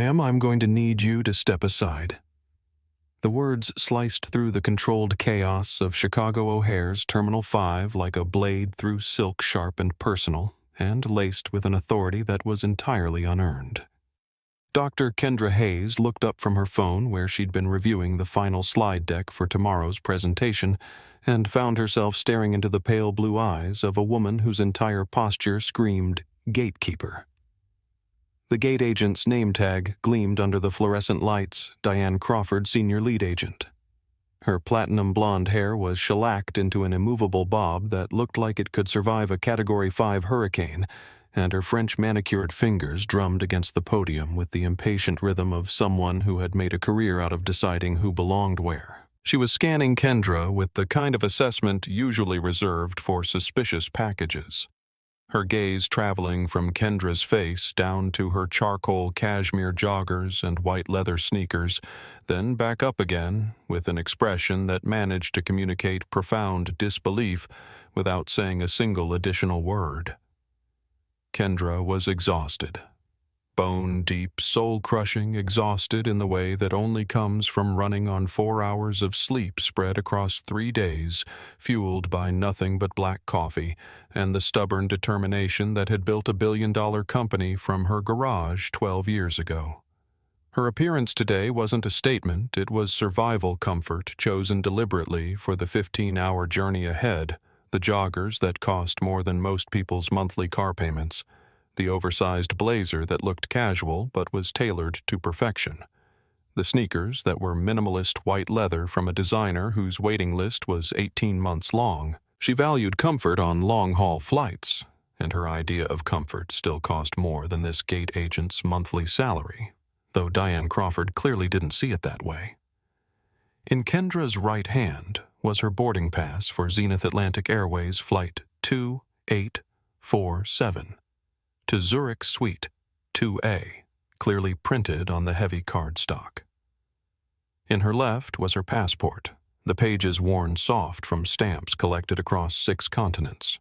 Ma'am, I'm going to need you to step aside." The words sliced through the controlled chaos of Chicago O'Hare's Terminal 5 like a blade through silk, sharp and personal, and laced with an authority that was entirely unearned. Dr. Kendra Hayes looked up from her phone where she'd been reviewing the final slide deck for tomorrow's presentation and found herself staring into the pale blue eyes of a woman whose entire posture screamed gatekeeper. The gate agent's name tag gleamed under the fluorescent lights, Diane Crawford, senior lead agent. Her platinum blonde hair was shellacked into an immovable bob that looked like it could survive a Category 5 hurricane, and her French manicured fingers drummed against the podium with the impatient rhythm of someone who had made a career out of deciding who belonged where. She was scanning Kendra with the kind of assessment usually reserved for suspicious packages, her gaze traveling from Kendra's face down to her charcoal cashmere joggers and white leather sneakers, then back up again with an expression that managed to communicate profound disbelief without saying a single additional word. Kendra was exhausted. Bone-deep, soul-crushing, exhausted in the way that only comes from running on 4 hours of sleep spread across 3 days, fueled by nothing but black coffee and the stubborn determination that had built a billion-dollar company from her garage 12 years ago. Her appearance today wasn't a statement, it was survival comfort chosen deliberately for the 15-hour journey ahead, the joggers that cost more than most people's monthly car payments, the oversized blazer that looked casual but was tailored to perfection, the sneakers that were minimalist white leather from a designer whose waiting list was 18 months long. She valued comfort on long-haul flights, and her idea of comfort still cost more than this gate agent's monthly salary, though Diane Crawford clearly didn't see it that way. In Kendra's right hand was her boarding pass for Zenith Atlantic Airways Flight 2847 to Zurich Suite 2A, clearly printed on the heavy cardstock. In her left was her passport, the pages worn soft from stamps collected across 6 continents.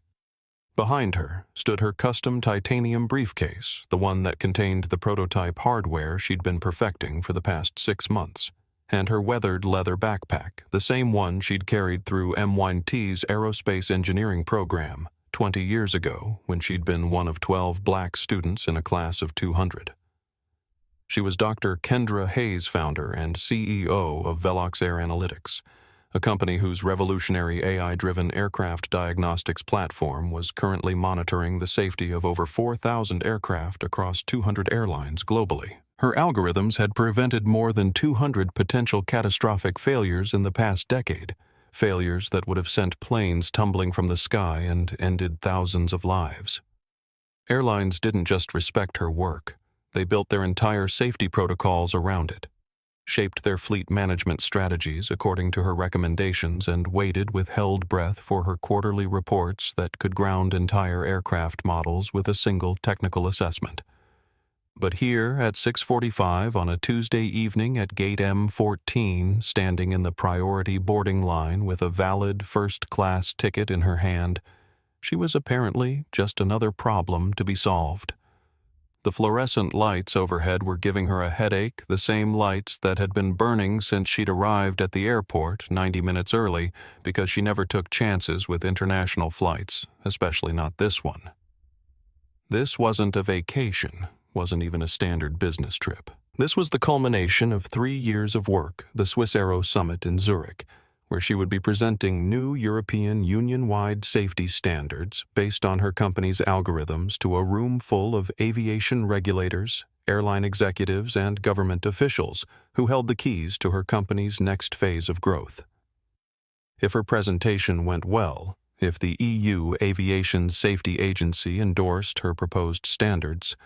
Behind her stood her custom titanium briefcase, the one that contained the prototype hardware she'd been perfecting for the past 6 months, and her weathered leather backpack, the same one she'd carried through MIT's aerospace engineering program 20 years ago when she'd been one of 12 black students in a class of 200. She was Dr. Kendra Hayes, founder and CEO of Velox Air Analytics, a company whose revolutionary AI-driven aircraft diagnostics platform was currently monitoring the safety of over 4,000 aircraft across 200 airlines globally. Her algorithms had prevented more than 200 potential catastrophic failures in the past decade, failures that would have sent planes tumbling from the sky and ended thousands of lives. Airlines didn't just respect her work, they built their entire safety protocols around it, shaped their fleet management strategies according to her recommendations, and waited with held breath for her quarterly reports that could ground entire aircraft models with a single technical assessment. But here, at 6:45 on a Tuesday evening at Gate M14, standing in the priority boarding line with a valid first-class ticket in her hand, she was apparently just another problem to be solved. The fluorescent lights overhead were giving her a headache, the same lights that had been burning since she'd arrived at the airport 90 minutes early because she never took chances with international flights, especially not this one. This wasn't a vacation. Wasn't even a standard business trip. This was the culmination of 3 years of work, the Swiss Aero Summit in Zurich, where she would be presenting new European Union-wide safety standards based on her company's algorithms to a room full of aviation regulators, airline executives, and government officials who held the keys to her company's next phase of growth. If her presentation went well, if the EU Aviation Safety Agency endorsed her proposed standards,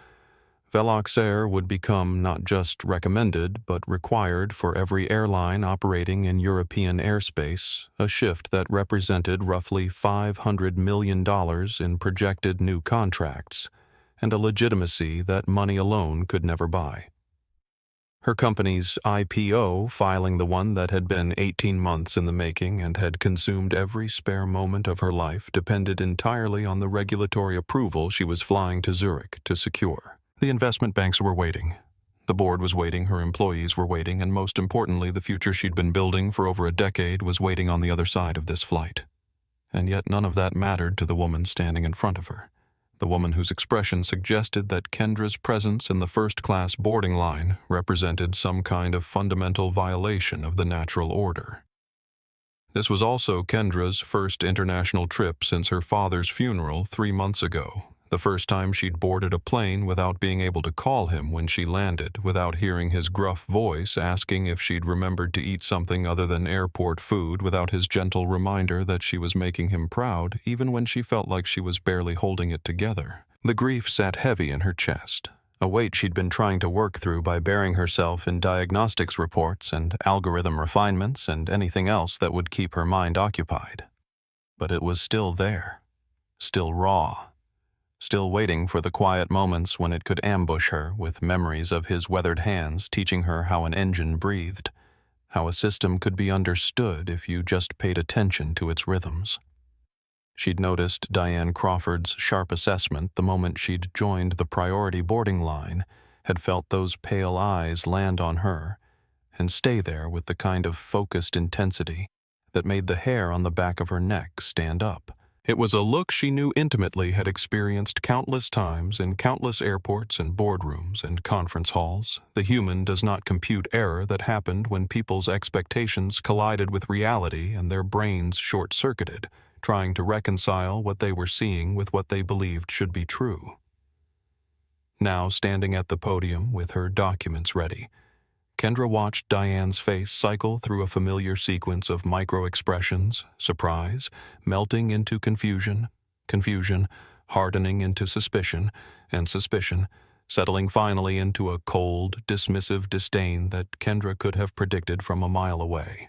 Velox Air would become not just recommended but required for every airline operating in European airspace, a shift that represented roughly $500 million in projected new contracts, and a legitimacy that money alone could never buy. Her company's IPO, filing the one that had been 18 months in the making and had consumed every spare moment of her life, depended entirely on the regulatory approval she was flying to Zurich to secure. The investment banks were waiting. The board was waiting, her employees were waiting, and most importantly, the future she'd been building for over a decade was waiting on the other side of this flight. And yet none of that mattered to the woman standing in front of her, the woman whose expression suggested that Kendra's presence in the first-class boarding line represented some kind of fundamental violation of the natural order. This was also Kendra's first international trip since her father's funeral 3 months ago, the first time she'd boarded a plane without being able to call him when she landed, without hearing his gruff voice asking if she'd remembered to eat something other than airport food, without his gentle reminder that she was making him proud, even when she felt like she was barely holding it together. The grief sat heavy in her chest, a weight she'd been trying to work through by burying herself in diagnostics reports and algorithm refinements and anything else that would keep her mind occupied. But it was still there, still raw, still waiting for the quiet moments when it could ambush her with memories of his weathered hands teaching her how an engine breathed, how a system could be understood if you just paid attention to its rhythms. She'd noticed Diane Crawford's sharp assessment the moment she'd joined the priority boarding line, had felt those pale eyes land on her and stay there with the kind of focused intensity that made the hair on the back of her neck stand up. It was a look she knew intimately, had experienced countless times in countless airports and boardrooms and conference halls. The human does not compute error that happened when people's expectations collided with reality and their brains short-circuited, trying to reconcile what they were seeing with what they believed should be true. Now, standing at the podium with her documents ready, Kendra watched Diane's face cycle through a familiar sequence of micro-expressions: surprise, melting into confusion, confusion, hardening into suspicion, and suspicion, settling finally into a cold, dismissive disdain that Kendra could have predicted from a mile away.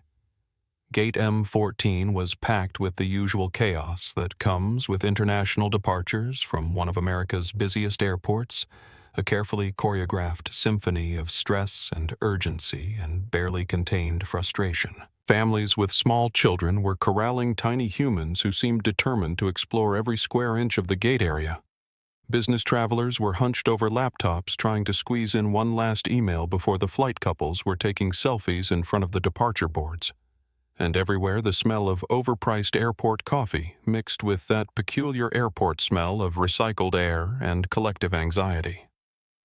Gate M14 was packed with the usual chaos that comes with international departures from one of America's busiest airports, a carefully choreographed symphony of stress and urgency and barely contained frustration. Families with small children were corralling tiny humans who seemed determined to explore every square inch of the gate area. Business travelers were hunched over laptops trying to squeeze in one last email before the flight couples were taking selfies in front of the departure boards. And everywhere the smell of overpriced airport coffee mixed with that peculiar airport smell of recycled air and collective anxiety.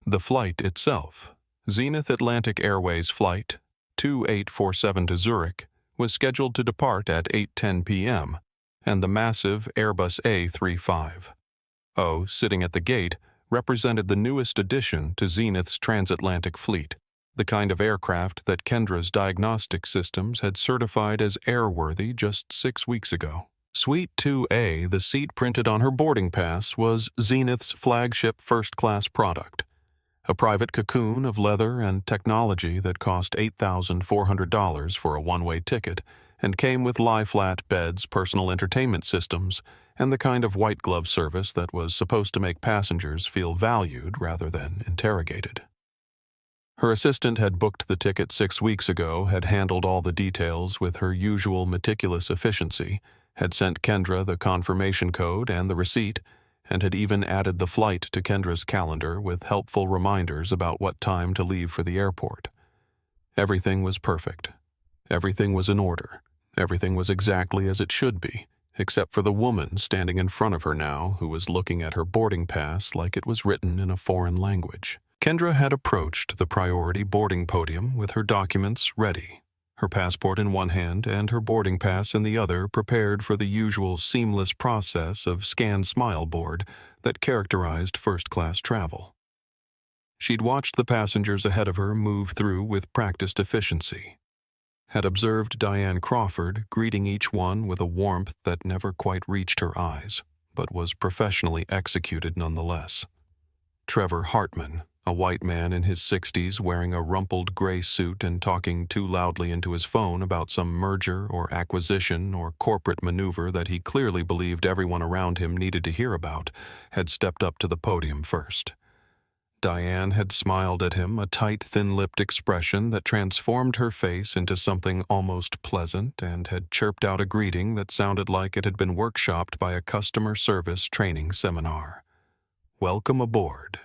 The flight itself, Zenith Atlantic Airways Flight 2847 to Zurich, was scheduled to depart at 8:10 p.m., and the massive Airbus A350, sitting at the gate, represented the newest addition to Zenith's transatlantic fleet, the kind of aircraft that Kendra's diagnostic systems had certified as airworthy just 6 weeks ago. Suite 2A, the seat printed on her boarding pass, was Zenith's flagship first-class product, a private cocoon of leather and technology that cost $8,400 for a one-way ticket and came with lie-flat beds, personal entertainment systems, and the kind of white-glove service that was supposed to make passengers feel valued rather than interrogated. Her assistant had booked the ticket 6 weeks ago, had handled all the details with her usual meticulous efficiency, had sent Kendra the confirmation code and the receipt, and had even added the flight to Kendra's calendar with helpful reminders about what time to leave for the airport. Everything was perfect. Everything was in order. Everything was exactly as it should be, except for the woman standing in front of her now, who was looking at her boarding pass like it was written in a foreign language. Kendra had approached the priority boarding podium with her documents ready, her passport in one hand and her boarding pass in the other, prepared for the usual seamless process of scan smile board that characterized first-class travel. She'd watched the passengers ahead of her move through with practiced efficiency, had observed Diane Crawford greeting each one with a warmth that never quite reached her eyes, but was professionally executed nonetheless. Trevor Hartman, a white man in his 60s wearing a rumpled gray suit and talking too loudly into his phone about some merger or acquisition or corporate maneuver that he clearly believed everyone around him needed to hear about, had stepped up to the podium first. Diane had smiled at him, a tight, thin-lipped expression that transformed her face into something almost pleasant, and had chirped out a greeting that sounded like it had been workshopped by a customer service training seminar. "Welcome aboard,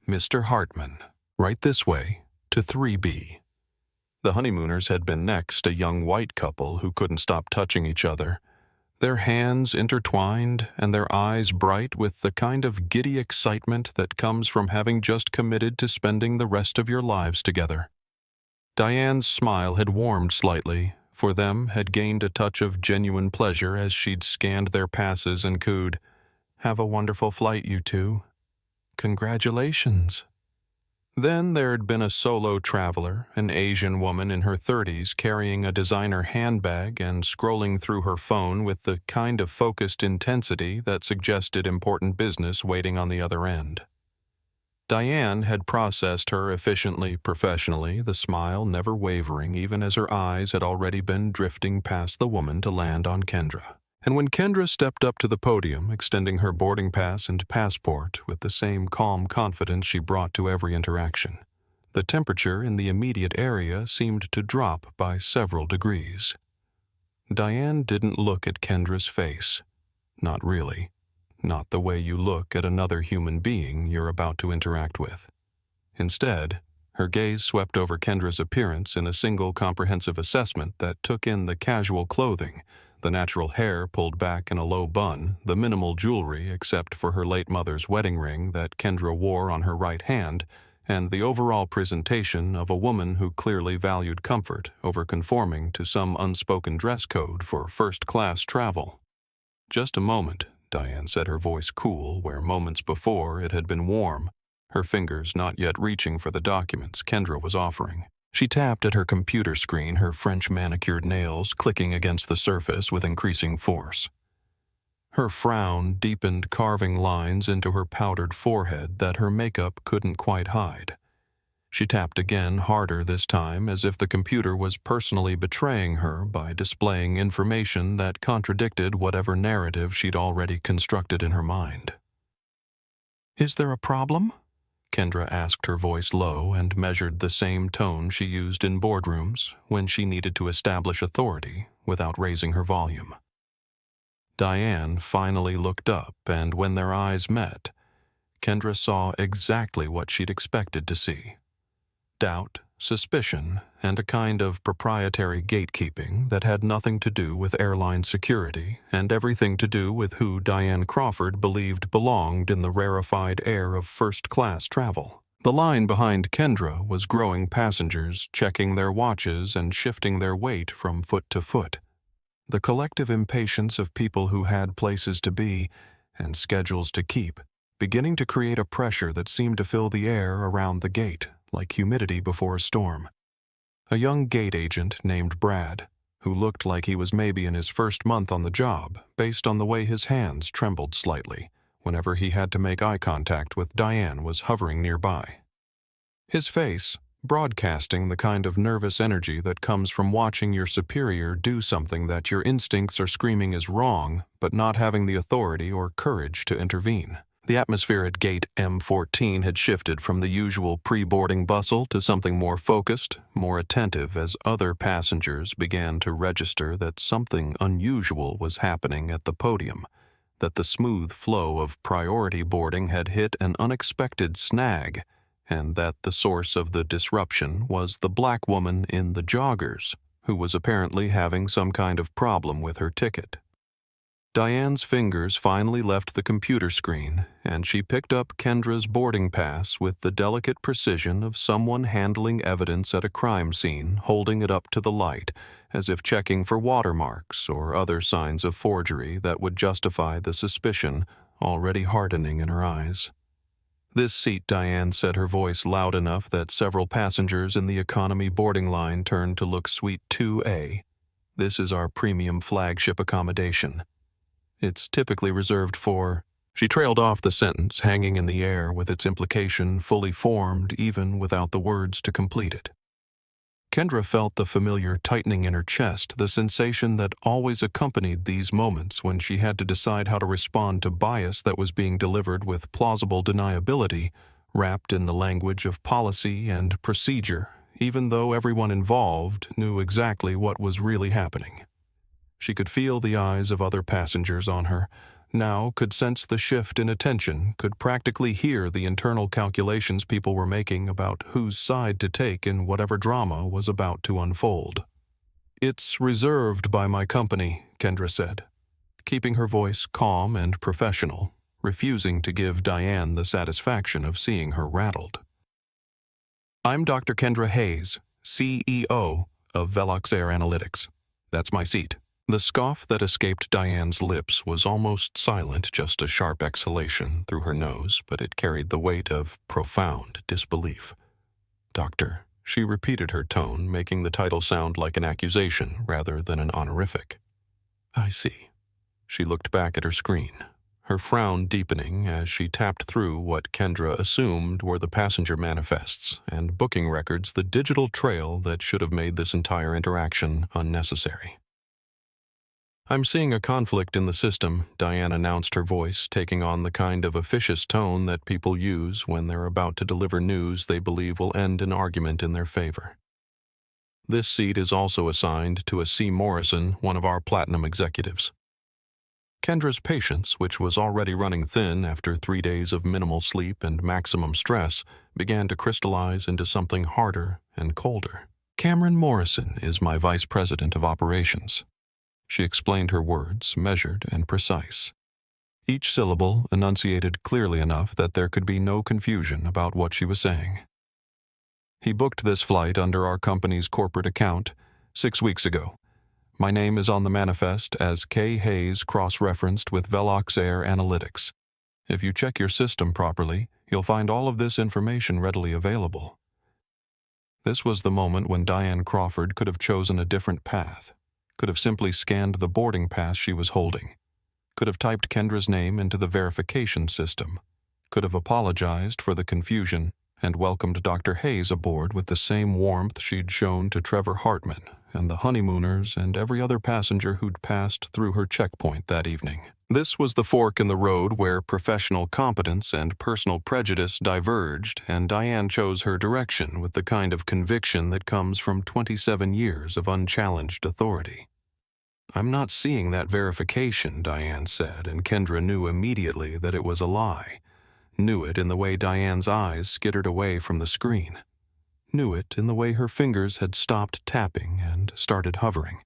Mr. Hartman." Right this way, to 3B. The honeymooners had been next, a young white couple who couldn't stop touching each other, their hands intertwined and their eyes bright with the kind of giddy excitement that comes from having just committed to spending the rest of your lives together. Diane's smile had warmed slightly, for them had gained a touch of genuine pleasure as she'd scanned their passes and cooed, "Have a wonderful flight, you two. Congratulations." Then there had been a solo traveler, an Asian woman in her 30s carrying a designer handbag and scrolling through her phone with the kind of focused intensity that suggested important business waiting on the other end. Diane had processed her efficiently, professionally, the smile never wavering even as her eyes had already been drifting past the woman to land on Kendra. And when Kendra stepped up to the podium, extending her boarding pass and passport with the same calm confidence she brought to every interaction, the temperature in the immediate area seemed to drop by several degrees. Diane didn't look at Kendra's face. Not really. Not the way you look at another human being you're about to interact with. Instead, her gaze swept over Kendra's appearance in a single comprehensive assessment that took in the casual clothing, the natural hair pulled back in a low bun, the minimal jewelry except for her late mother's wedding ring that Kendra wore on her right hand, and the overall presentation of a woman who clearly valued comfort over conforming to some unspoken dress code for first-class travel. "Just a moment," Diane said, her voice cool where moments before it had been warm, her fingers not yet reaching for the documents Kendra was offering. She tapped at her computer screen, her French manicured nails clicking against the surface with increasing force. Her frown deepened, carving lines into her powdered forehead that her makeup couldn't quite hide. She tapped again, harder this time, as if the computer was personally betraying her by displaying information that contradicted whatever narrative she'd already constructed in her mind. "Is there a problem?" Kendra asked, her voice low, and measured the same tone she used in boardrooms when she needed to establish authority without raising her volume. Diane finally looked up, and when their eyes met, Kendra saw exactly what she'd expected to see. Doubt, suspicion, and a kind of proprietary gatekeeping that had nothing to do with airline security and everything to do with who Diane Crawford believed belonged in the rarefied air of first-class travel. The line behind Kendra was growing, passengers checking their watches and shifting their weight from foot to foot. The collective impatience of people who had places to be and schedules to keep, beginning to create a pressure that seemed to fill the air around the gate, like humidity before a storm. A young gate agent named Brad, who looked like he was maybe in his first month on the job, based on the way his hands trembled slightly whenever he had to make eye contact with Diane, was hovering nearby. His face, broadcasting the kind of nervous energy that comes from watching your superior do something that your instincts are screaming is wrong, but not having the authority or courage to intervene. The atmosphere at gate M14 had shifted from the usual pre-boarding bustle to something more focused, more attentive as other passengers began to register that something unusual was happening at the podium, that the smooth flow of priority boarding had hit an unexpected snag, and that the source of the disruption was the black woman in the joggers, who was apparently having some kind of problem with her ticket. Diane's fingers finally left the computer screen, and she picked up Kendra's boarding pass with the delicate precision of someone handling evidence at a crime scene, holding it up to the light, as if checking for watermarks or other signs of forgery that would justify the suspicion already hardening in her eyes. "This seat," Diane said, her voice loud enough that several passengers in the economy boarding line turned to look Suite 2A. "This is our premium flagship accommodation. It's typically reserved for—" She trailed off the sentence, hanging in the air with its implication fully formed even without the words to complete it. Kendra felt the familiar tightening in her chest, the sensation that always accompanied these moments when she had to decide how to respond to bias that was being delivered with plausible deniability, wrapped in the language of policy and procedure, even though everyone involved knew exactly what was really happening. She could feel the eyes of other passengers on her, now could sense the shift in attention, could practically hear the internal calculations people were making about whose side to take in whatever drama was about to unfold. "It's reserved by my company," Kendra said, keeping her voice calm and professional, refusing to give Diane the satisfaction of seeing her rattled. "I'm Dr. Kendra Hayes, CEO of Velox Air Analytics. That's my seat." The scoff that escaped Diane's lips was almost silent, just a sharp exhalation through her nose, but it carried the weight of profound disbelief. "Doctor," she repeated her tone, making the title sound like an accusation rather than an honorific. "I see." She looked back at her screen, her frown deepening as she tapped through what Kendra assumed were the passenger manifests and booking records, the digital trail that should have made this entire interaction unnecessary. "I'm seeing a conflict in the system," Diane announced, her voice taking on the kind of officious tone that people use when they're about to deliver news they believe will end an argument in their favor. "This seat is also assigned to a C. Morrison, one of our platinum executives." Kendra's patience, which was already running thin after 3 days of minimal sleep and maximum stress, began to crystallize into something harder and colder. "Cameron Morrison is my vice president of operations." She explained her words, measured and precise. Each syllable enunciated clearly enough that there could be no confusion about what she was saying. "He booked this flight under our company's corporate account 6 weeks ago. My name is on the manifest as K. Hayes cross-referenced with Velox Air Analytics. If you check your system properly, you'll find all of this information readily available." This was the moment when Diane Crawford could have chosen a different path, could have simply scanned the boarding pass she was holding, could have typed Kendra's name into the verification system, could have apologized for the confusion and welcomed Dr. Hayes aboard with the same warmth she'd shown to Trevor Hartman and the honeymooners and every other passenger who'd passed through her checkpoint that evening. This was the fork in the road where professional competence and personal prejudice diverged, and Diane chose her direction with the kind of conviction that comes from 27 years of unchallenged authority. "I'm not seeing that verification," Diane said, and Kendra knew immediately that it was a lie. Knew it in the way Diane's eyes skittered away from the screen. Knew it in the way her fingers had stopped tapping and started hovering.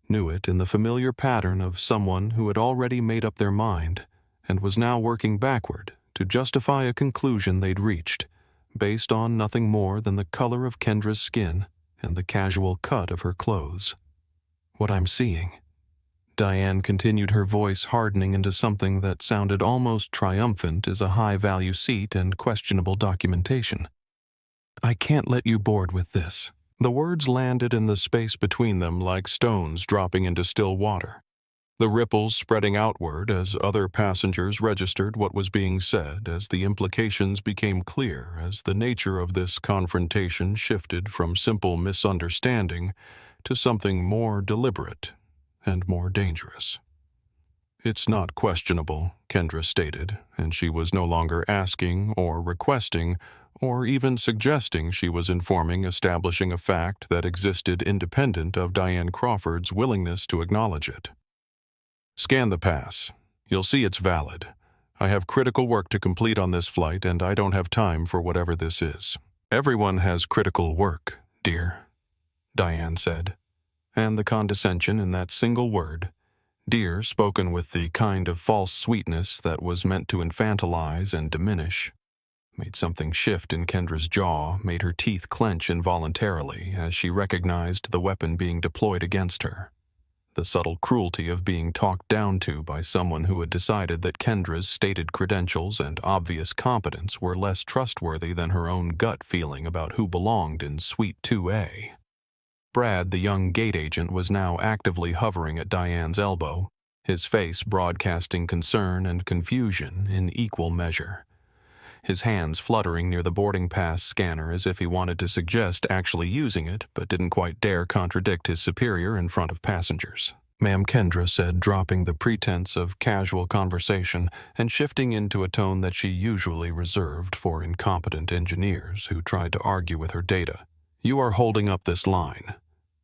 Knew it in the familiar pattern of someone who had already made up their mind and was now working backward to justify a conclusion they'd reached, based on nothing more than the color of Kendra's skin and the casual cut of her clothes. "What I'm seeing," Diane continued, her voice hardening into something that sounded almost triumphant, "is a high-value seat and questionable documentation. I can't let you board with this." The words landed in the space between them like stones dropping into still water, the ripples spreading outward as other passengers registered what was being said, as the implications became clear, as the nature of this confrontation shifted from simple misunderstanding to something more deliberate and more dangerous. "It's not questionable," Kendra stated, and she was no longer asking or requesting or even suggesting. She was informing, establishing a fact that existed independent of Diane Crawford's willingness to acknowledge it. "Scan the pass. You'll see it's valid. I have critical work to complete on this flight, and I don't have time for whatever this is." "Everyone has critical work, dear," Diane said, and the condescension in that single word, dear, spoken with the kind of false sweetness that was meant to infantilize and diminish, made something shift in Kendra's jaw, made her teeth clench involuntarily as she recognized the weapon being deployed against her. The subtle cruelty of being talked down to by someone who had decided that Kendra's stated credentials and obvious competence were less trustworthy than her own gut feeling about who belonged in Suite 2A. Brad, the young gate agent, was now actively hovering at Diane's elbow, his face broadcasting concern and confusion in equal measure. His hands fluttering near the boarding pass scanner as if he wanted to suggest actually using it, but didn't quite dare contradict his superior in front of passengers. "Ma'am," Kendra said, dropping the pretense of casual conversation and shifting into a tone that she usually reserved for incompetent engineers who tried to argue with her data. "You are holding up this line.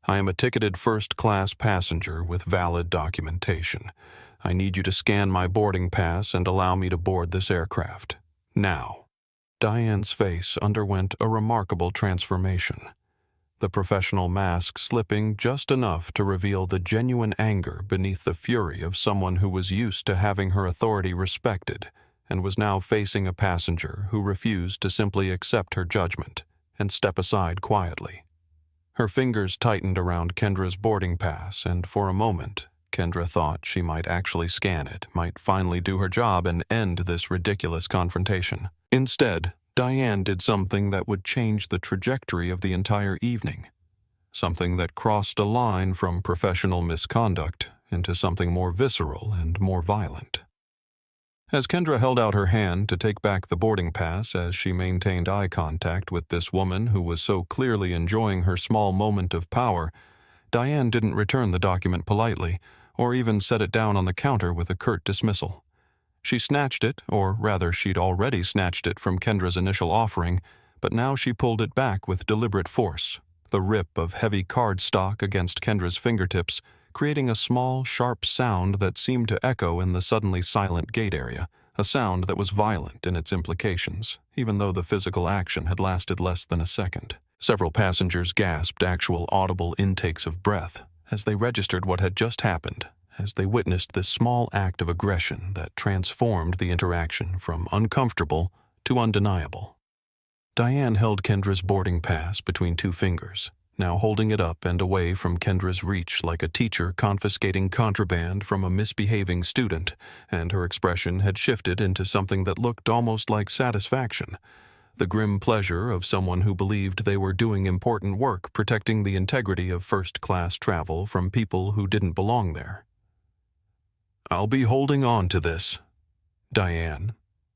I am a ticketed first-class passenger with valid documentation. I need you to scan my boarding pass and allow me to board this aircraft. Now." Diane's face underwent a remarkable transformation, the professional mask slipping just enough to reveal the genuine anger beneath the fury of someone who was used to having her authority respected and was now facing a passenger who refused to simply accept her judgment and step aside quietly. Her fingers tightened around Kendra's boarding pass, and for a moment, Kendra thought she might actually scan it, might finally do her job and end this ridiculous confrontation. Instead, Diane did something that would change the trajectory of the entire evening, something that crossed a line from professional misconduct into something more visceral and more violent. As Kendra held out her hand to take back the boarding pass as she maintained eye contact with this woman who was so clearly enjoying her small moment of power, Diane didn't return the document politely or even set it down on the counter with a curt dismissal. She snatched it, or rather she'd already snatched it from Kendra's initial offering, but now she pulled it back with deliberate force, the rip of heavy cardstock against Kendra's fingertips, creating a small, sharp sound that seemed to echo in the suddenly silent gate area, a sound that was violent in its implications, even though the physical action had lasted less than a second. Several passengers gasped actual audible intakes of breath as they registered what had just happened, as they witnessed this small act of aggression that transformed the interaction from uncomfortable to undeniable. Diane held Kendra's boarding pass between two fingers, now holding it up and away from Kendra's reach like a teacher confiscating contraband from a misbehaving student, and her expression had shifted into something that looked almost like satisfaction, the grim pleasure of someone who believed they were doing important work protecting the integrity of first-class travel from people who didn't belong there. "I'll be holding on to this," Diane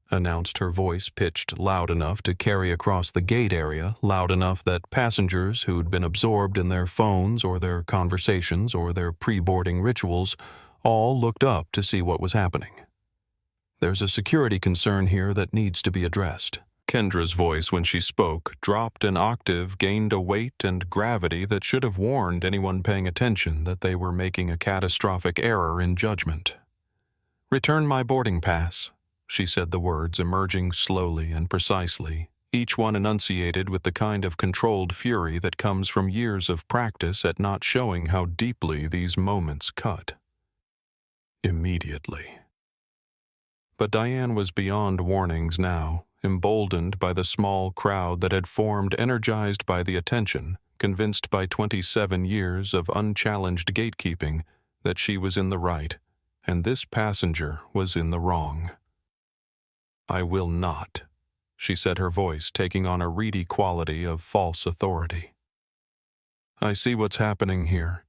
announced, her voice pitched loud enough to carry across the gate area, loud enough that passengers who'd been absorbed in their phones or their conversations or their pre-boarding rituals all looked up to see what was happening. "There's a security concern here that needs to be addressed." Kendra's voice, when she spoke, dropped an octave, gained a weight and gravity that should have warned anyone paying attention that they were making a catastrophic error in judgment. "Return my boarding pass," she said, the words emerging slowly and precisely, each one enunciated with the kind of controlled fury that comes from years of practice at not showing how deeply these moments cut. "Immediately." But Diane was beyond warnings now, emboldened by the small crowd that had formed, energized by the attention, convinced by 27 years of unchallenged gatekeeping that she was in the right, and this passenger was in the wrong. "I will not," she said, her voice taking on a reedy quality of false authority. "I see what's happening here.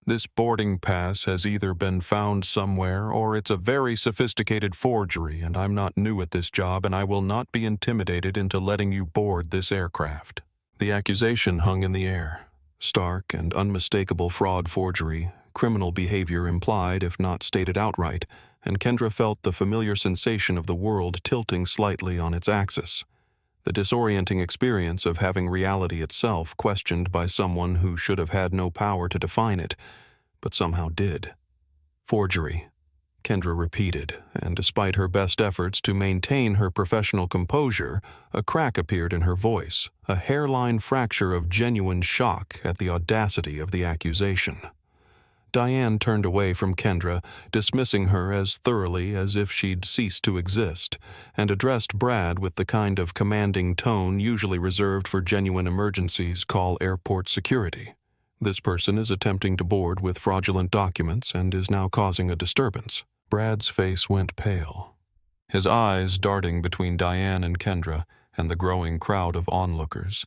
This boarding pass has either been found somewhere or it's a very sophisticated forgery, and I'm not new at this job, and I will not be intimidated into letting you board this aircraft." The accusation hung in the air. Stark and unmistakable fraud, forgery, criminal behavior implied if not stated outright, and Kendra felt the familiar sensation of the world tilting slightly on its axis, the disorienting experience of having reality itself questioned by someone who should have had no power to define it, but somehow did. "Forgery," Kendra repeated, and despite her best efforts to maintain her professional composure, a crack appeared in her voice, a hairline fracture of genuine shock at the audacity of the accusation. Diane turned away from Kendra, dismissing her as thoroughly as if she'd ceased to exist, and addressed Brad with the kind of commanding tone usually reserved for genuine emergencies. "Call airport security. This person is attempting to board with fraudulent documents and is now causing a disturbance." Brad's face went pale, his eyes darting between Diane and Kendra and the growing crowd of onlookers,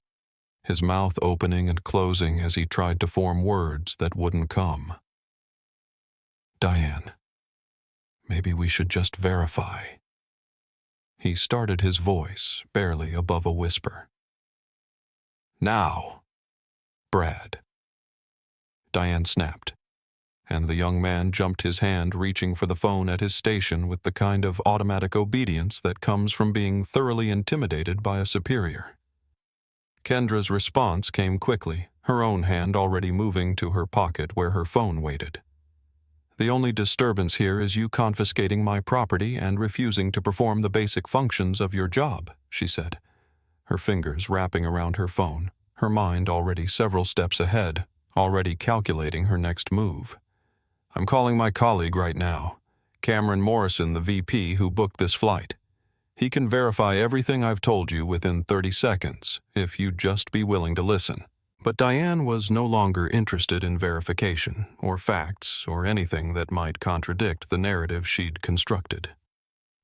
his mouth opening and closing as he tried to form words that wouldn't come. "Diane, maybe we should just verify." He started, his voice barely above a whisper. "Now, Brad." Diane snapped, and the young man jumped, his hand reaching for the phone at his station with the kind of automatic obedience that comes from being thoroughly intimidated by a superior. Kendra's response came quickly, her own hand already moving to her pocket where her phone waited. The only disturbance here is you confiscating my property and refusing to perform the basic functions of your job," she said, her fingers wrapping around her phone, her mind already several steps ahead, already calculating her next move. "I'm calling my colleague right now, Cameron Morrison, the VP who booked this flight. He can verify everything I've told you within 30 seconds, if you'd just be willing to listen." But Diane was no longer interested in verification, or facts, or anything that might contradict the narrative she'd constructed.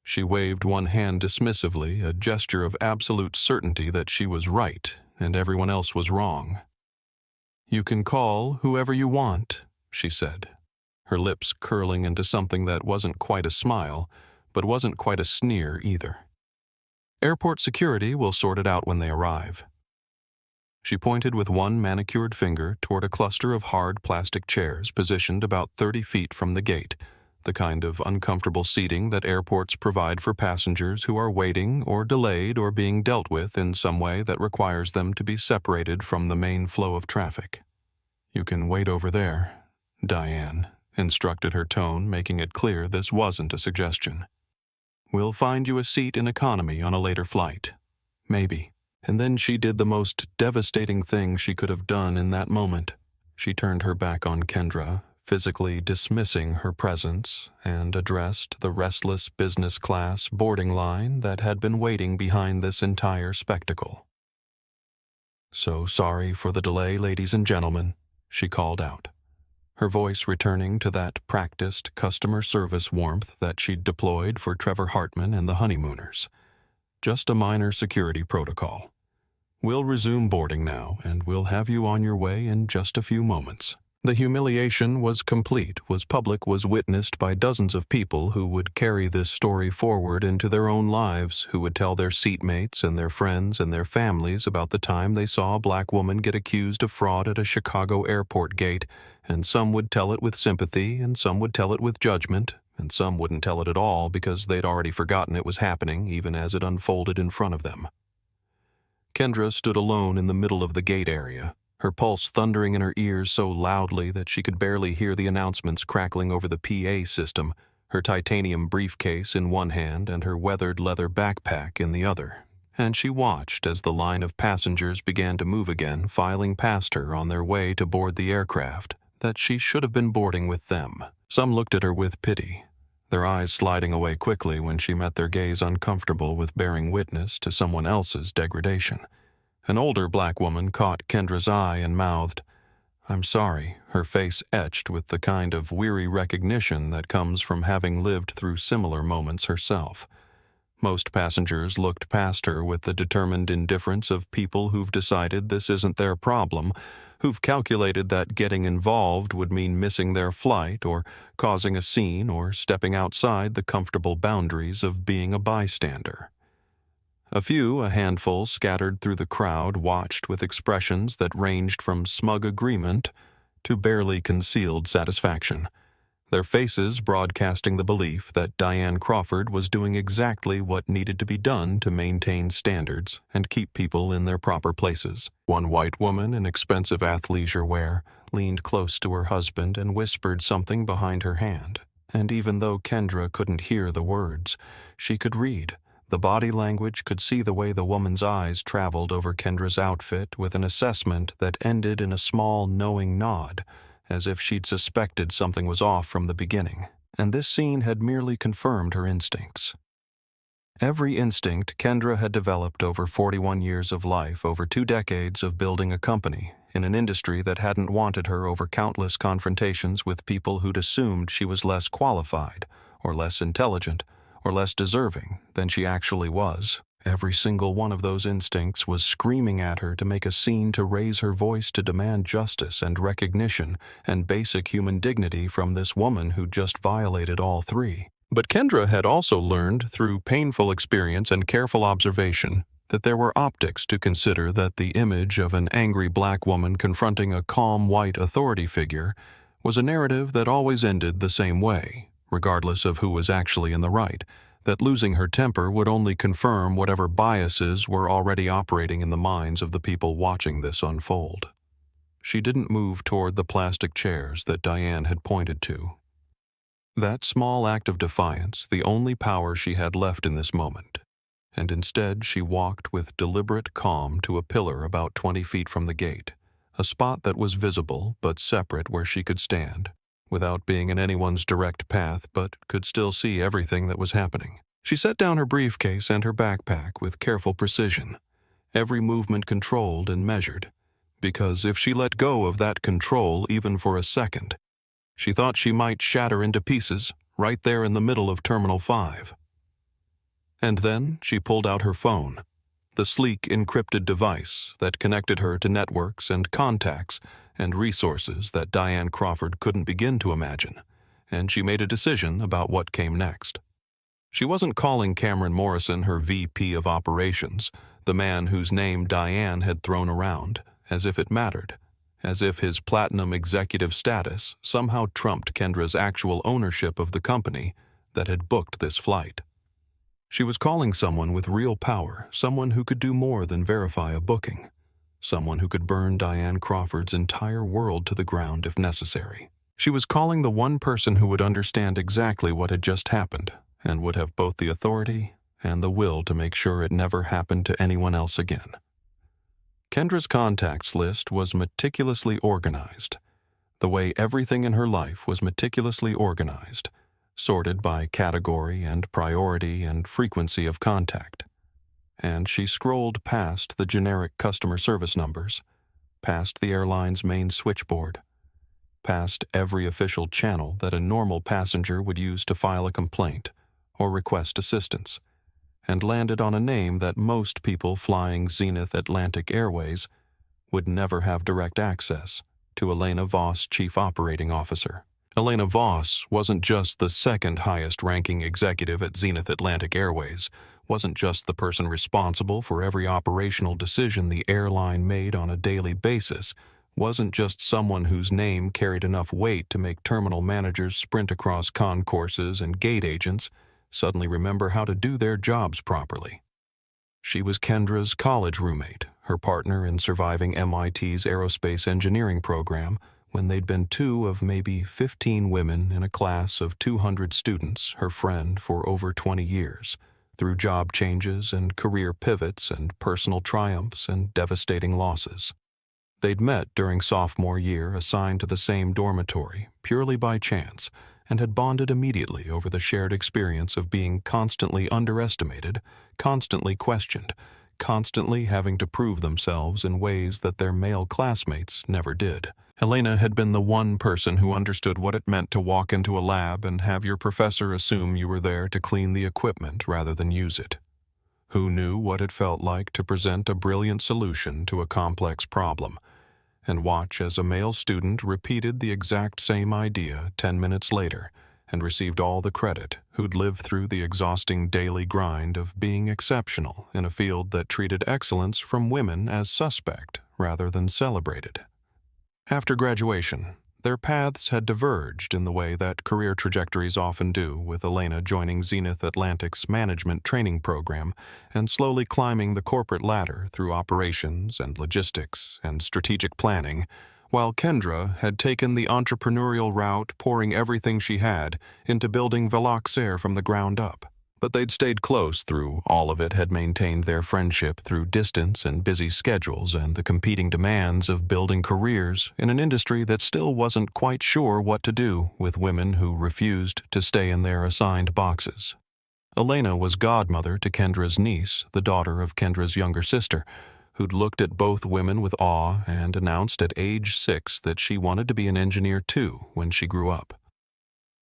She waved one hand dismissively, a gesture of absolute certainty that she was right and everyone else was wrong. "You can call whoever you want," she said, her lips curling into something that wasn't quite a smile, but wasn't quite a sneer either. "Airport security will sort it out when they arrive." She pointed with one manicured finger toward a cluster of hard plastic chairs positioned about 30 feet from the gate, the kind of uncomfortable seating that airports provide for passengers who are waiting or delayed or being dealt with in some way that requires them to be separated from the main flow of traffic. "You can wait over there," Diane instructed, her tone making it clear this wasn't a suggestion. "We'll find you a seat in economy on a later flight. Maybe." And then she did the most devastating thing she could have done in that moment. She turned her back on Kendra, physically dismissing her presence, and addressed the restless business class boarding line that had been waiting behind this entire spectacle. "So sorry for the delay, ladies and gentlemen," she called out, her voice returning to that practiced customer service warmth that she'd deployed for Trevor Hartman and the Honeymooners. "Just a minor security protocol. We'll resume boarding now, and we'll have you on your way in just a few moments." The humiliation was complete, was public, was witnessed by dozens of people who would carry this story forward into their own lives, who would tell their seatmates and their friends and their families about the time they saw a black woman get accused of fraud at a Chicago airport gate, and some would tell it with sympathy, and some would tell it with judgment, and some wouldn't tell it at all because they'd already forgotten it was happening even as it unfolded in front of them. Kendra stood alone in the middle of the gate area, her pulse thundering in her ears so loudly that she could barely hear the announcements crackling over the PA system, her titanium briefcase in one hand and her weathered leather backpack in the other. And she watched as the line of passengers began to move again, filing past her on their way to board the aircraft that she should have been boarding with them. Some looked at her with pity, their eyes sliding away quickly when she met their gaze uncomfortable with bearing witness to someone else's degradation. An older black woman caught Kendra's eye and mouthed, "I'm sorry," her face etched with the kind of weary recognition that comes from having lived through similar moments herself. Most passengers looked past her with the determined indifference of people who've decided this isn't their problem, who've calculated that getting involved would mean missing their flight or causing a scene or stepping outside the comfortable boundaries of being a bystander. A few, a handful scattered through the crowd, watched with expressions that ranged from smug agreement to barely concealed satisfaction, their faces broadcasting the belief that Diane Crawford was doing exactly what needed to be done to maintain standards and keep people in their proper places. One white woman in expensive athleisure wear leaned close to her husband and whispered something behind her hand, and even though Kendra couldn't hear the words, she could read the body language, could see the way the woman's eyes traveled over Kendra's outfit with an assessment that ended in a small, knowing nod, as if she'd suspected something was off from the beginning, and this scene had merely confirmed her instincts. Every instinct Kendra had developed over 41 years of life, over 2 decades of building a company, in an industry that hadn't wanted her over countless confrontations with people who'd assumed she was less qualified, or less intelligent, or less deserving than she actually was. Every single one of those instincts was screaming at her to make a scene, to raise her voice, to demand justice and recognition and basic human dignity from this woman who just violated all 3. But Kendra had also learned through painful experience and careful observation that there were optics to consider, that the image of an angry black woman confronting a calm white authority figure was a narrative that always ended the same way, regardless of who was actually in the right, that losing her temper would only confirm whatever biases were already operating in the minds of the people watching this unfold. She didn't move toward the plastic chairs that Diane had pointed to. That small act of defiance, the only power she had left in this moment, and instead she walked with deliberate calm to a pillar about 20 feet from the gate, a spot that was visible but separate where she could stand, without being in anyone's direct path but could still see everything that was happening. She set down her briefcase and her backpack with careful precision, every movement controlled and measured, because if she let go of that control even for a second, she thought she might shatter into pieces right there in the middle of Terminal 5. And then she pulled out her phone, the sleek encrypted device that connected her to networks and contacts and resources that Diane Crawford couldn't begin to imagine, and she made a decision about what came next. She wasn't calling Cameron Morrison her VP of Operations, the man whose name Diane had thrown around, as if it mattered, as if his platinum executive status somehow trumped Kendra's actual ownership of the company that had booked this flight. She was calling someone with real power, someone who could do more than verify a booking, someone who could burn Diane Crawford's entire world to the ground if necessary. She was calling the one person who would understand exactly what had just happened and would have both the authority and the will to make sure it never happened to anyone else again. Kendra's contacts list was meticulously organized, the way everything in her life was meticulously organized, sorted by category and priority and frequency of contact. And she scrolled past the generic customer service numbers, past the airline's main switchboard, past every official channel that a normal passenger would use to file a complaint or request assistance, and landed on a name that most people flying Zenith Atlantic Airways would never have direct access to: Elena Voss, Chief Operating Officer. Elena Voss wasn't just the second highest-ranking executive at Zenith Atlantic Airways, wasn't just the person responsible for every operational decision the airline made on a daily basis, wasn't just someone whose name carried enough weight to make terminal managers sprint across concourses and gate agents suddenly remember how to do their jobs properly. She was Kendra's college roommate, her partner in surviving MIT's aerospace engineering program when they'd been two of maybe 15 women in a class of 200 students, her friend for over 20 years, through job changes and career pivots and personal triumphs and devastating losses. They'd met during sophomore year, assigned to the same dormitory, purely by chance, and had bonded immediately over the shared experience of being constantly underestimated, constantly questioned, constantly having to prove themselves in ways that their male classmates never did. Elena had been the one person who understood what it meant to walk into a lab and have your professor assume you were there to clean the equipment rather than use it. Who knew what it felt like to present a brilliant solution to a complex problem, and watch as a male student repeated the exact same idea 10 minutes later and received all the credit, who'd lived through the exhausting daily grind of being exceptional in a field that treated excellence from women as suspect rather than celebrated. After graduation, their paths had diverged in the way that career trajectories often do, with Elena joining Zenith Atlantic's management training program and slowly climbing the corporate ladder through operations and logistics and strategic planning, while Kendra had taken the entrepreneurial route, pouring everything she had into building Veloxair from the ground up. But they'd stayed close through all of it, had maintained their friendship through distance and busy schedules and the competing demands of building careers in an industry that still wasn't quite sure what to do with women who refused to stay in their assigned boxes. Elena was godmother to Kendra's niece, the daughter of Kendra's younger sister, who'd looked at both women with awe and announced at age 6 that she wanted to be an engineer too when she grew up.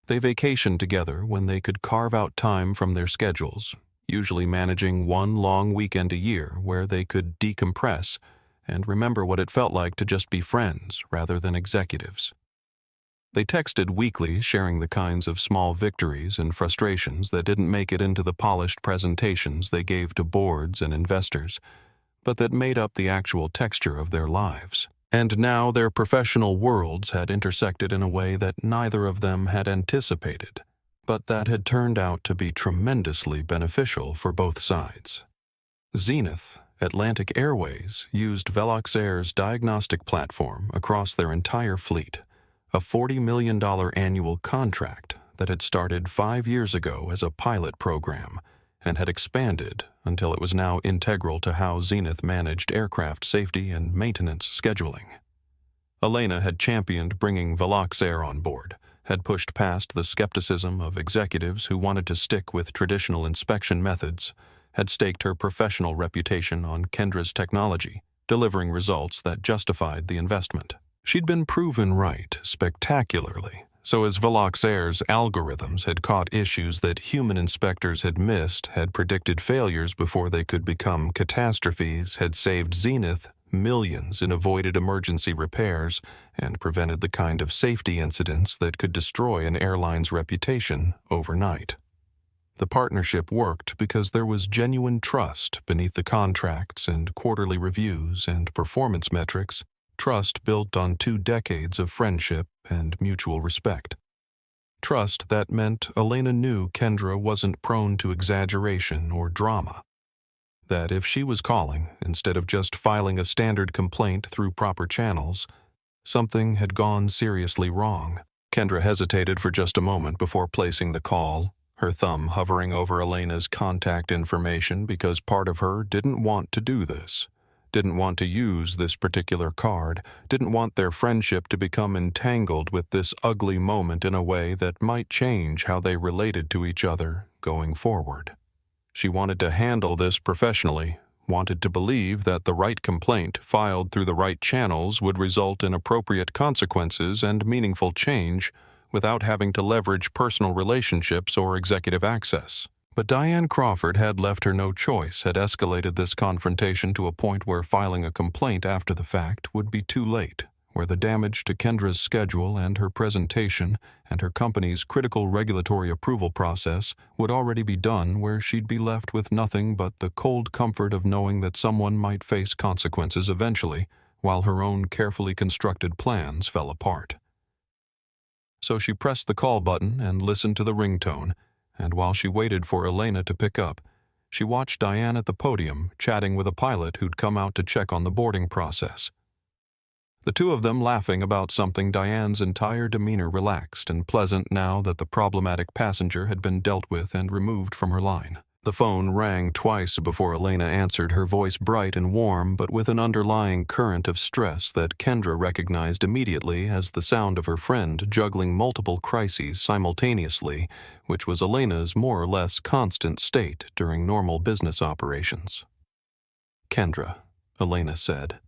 They vacationed together when they could carve out time from their schedules, usually managing one long weekend a year where they could decompress and remember what it felt like to just be friends rather than executives. They texted weekly, sharing the kinds of small victories and frustrations that didn't make it into the polished presentations they gave to boards and investors, but that made up the actual texture of their lives. And now their professional worlds had intersected in a way that neither of them had anticipated, but that had turned out to be tremendously beneficial for both sides. Zenith Atlantic Airways used Veloxair's diagnostic platform across their entire fleet, a $40 million annual contract that had started 5 years ago as a pilot program and had expanded until it was now integral to how Zenith managed aircraft safety and maintenance scheduling. Elena had championed bringing Velox on board, had pushed past the skepticism of executives who wanted to stick with traditional inspection methods, had staked her professional reputation on Kendra's technology, delivering results that justified the investment. She'd been proven right spectacularly, so as Velox Air's algorithms had caught issues that human inspectors had missed, had predicted failures before they could become catastrophes, had saved Zenith millions in avoided emergency repairs, and prevented the kind of safety incidents that could destroy an airline's reputation overnight. The partnership worked because there was genuine trust beneath the contracts and quarterly reviews and performance metrics, trust built on 2 decades of friendship and mutual respect. Trust that meant Elena knew Kendra wasn't prone to exaggeration or drama. That if she was calling, instead of just filing a standard complaint through proper channels, something had gone seriously wrong. Kendra hesitated for just a moment before placing the call, her thumb hovering over Elena's contact information because part of her didn't want to do this, didn't want to use this particular card, didn't want their friendship to become entangled with this ugly moment in a way that might change how they related to each other going forward. She wanted to handle this professionally, wanted to believe that the right complaint filed through the right channels would result in appropriate consequences and meaningful change without having to leverage personal relationships or executive access. But Diane Crawford had left her no choice, had escalated this confrontation to a point where filing a complaint after the fact would be too late, where the damage to Kendra's schedule and her presentation and her company's critical regulatory approval process would already be done, where she'd be left with nothing but the cold comfort of knowing that someone might face consequences eventually, while her own carefully constructed plans fell apart. So she pressed the call button and listened to the ringtone, and while she waited for Elena to pick up, she watched Diane at the podium chatting with a pilot who'd come out to check on the boarding process. The two of them laughing about something, Diane's entire demeanor relaxed and pleasant now that the problematic passenger had been dealt with and removed from her line. The phone rang twice before Elena answered, her voice bright and warm, but with an underlying current of stress that Kendra recognized immediately as the sound of her friend juggling multiple crises simultaneously, which was Elena's more or less constant state during normal business operations. "Kendra," Elena said.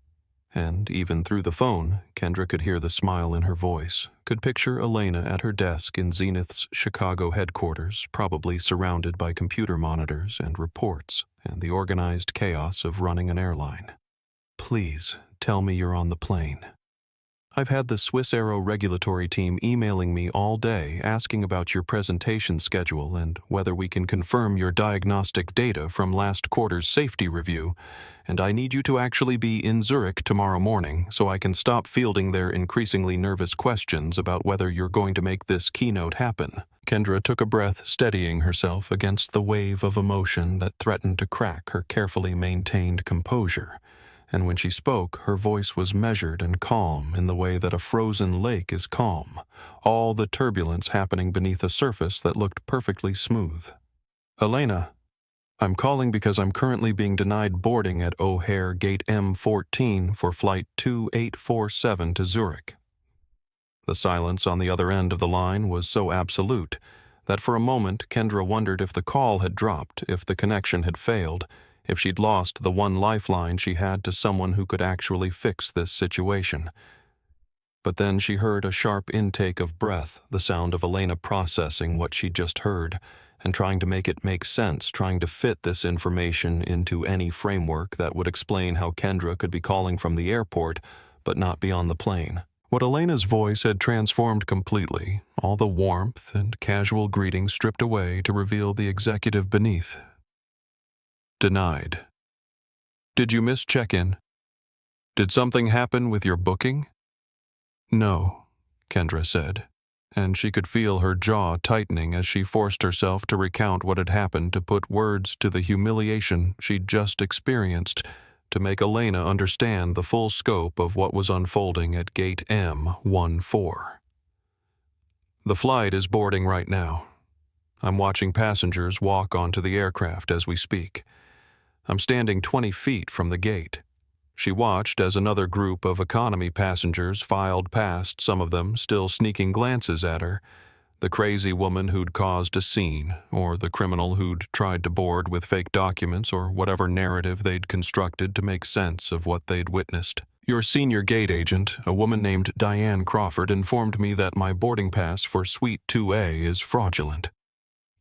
And even through the phone, Kendra could hear the smile in her voice, could picture Elena at her desk in Zenith's Chicago headquarters, probably surrounded by computer monitors and reports and the organized chaos of running an airline. "Please, tell me you're on the plane. I've had the Swiss Aero regulatory team emailing me all day asking about your presentation schedule and whether we can confirm your diagnostic data from last quarter's safety review, and I need you to actually be in Zurich tomorrow morning so I can stop fielding their increasingly nervous questions about whether you're going to make this keynote happen." Kendra took a breath, steadying herself against the wave of emotion that threatened to crack her carefully maintained composure. And when she spoke, her voice was measured and calm in the way that a frozen lake is calm, all the turbulence happening beneath a surface that looked perfectly smooth. "Elena, I'm calling because I'm currently being denied boarding at O'Hare Gate M14 for Flight 2847 to Zurich." The silence on the other end of the line was so absolute that for a moment Kendra wondered if the call had dropped, if the connection had failed, if she'd lost the one lifeline she had to someone who could actually fix this situation. But then she heard a sharp intake of breath, the sound of Elena processing what she'd just heard, and trying to make it make sense, trying to fit this information into any framework that would explain how Kendra could be calling from the airport but not be on the plane. What Elena's voice had transformed completely, all the warmth and casual greeting stripped away to reveal the executive beneath. "Denied. Did you miss check-in? Did something happen with your booking?" "No," Kendra said, and she could feel her jaw tightening as she forced herself to recount what had happened, to put words to the humiliation she'd just experienced, to make Elena understand the full scope of what was unfolding at Gate M14. The flight is boarding right now. I'm watching passengers walk onto the aircraft as we speak. I'm standing 20 feet from the gate. She watched as another group of economy passengers filed past, some of them still sneaking glances at her. The crazy woman who'd caused a scene, or the criminal who'd tried to board with fake documents, or whatever narrative they'd constructed to make sense of what they'd witnessed. Your senior gate agent, a woman named Diane Crawford, informed me that my boarding pass for Suite 2A is fraudulent.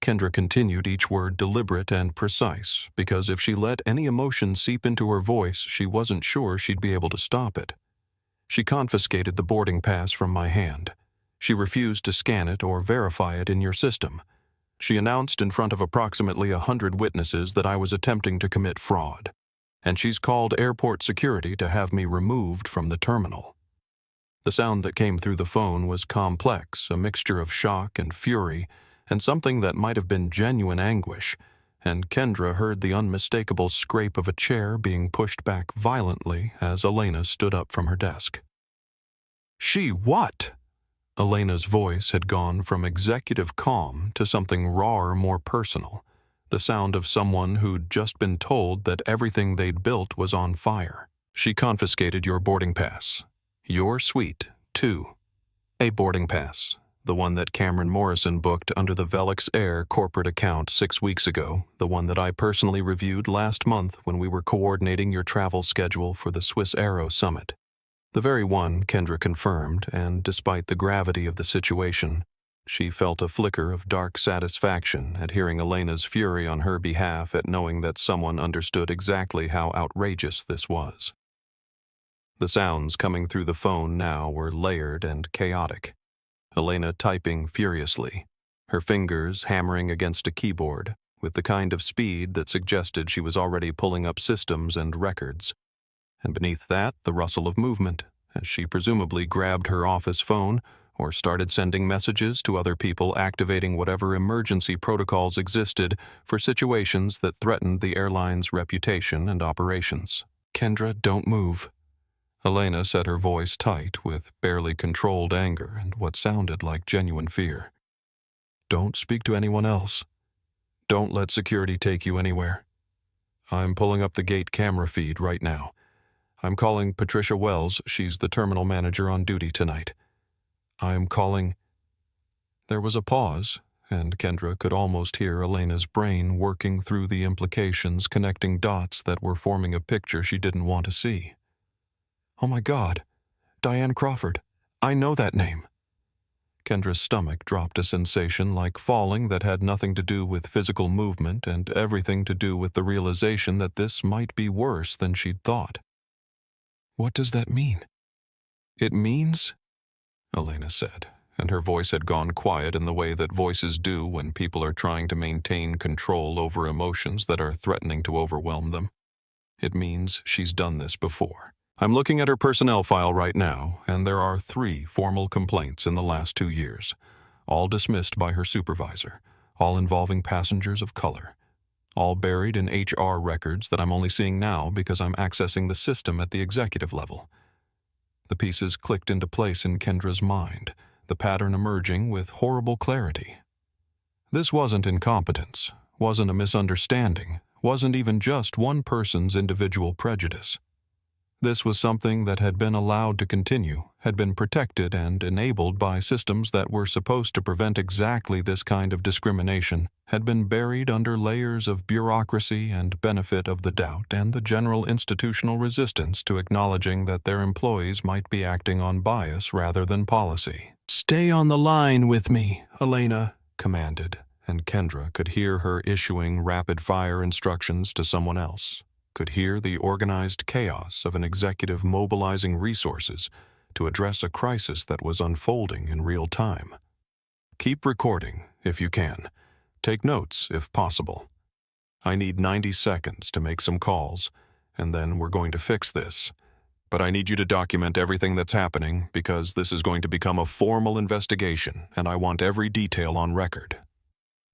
Kendra continued, each word deliberate and precise, because if she let any emotion seep into her voice, she wasn't sure she'd be able to stop it. She confiscated the boarding pass from my hand. She refused to scan it or verify it in your system. She announced in front of approximately 100 witnesses that I was attempting to commit fraud, and she's called airport security to have me removed from the terminal. The sound that came through the phone was complex, a mixture of shock and fury, and something that might have been genuine anguish, and Kendra heard the unmistakable scrape of a chair being pushed back violently as Elena stood up from her desk. "She what?" Elena's voice had gone from executive calm to something rawer, more personal, the sound of someone who'd just been told that everything they'd built was on fire. "She confiscated your boarding pass. Your Suite 2A boarding pass. The one that Cameron Morrison booked under the Velix Air corporate account 6 weeks ago, the one that I personally reviewed last month when we were coordinating your travel schedule for the Swiss Aero Summit. The very one," Kendra confirmed, and despite the gravity of the situation, she felt a flicker of dark satisfaction at hearing Elena's fury on her behalf at knowing that someone understood exactly how outrageous this was. The sounds coming through the phone now were layered and chaotic. Elena typing furiously, her fingers hammering against a keyboard with the kind of speed that suggested she was already pulling up systems and records. And beneath that, the rustle of movement, as she presumably grabbed her office phone or started sending messages to other people, activating whatever emergency protocols existed for situations that threatened the airline's reputation and operations. "Kendra, don't move." Elena said, her voice tight with barely controlled anger and what sounded like genuine fear. "Don't speak to anyone else. Don't let security take you anywhere. I'm pulling up the gate camera feed right now. I'm calling Patricia Wells. She's the terminal manager on duty tonight. I'm calling—" There was a pause, and Kendra could almost hear Elena's brain working through the implications, connecting dots that were forming a picture she didn't want to see. "Oh my God, Diane Crawford. I know that name." Kendra's stomach dropped a sensation like falling that had nothing to do with physical movement and everything to do with the realization that this might be worse than she'd thought. "What does that mean?" "It means," Elena said, and her voice had gone quiet in the way that voices do when people are trying to maintain control over emotions that are threatening to overwhelm them. "It means she's done this before. I'm looking at her personnel file right now, and there are 3 formal complaints in the last 2 years, all dismissed by her supervisor, all involving passengers of color, all buried in HR records that I'm only seeing now because I'm accessing the system at the executive level." The pieces clicked into place in Kendra's mind, the pattern emerging with horrible clarity. This wasn't incompetence, wasn't a misunderstanding, wasn't even just one person's individual prejudice. This was something that had been allowed to continue, had been protected and enabled by systems that were supposed to prevent exactly this kind of discrimination, had been buried under layers of bureaucracy and benefit of the doubt and the general institutional resistance to acknowledging that their employees might be acting on bias rather than policy. "Stay on the line with me," Elena commanded, and Kendra could hear her issuing rapid-fire instructions to someone else, could hear the organized chaos of an executive mobilizing resources to address a crisis that was unfolding in real time. "Keep recording, if you can. Take notes, if possible. I need 90 seconds to make some calls, and then we're going to fix this. But I need you to document everything that's happening because this is going to become a formal investigation, and I want every detail on record."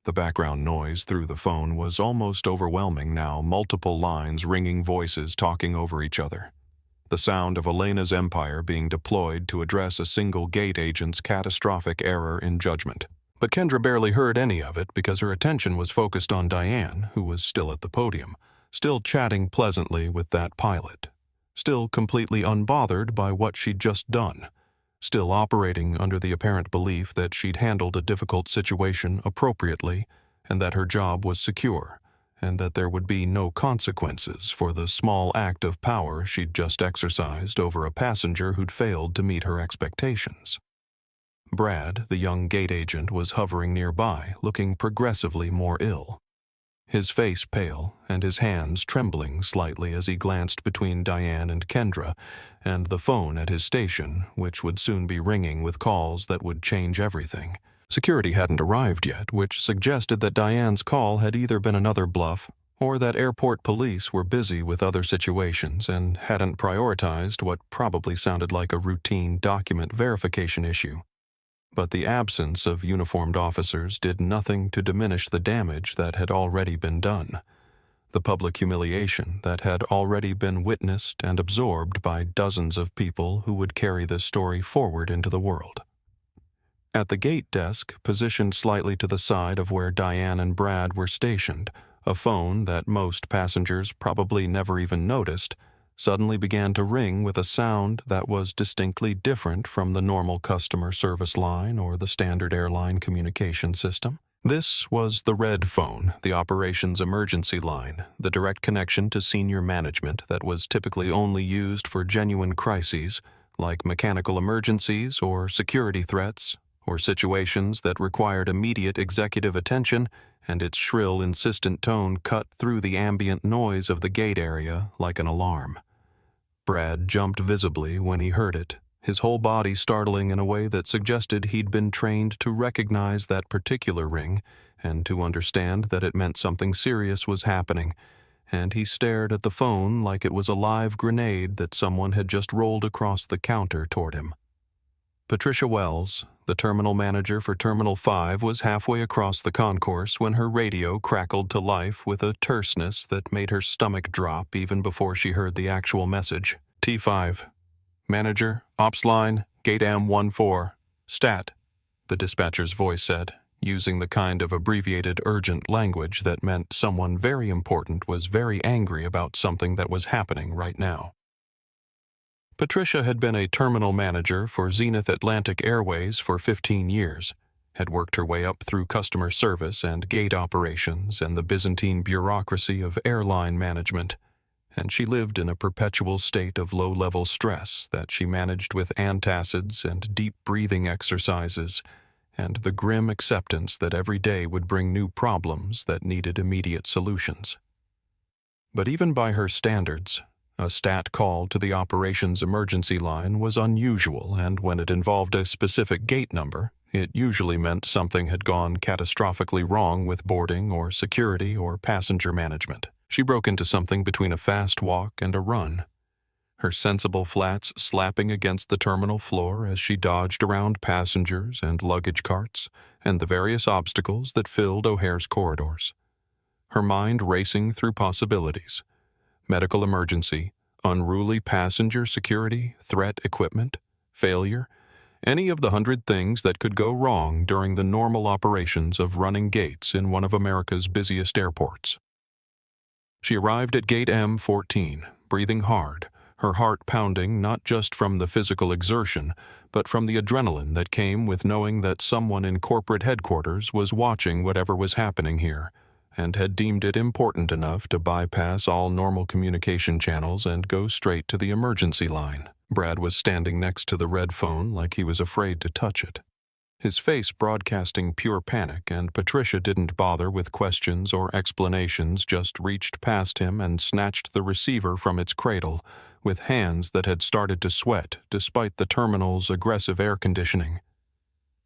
The background noise through the phone was almost overwhelming now, multiple lines, ringing voices talking over each other. the sound of Elena's empire being deployed to address a single gate agent's catastrophic error in judgment. But Kendra barely heard any of it because her attention was focused on Diane, who was still at the podium, still chatting pleasantly with that pilot, still completely unbothered by what she'd just done, still operating under the apparent belief that she'd handled a difficult situation appropriately and that her job was secure, and that there would be no consequences for the small act of power she'd just exercised over a passenger who'd failed to meet her expectations. Brad, the young gate agent, was hovering nearby, looking progressively more ill. His face pale and his hands trembling slightly as he glanced between Diane and Kendra and the phone at his station, which would soon be ringing with calls that would change everything. Security hadn't arrived yet, which suggested that Diane's call had either been another bluff or that airport police were busy with other situations and hadn't prioritized what probably sounded like a routine document verification issue. But the absence of uniformed officers did nothing to diminish the damage that had already been done, the public humiliation that had already been witnessed and absorbed by dozens of people who would carry this story forward into the world. At the gate desk, positioned slightly to the side of where Diane and Brad were stationed, a phone that most passengers probably never even noticed suddenly began to ring with a sound that was distinctly different from the normal customer service line or the standard airline communication system. This was the red phone, the operations emergency line, the direct connection to senior management that was typically only used for genuine crises, like mechanical emergencies or security threats, or situations that required immediate executive attention, and its shrill, insistent tone cut through the ambient noise of the gate area like an alarm. Brad jumped visibly when he heard it, his whole body startling in a way that suggested he'd been trained to recognize that particular ring and to understand that it meant something serious was happening, and he stared at the phone like it was a live grenade that someone had just rolled across the counter toward him. Patricia Wells, the terminal manager for Terminal 5, was halfway across the concourse when her radio crackled to life with a terseness that made her stomach drop even before she heard the actual message. T5. Manager, Ops Line, Gate M14. Stat, the dispatcher's voice said, using the kind of abbreviated urgent language that meant someone very important was very angry about something that was happening right now. Patricia had been a terminal manager for Zenith Atlantic Airways for 15 years, had worked her way up through customer service and gate operations and the Byzantine bureaucracy of airline management, and she lived in a perpetual state of low-level stress that she managed with antacids and deep breathing exercises and the grim acceptance that every day would bring new problems that needed immediate solutions. But even by her standards, a stat call to the operations emergency line was unusual, and when it involved a specific gate number, it usually meant something had gone catastrophically wrong with boarding or security or passenger management. She broke into something between a fast walk and a run, her sensible flats slapping against the terminal floor as she dodged around passengers and luggage carts and the various obstacles that filled O'Hare's corridors. Her mind racing through possibilities. Medical emergency, unruly passenger security, threat equipment, failure, any of the 100 things that could go wrong during the normal operations of running gates in one of America's busiest airports. She arrived at Gate M14, breathing hard, her heart pounding not just from the physical exertion, but from the adrenaline that came with knowing that someone in corporate headquarters was watching whatever was happening here, and had deemed it important enough to bypass all normal communication channels and go straight to the emergency line. Brad was standing next to the red phone like he was afraid to touch it, his face broadcasting pure panic, and Patricia didn't bother with questions or explanations, just reached past him and snatched the receiver from its cradle, with hands that had started to sweat despite the terminal's aggressive air conditioning.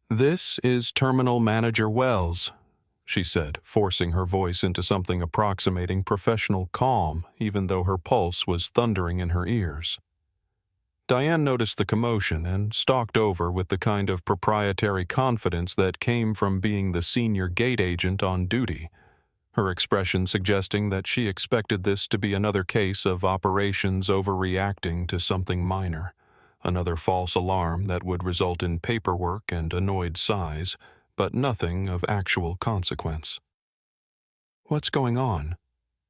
"This is Terminal Manager Wells," she said, forcing her voice into something approximating professional calm, even though her pulse was thundering in her ears. Diane noticed the commotion and stalked over with the kind of proprietary confidence that came from being the senior gate agent on duty, her expression suggesting that she expected this to be another case of operations overreacting to something minor, another false alarm that would result in paperwork and annoyed sighs, but nothing of actual consequence. "What's going on?"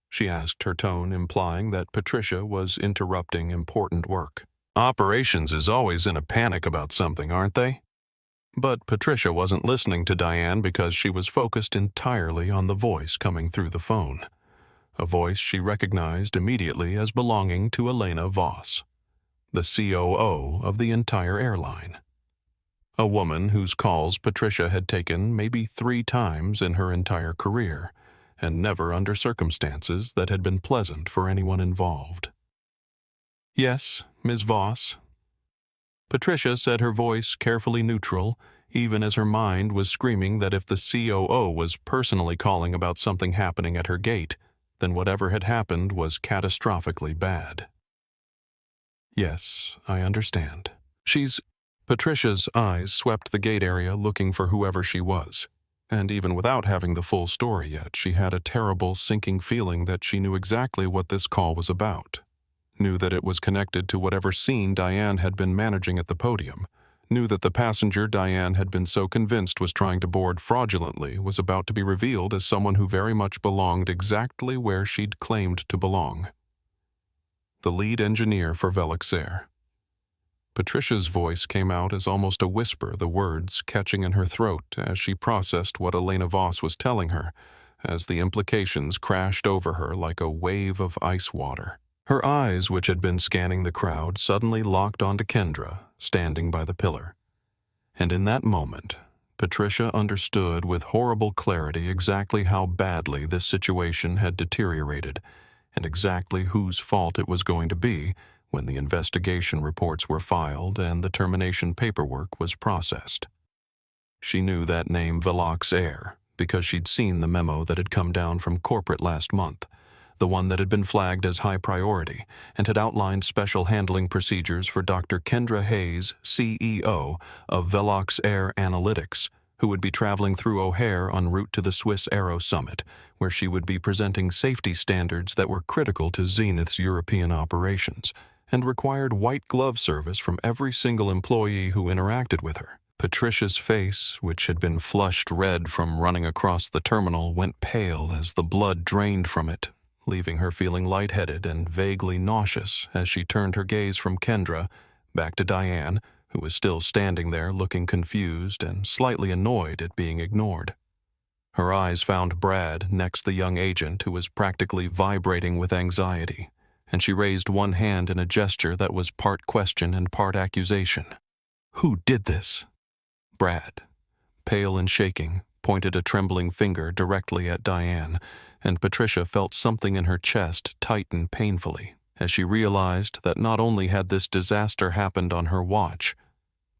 she asked, her tone implying that Patricia was interrupting important work. "Operations is always in a panic about something, aren't they?" But Patricia wasn't listening to Diane because she was focused entirely on the voice coming through the phone, a voice she recognized immediately as belonging to Elena Voss, the COO of the entire airline. A woman whose calls Patricia had taken maybe 3 times in her entire career, and never under circumstances that had been pleasant for anyone involved. "Yes, Ms. Voss." Patricia said, her voice carefully neutral, even as her mind was screaming that if the COO was personally calling about something happening at her gate, then whatever had happened was catastrophically bad. "Yes, I understand. Patricia's eyes swept the gate area looking for whoever she was, and even without having the full story yet, she had a terrible sinking feeling that she knew exactly what this call was about. Knew that it was connected to whatever scene Diane had been managing at the podium, knew that the passenger Diane had been so convinced was trying to board fraudulently was about to be revealed as someone who very much belonged exactly where she'd claimed to belong. The lead engineer for Velux Air. Patricia's voice came out as almost a whisper, the words catching in her throat as she processed what Elena Voss was telling her, as the implications crashed over her like a wave of ice water. Her eyes, which had been scanning the crowd, suddenly locked onto Kendra, standing by the pillar. And in that moment, Patricia understood with horrible clarity exactly how badly this situation had deteriorated, and exactly whose fault it was going to be when the investigation reports were filed and the termination paperwork was processed. She knew that name Velux Air because she'd seen the memo that had come down from corporate last month, the one that had been flagged as high priority and had outlined special handling procedures for Dr. Kendra Hayes, CEO of Velux Air Analytics, who would be traveling through O'Hare en route to the Swiss Aero Summit, where she would be presenting safety standards that were critical to Zenith's European operations, and required white glove service from every single employee who interacted with her. Patricia's face, which had been flushed red from running across the terminal, went pale as the blood drained from it, leaving her feeling lightheaded and vaguely nauseous as she turned her gaze from Kendra back to Diane, who was still standing there looking confused and slightly annoyed at being ignored. Her eyes found Brad next the young agent, who was practically vibrating with anxiety, and she raised one hand in a gesture that was part question and part accusation. "Who did this?" Brad, pale and shaking, pointed a trembling finger directly at Diane, and Patricia felt something in her chest tighten painfully as she realized that not only had this disaster happened on her watch,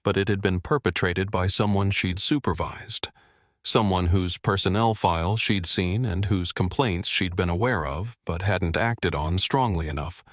but it had been perpetrated by someone she'd supervised, someone whose personnel file she'd seen and whose complaints she'd been aware of but hadn't acted on strongly enough,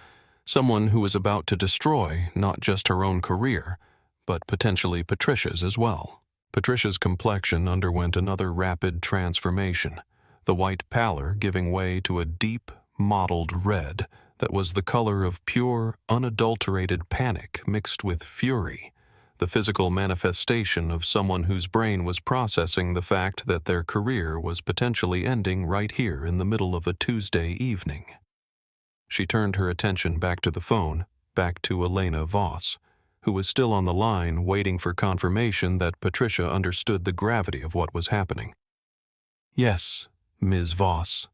someone who was about to destroy not just her own career, but potentially Patricia's as well. Patricia's complexion underwent another rapid transformation, the white pallor giving way to a deep, mottled red that was the color of pure, unadulterated panic mixed with fury, the physical manifestation of someone whose brain was processing the fact that their career was potentially ending right here in the middle of a Tuesday evening. She turned her attention back to the phone, back to Elena Voss, who was still on the line waiting for confirmation that Patricia understood the gravity of what was happening. "Yes, Ms. Voss,"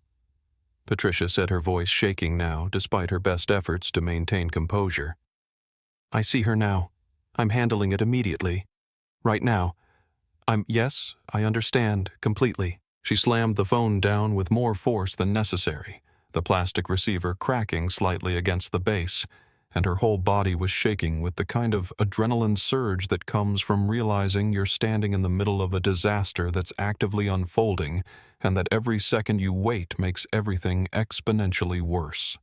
Patricia said, her voice shaking now despite her best efforts to maintain composure. "I see her now. I'm handling it immediately. Right now. Yes, I understand, completely." She slammed the phone down with more force than necessary, the plastic receiver cracking slightly against the base, and her whole body was shaking with the kind of adrenaline surge that comes from realizing you're standing in the middle of a disaster that's actively unfolding and that every second you wait makes everything exponentially worse.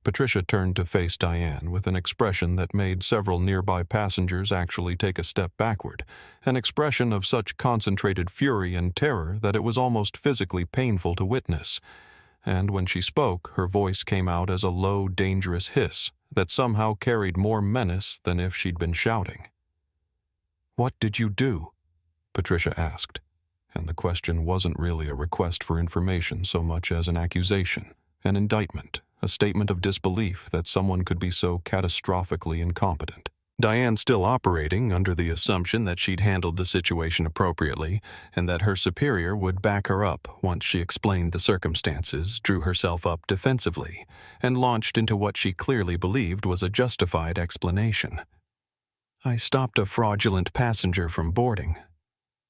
Patricia turned to face Diane with an expression that made several nearby passengers actually take a step backward, an expression of such concentrated fury and terror that it was almost physically painful to witness. And when she spoke, her voice came out as a low, dangerous hiss that somehow carried more menace than if she'd been shouting. "What did you do?" Patricia asked, and the question wasn't really a request for information so much as an accusation, an indictment, a statement of disbelief that someone could be so catastrophically incompetent. Diane still operating under the assumption that she'd handled the situation appropriately and that her superior would back her up once she explained the circumstances, drew herself up defensively, and launched into what she clearly believed was a justified explanation. "I stopped a fraudulent passenger from boarding,"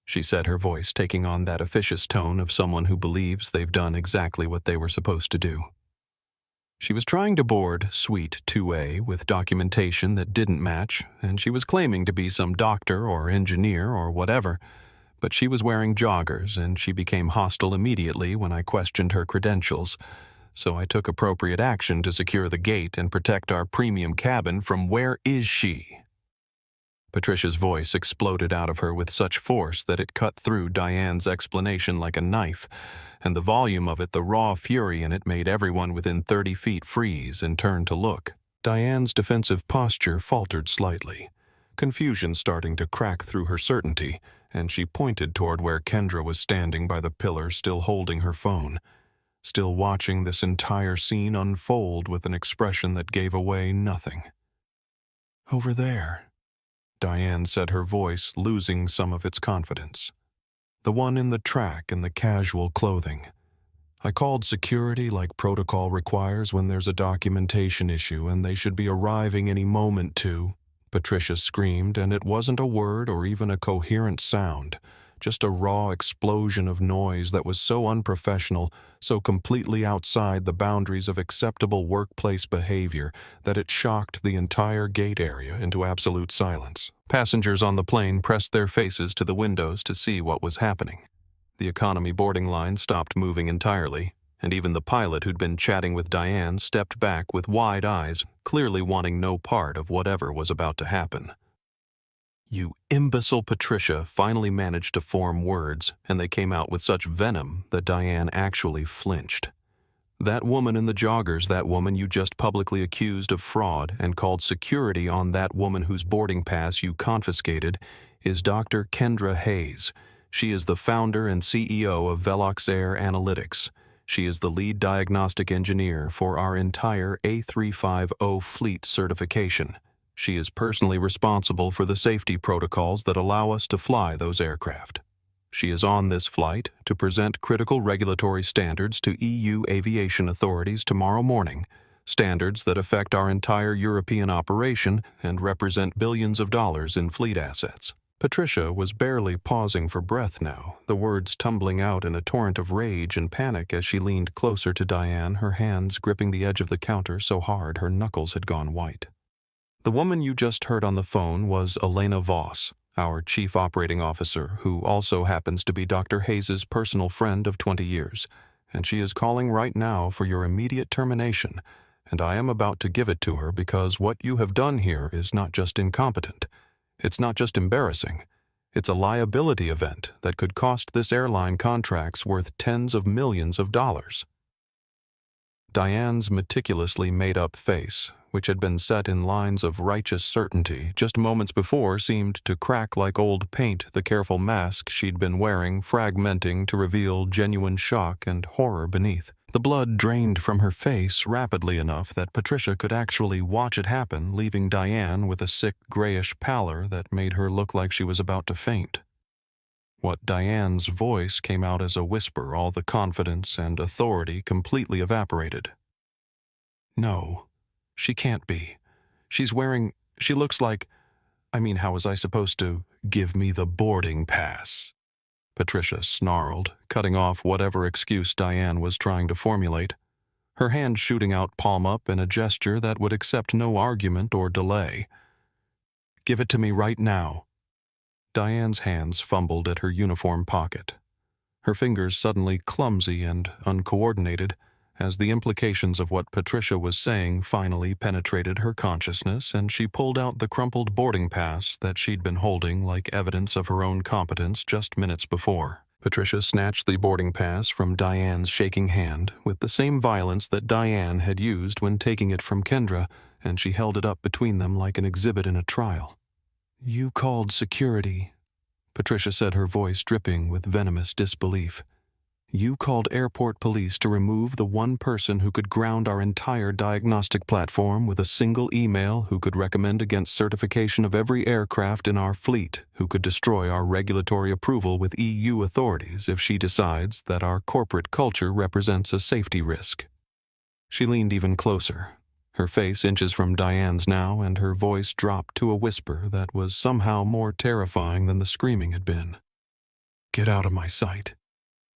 she said, her voice taking on that officious tone of someone who believes they've done exactly what they were supposed to do. She was trying to board Suite 2A with documentation that didn't match, and she was claiming to be some doctor or engineer or whatever, but she was wearing joggers, and she became hostile immediately when I questioned her credentials, so I took appropriate action to secure the gate and protect our premium cabin from "Where is she?" Patricia's voice exploded out of her with such force that it cut through Diane's explanation like a knife, and the volume of it, the raw fury in it, made everyone within 30 feet freeze and turn to look. Diane's defensive posture faltered slightly, confusion starting to crack through her certainty, and she pointed toward where Kendra was standing by the pillar, still holding her phone, still watching this entire scene unfold with an expression that gave away nothing. "Over there," Diane said, her voice losing some of its confidence. "The one in the track and the casual clothing. I called security like protocol requires when there's a documentation issue and they should be arriving any moment to," Patricia screamed, and it wasn't a word or even a coherent sound, just a raw explosion of noise that was so unprofessional, so completely outside the boundaries of acceptable workplace behavior that it shocked the entire gate area into absolute silence. Passengers on the plane pressed their faces to the windows to see what was happening. The economy boarding line stopped moving entirely, and even the pilot who'd been chatting with Diane stepped back with wide eyes, clearly wanting no part of whatever was about to happen. "You imbecile," Patricia finally managed to form words, and they came out with such venom that Diane actually flinched. "That woman in the joggers, that woman you just publicly accused of fraud and called security on, that woman whose boarding pass you confiscated, is Dr. Kendra Hayes. She is the founder and CEO of Velox Air Analytics. She is the lead diagnostic engineer for our entire A350 fleet certification. She is personally responsible for the safety protocols that allow us to fly those aircraft. She is on this flight to present critical regulatory standards to EU aviation authorities tomorrow morning, standards that affect our entire European operation and represent billions of dollars in fleet assets." Patricia was barely pausing for breath now, the words tumbling out in a torrent of rage and panic as she leaned closer to Diane, her hands gripping the edge of the counter so hard her knuckles had gone white. "The woman you just heard on the phone was Elena Voss, our chief operating officer, who also happens to be Dr. Hayes' personal friend of 20 years, and she is calling right now for your immediate termination, and I am about to give it to her because what you have done here is not just incompetent. It's not just embarrassing. It's a liability event that could cost this airline contracts worth tens of millions of dollars." Diane's meticulously made-up face, which had been set in lines of righteous certainty just moments before, seemed to crack like old paint, the careful mask she'd been wearing fragmenting to reveal genuine shock and horror beneath. The blood drained from her face rapidly enough that Patricia could actually watch it happen, leaving Diane with a sick grayish pallor that made her look like she was about to faint. What Diane's voice came out as a whisper, all the confidence and authority completely evaporated. "No. She can't be. She looks like, how was I supposed to give me the boarding pass?" Patricia snarled, cutting off whatever excuse Diane was trying to formulate, her hand shooting out palm up in a gesture that would accept no argument or delay. "Give it to me right now." Diane's hands fumbled at her uniform pocket, her fingers suddenly clumsy and uncoordinated, as the implications of what Patricia was saying finally penetrated her consciousness, and she pulled out the crumpled boarding pass that she'd been holding like evidence of her own competence just minutes before. Patricia snatched the boarding pass from Diane's shaking hand with the same violence that Diane had used when taking it from Kendra, and she held it up between them like an exhibit in a trial. "You called security," Patricia said, her voice dripping with venomous disbelief. "You called airport police to remove the one person who could ground our entire diagnostic platform with a single email, who could recommend against certification of every aircraft in our fleet, who could destroy our regulatory approval with EU authorities if she decides that our corporate culture represents a safety risk." She leaned even closer, her face inches from Diane's now, and her voice dropped to a whisper that was somehow more terrifying than the screaming had been. "Get out of my sight.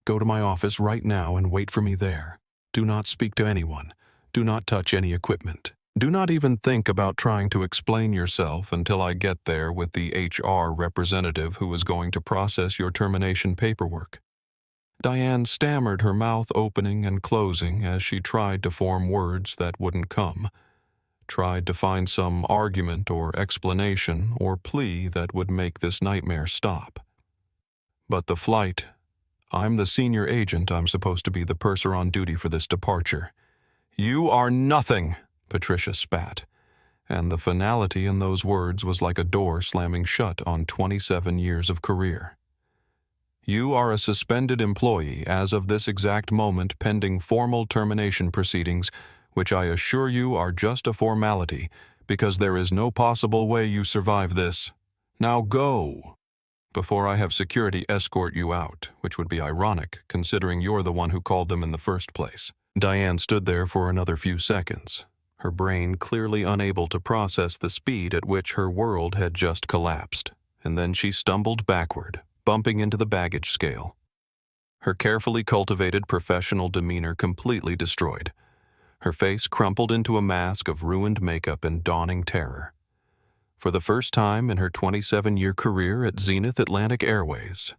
Go to my office right now and wait for me there. Do not speak to anyone. Do not touch any equipment. Do not even think about trying to explain yourself until I get there with the HR representative who is going to process your termination paperwork." Diane stammered, her mouth opening and closing as she tried to form words that wouldn't come, tried to find some argument or explanation or plea that would make this nightmare stop. "But the flight... I'm the senior agent. I'm supposed to be the purser on duty for this departure." "You are nothing," Patricia spat, and the finality in those words was like a door slamming shut on 27 years of career. "You are a suspended employee as of this exact moment, pending formal termination proceedings, which I assure you are just a formality, because there is no possible way you survive this. Now go, before I have security escort you out," which would be ironic, considering you're the one who called them in the first place. Diane stood there for another few seconds, her brain clearly unable to process the speed at which her world had just collapsed, and then she stumbled backward, bumping into the baggage scale. Her carefully cultivated professional demeanor completely destroyed, her face crumpled into a mask of ruined makeup and dawning terror. For the first time in her 27-year career at Zenith Atlantic Airways,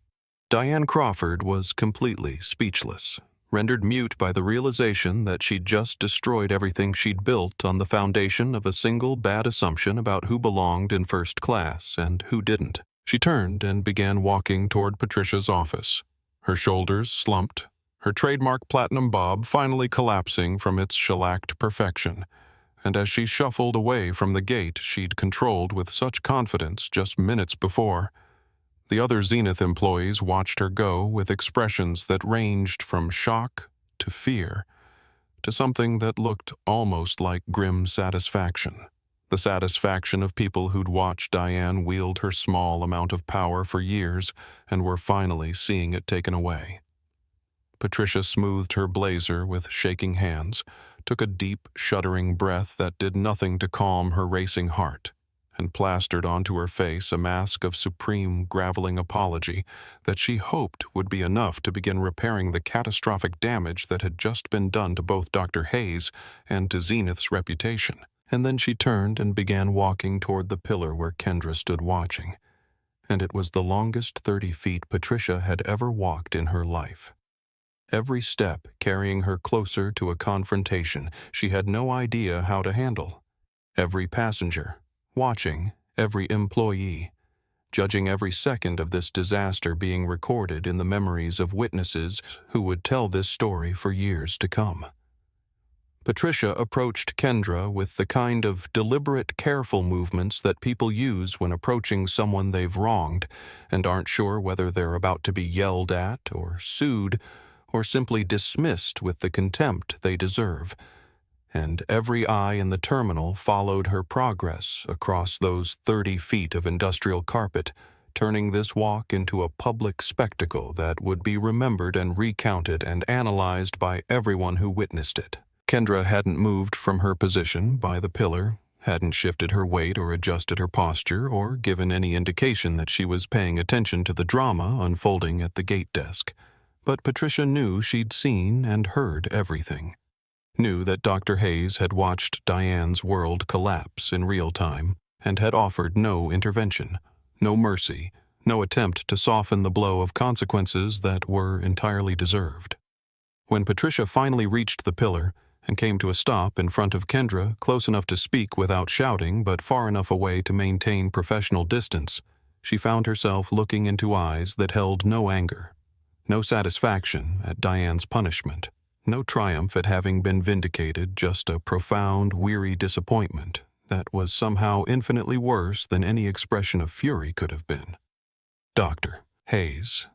Diane Crawford was completely speechless, rendered mute by the realization that she'd just destroyed everything she'd built on the foundation of a single bad assumption about who belonged in first class and who didn't. She turned and began walking toward Patricia's office, her shoulders slumped, her trademark platinum bob finally collapsing from its shellacked perfection. And as she shuffled away from the gate she'd controlled with such confidence just minutes before, the other Zenith employees watched her go with expressions that ranged from shock to fear to something that looked almost like grim satisfaction. The satisfaction of people who'd watched Diane wield her small amount of power for years and were finally seeing it taken away. Patricia smoothed her blazer with shaking hands, took a deep, shuddering breath that did nothing to calm her racing heart, and plastered onto her face a mask of supreme, graveling apology that she hoped would be enough to begin repairing the catastrophic damage that had just been done to both Dr. Hayes and to Zenith's reputation. And then she turned and began walking toward the pillar where Kendra stood watching, and it was the longest 30 feet Patricia had ever walked in her life. Every step carrying her closer to a confrontation she had no idea how to handle. Every passenger, watching, every employee, judging every second of this disaster being recorded in the memories of witnesses who would tell this story for years to come. Patricia approached Kendra with the kind of deliberate, careful movements that people use when approaching someone they've wronged and aren't sure whether they're about to be yelled at or sued or simply dismissed with the contempt they deserve. And every eye in the terminal followed her progress across those 30 feet of industrial carpet, turning this walk into a public spectacle that would be remembered and recounted and analyzed by everyone who witnessed it. Kendra hadn't moved from her position by the pillar, hadn't shifted her weight or adjusted her posture or given any indication that she was paying attention to the drama unfolding at the gate desk. But Patricia knew she'd seen and heard everything. Knew that Dr. Hayes had watched Diane's world collapse in real time and had offered no intervention, no mercy, no attempt to soften the blow of consequences that were entirely deserved. When Patricia finally reached the pillar and came to a stop in front of Kendra, close enough to speak without shouting but far enough away to maintain professional distance, she found herself looking into eyes that held no anger, no satisfaction at Diane's punishment, no triumph at having been vindicated, just a profound, weary disappointment that was somehow infinitely worse than any expression of fury could have been. Dr. Hayes.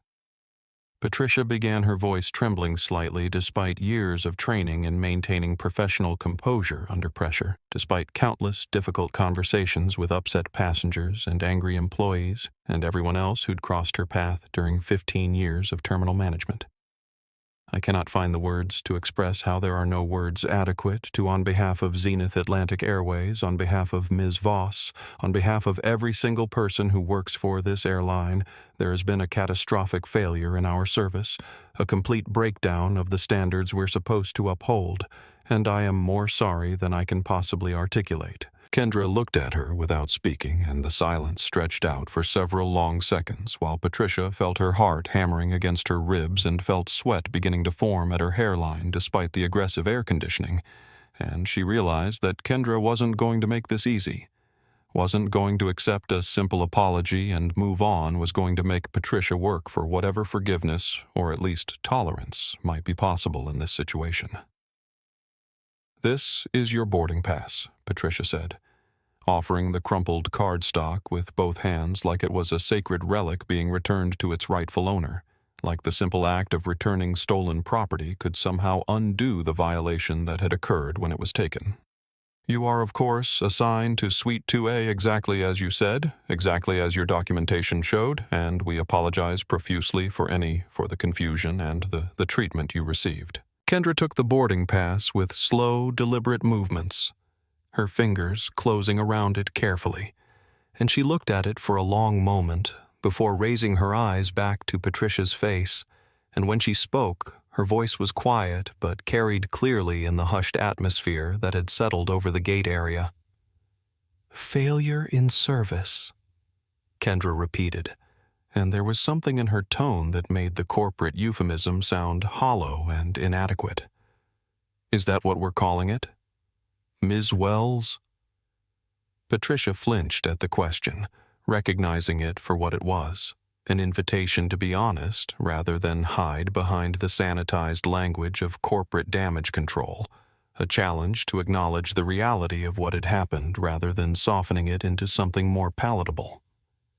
Patricia began, her voice trembling slightly despite years of training in maintaining professional composure under pressure, despite countless difficult conversations with upset passengers and angry employees and everyone else who'd crossed her path during 15 years of terminal management. I cannot find the words to express how there are no words adequate to, on behalf of Zenith Atlantic Airways, on behalf of Ms. Voss, on behalf of every single person who works for this airline, there has been a catastrophic failure in our service, a complete breakdown of the standards we're supposed to uphold, and I am more sorry than I can possibly articulate. Kendra looked at her without speaking, and the silence stretched out for several long seconds, while Patricia felt her heart hammering against her ribs and felt sweat beginning to form at her hairline despite the aggressive air conditioning, and she realized that Kendra wasn't going to make this easy, wasn't going to accept a simple apology and move on, was going to make Patricia work for whatever forgiveness, or at least tolerance, might be possible in this situation. "This is your boarding pass," Patricia said, offering the crumpled cardstock with both hands like it was a sacred relic being returned to its rightful owner, like the simple act of returning stolen property could somehow undo the violation that had occurred when it was taken. "You are, of course, assigned to Suite 2A exactly as you said, exactly as your documentation showed, and we apologize profusely for the confusion and the treatment you received." Kendra took the boarding pass with slow, deliberate movements, her fingers closing around it carefully, and she looked at it for a long moment before raising her eyes back to Patricia's face, and when she spoke, her voice was quiet but carried clearly in the hushed atmosphere that had settled over the gate area. "Failure in service," Kendra repeated, and there was something in her tone that made the corporate euphemism sound hollow and inadequate. "Is that what we're calling it? Ms. Wells?" Patricia flinched at the question, recognizing it for what it was, an invitation to be honest rather than hide behind the sanitized language of corporate damage control, a challenge to acknowledge the reality of what had happened rather than softening it into something more palatable.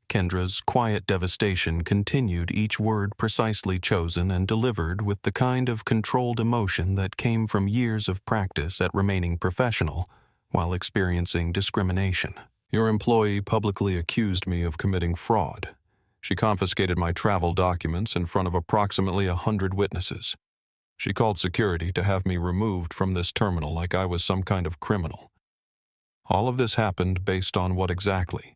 Kendra's quiet devastation continued, each word precisely chosen and delivered with the kind of controlled emotion that came from years of practice at remaining professional while experiencing discrimination. "Your employee publicly accused me of committing fraud. She confiscated my travel documents in front of approximately 100 witnesses. She called security to have me removed from this terminal like I was some kind of criminal. All of this happened based on what exactly?"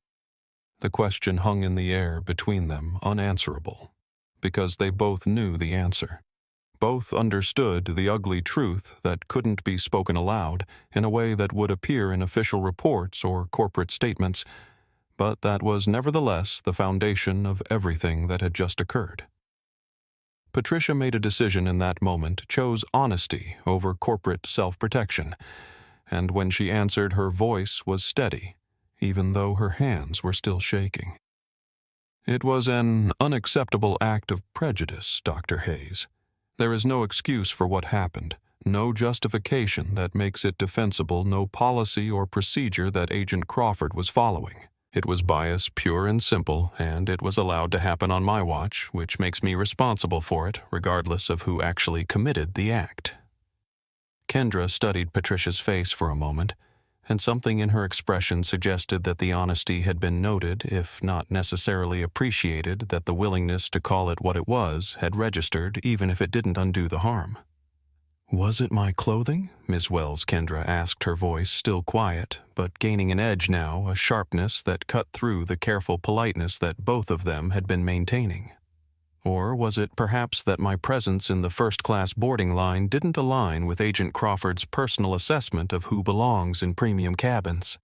The question hung in the air between them, unanswerable, because they both knew the answer. Both understood the ugly truth that couldn't be spoken aloud in a way that would appear in official reports or corporate statements, but that was nevertheless the foundation of everything that had just occurred. Patricia made a decision in that moment, chose honesty over corporate self-protection, and when she answered, her voice was steady, even though her hands were still shaking. "It was an unacceptable act of prejudice, Dr. Hayes. There is no excuse for what happened, no justification that makes it defensible, no policy or procedure that Agent Crawford was following. It was bias, pure and simple, and it was allowed to happen on my watch, which makes me responsible for it, regardless of who actually committed the act." Kendra studied Patricia's face for a moment, and something in her expression suggested that the honesty had been noted, if not necessarily appreciated, that the willingness to call it what it was had registered, even if it didn't undo the harm. "Was it my clothing?" Ms. Wells, Kendra asked, her voice still quiet, but gaining an edge now, a sharpness that cut through the careful politeness that both of them had been maintaining. Or was it perhaps that my presence in the first-class boarding line didn't align with Agent Crawford's personal assessment of who belongs in premium cabins?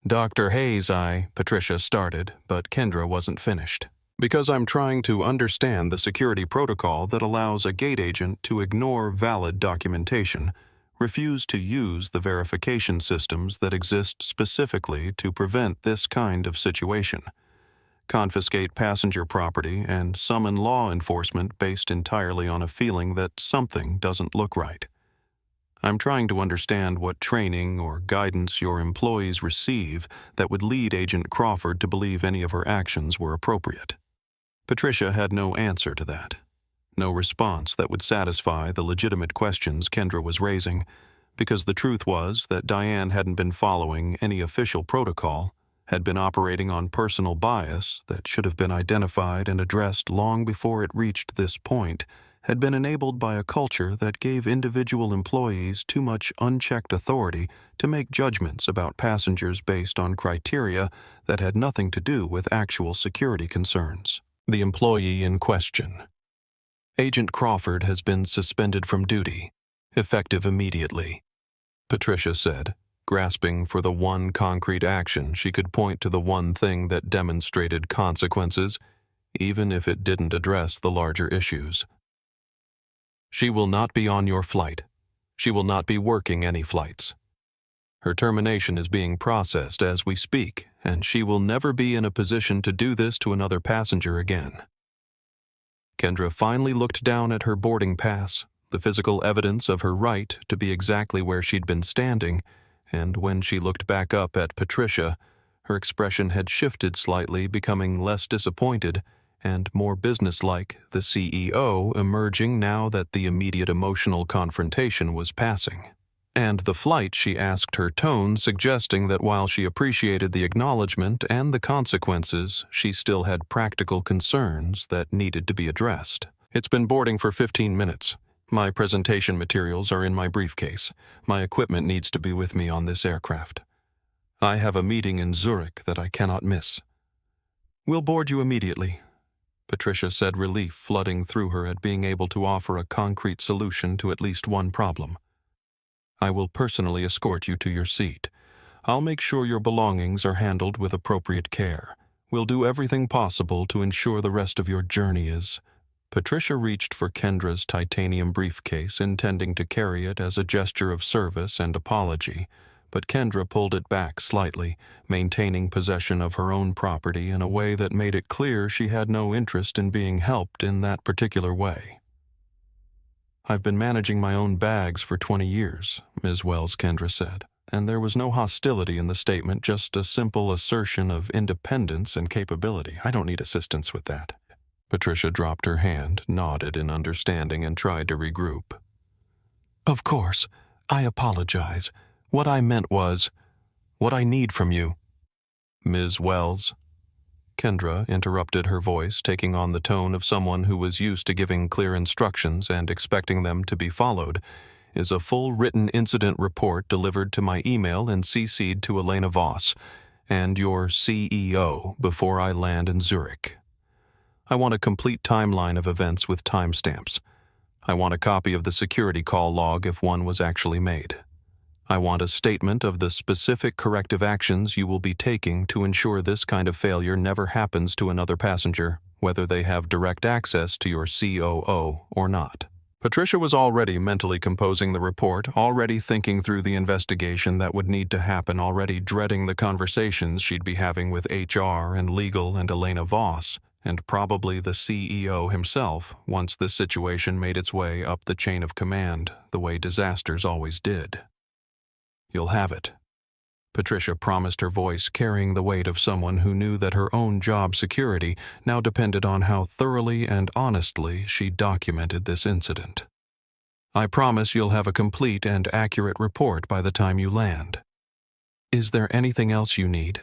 "Dr. Hayes, Patricia started, but Kendra wasn't finished. Because I'm trying to understand the security protocol that allows a gate agent to ignore valid documentation, refuse to use the verification systems that exist specifically to prevent this kind of situation, confiscate passenger property, and summon law enforcement based entirely on a feeling that something doesn't look right. I'm trying to understand what training or guidance your employees receive that would lead Agent Crawford to believe any of her actions were appropriate. Patricia had no answer to that, no response that would satisfy the legitimate questions Kendra was raising, because the truth was that Diane hadn't been following any official protocol, had been operating on personal bias that should have been identified and addressed long before it reached this point, had been enabled by a culture that gave individual employees too much unchecked authority to make judgments about passengers based on criteria that had nothing to do with actual security concerns. The employee in question. Agent Crawford has been suspended from duty, effective immediately, Patricia said, grasping for the one concrete action she could point to, the one thing that demonstrated consequences, even if it didn't address the larger issues. She will not be on your flight. She will not be working any flights. Her termination is being processed as we speak, and she will never be in a position to do this to another passenger again. Kendra finally looked down at her boarding pass, the physical evidence of her right to be exactly where she'd been standing, and when she looked back up at Patricia, her expression had shifted slightly, becoming less disappointed and more businesslike, the CEO emerging now that the immediate emotional confrontation was passing. And the flight, she asked, her tone suggesting that while she appreciated the acknowledgement and the consequences, she still had practical concerns that needed to be addressed. It's been boarding for 15 minutes. My presentation materials are in my briefcase. My equipment needs to be with me on this aircraft. I have a meeting in Zurich that I cannot miss. We'll board you immediately, Patricia said, relief flooding through her at being able to offer a concrete solution to at least one problem. I will personally escort you to your seat. I'll make sure your belongings are handled with appropriate care. We'll do everything possible to ensure the rest of your journey is... Patricia reached for Kendra's titanium briefcase, intending to carry it as a gesture of service and apology, but Kendra pulled it back slightly, maintaining possession of her own property in a way that made it clear she had no interest in being helped in that particular way. I've been managing my own bags for 20 years, Ms. Wells, Kendra said, and there was no hostility in the statement, just a simple assertion of independence and capability. I don't need assistance with that. Patricia dropped her hand, nodded in understanding, and tried to regroup. Of course, I apologize. What I meant was, what I need from you. Ms. Wells? Kendra interrupted, her voice taking on the tone of someone who was used to giving clear instructions and expecting them to be followed, is a full written incident report delivered to my email and CC'd to Elena Voss and your CEO before I land in Zurich. I want a complete timeline of events with timestamps. I want a copy of the security call log if one was actually made. I want a statement of the specific corrective actions you will be taking to ensure this kind of failure never happens to another passenger, whether they have direct access to your COO or not. Patricia was already mentally composing the report, already thinking through the investigation that would need to happen, already dreading the conversations she'd be having with HR and legal and Elena Voss, and probably the CEO himself, once this situation made its way up the chain of command, the way disasters always did. You'll have it. Patricia promised, her voice carrying the weight of someone who knew that her own job security now depended on how thoroughly and honestly she documented this incident. I promise you'll have a complete and accurate report by the time you land. Is there anything else you need?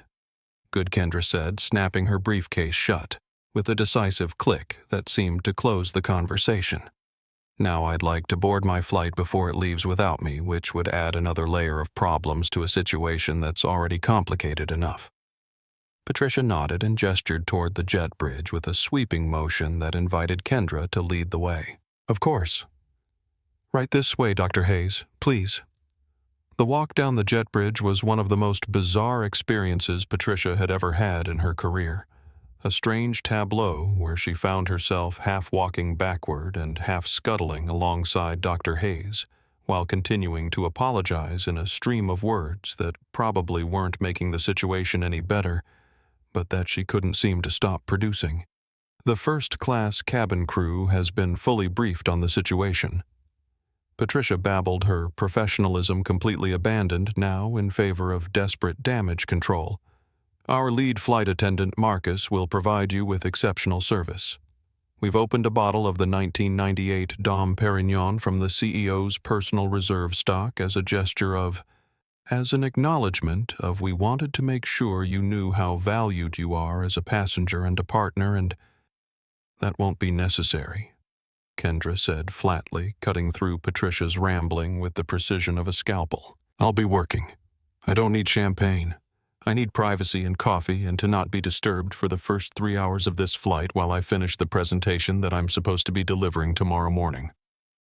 Good, Kendra said, snapping her briefcase shut, with a decisive click that seemed to close the conversation. Now I'd like to board my flight before it leaves without me, which would add another layer of problems to a situation that's already complicated enough. Patricia nodded and gestured toward the jet bridge with a sweeping motion that invited Kendra to lead the way. Of course. Right this way, Dr. Hayes, please. The walk down the jet bridge was one of the most bizarre experiences Patricia had ever had in her career. a strange tableau where she found herself half walking backward and half scuttling alongside Dr. Hayes, while continuing to apologize in a stream of words that probably weren't making the situation any better, but that she couldn't seem to stop producing. The first-class cabin crew has been fully briefed on the situation. Patricia babbled, her professionalism completely abandoned now in favor of desperate damage control. Our lead flight attendant, Marcus, will provide you with exceptional service. We've opened a bottle of the 1998 Dom Perignon from the CEO's personal reserve stock as an acknowledgement of we wanted to make sure you knew how valued you are as a passenger and a partner, and that won't be necessary, Kendra said flatly, cutting through Patricia's rambling with the precision of a scalpel. I'll be working. I don't need champagne. I need privacy and coffee and to not be disturbed for the first 3 hours of this flight while I finish the presentation that I'm supposed to be delivering tomorrow morning.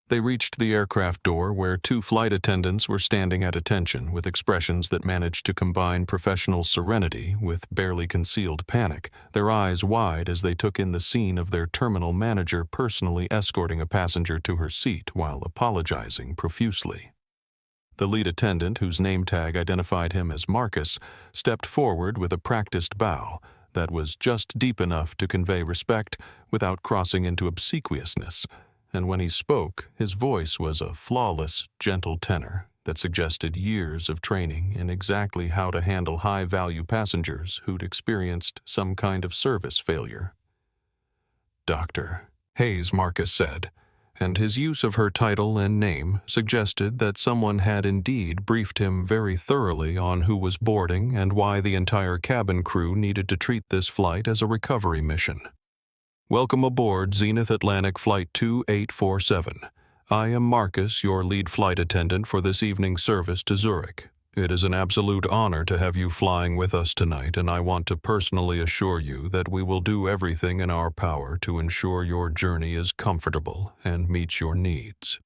They reached the aircraft door where 2 flight attendants were standing at attention with expressions that managed to combine professional serenity with barely concealed panic, their eyes wide as they took in the scene of their terminal manager personally escorting a passenger to her seat while apologizing profusely. The lead attendant, whose name tag identified him as Marcus, stepped forward with a practiced bow that was just deep enough to convey respect without crossing into obsequiousness, and when he spoke, his voice was a flawless, gentle tenor that suggested years of training in exactly how to handle high-value passengers who'd experienced some kind of service failure. Dr. Hayes, Marcus said, and his use of her title and name suggested that someone had indeed briefed him very thoroughly on who was boarding and why the entire cabin crew needed to treat this flight as a recovery mission. Welcome aboard Zenith Atlantic Flight 2847. I am Marcus, your lead flight attendant for this evening's service to Zurich. It is an absolute honor to have you flying with us tonight, and I want to personally assure you that we will do everything in our power to ensure your journey is comfortable and meets your needs.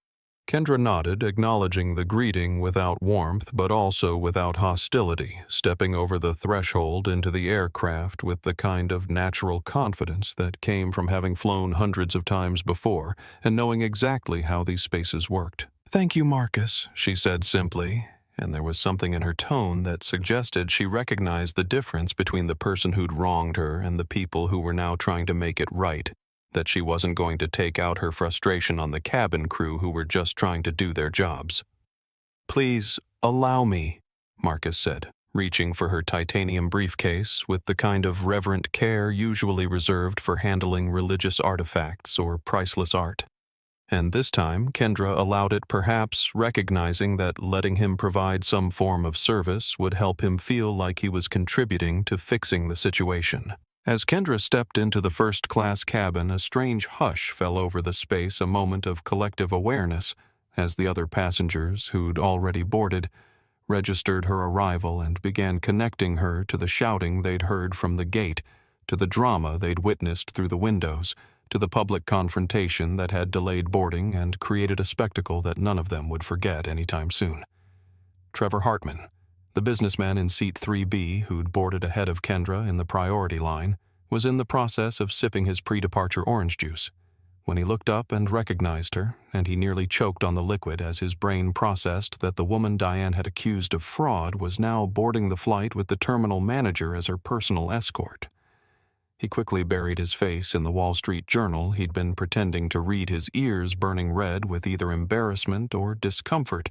Kendra nodded, acknowledging the greeting without warmth but also without hostility, stepping over the threshold into the aircraft with the kind of natural confidence that came from having flown hundreds of times before and knowing exactly how these spaces worked. "Thank you, Marcus," she said simply, and there was something in her tone that suggested she recognized the difference between the person who'd wronged her and the people who were now trying to make it right, that she wasn't going to take out her frustration on the cabin crew who were just trying to do their jobs. "Please, allow me," Marcus said, reaching for her titanium briefcase with the kind of reverent care usually reserved for handling religious artifacts or priceless art. And this time, Kendra allowed it, perhaps recognizing that letting him provide some form of service would help him feel like he was contributing to fixing the situation. As Kendra stepped into the first-class cabin, a strange hush fell over the space, a moment of collective awareness, as the other passengers, who'd already boarded, registered her arrival and began connecting her to the shouting they'd heard from the gate, to the drama they'd witnessed through the windows, to the public confrontation that had delayed boarding and created a spectacle that none of them would forget anytime soon. Trevor Hartman, the businessman in seat 3B who'd boarded ahead of Kendra in the priority line, was in the process of sipping his pre-departure orange juice when he looked up and recognized her, and he nearly choked on the liquid as his brain processed that the woman Diane had accused of fraud was now boarding the flight with the terminal manager as her personal escort. He quickly buried his face in the Wall Street Journal he'd been pretending to read, his ears burning red with either embarrassment or discomfort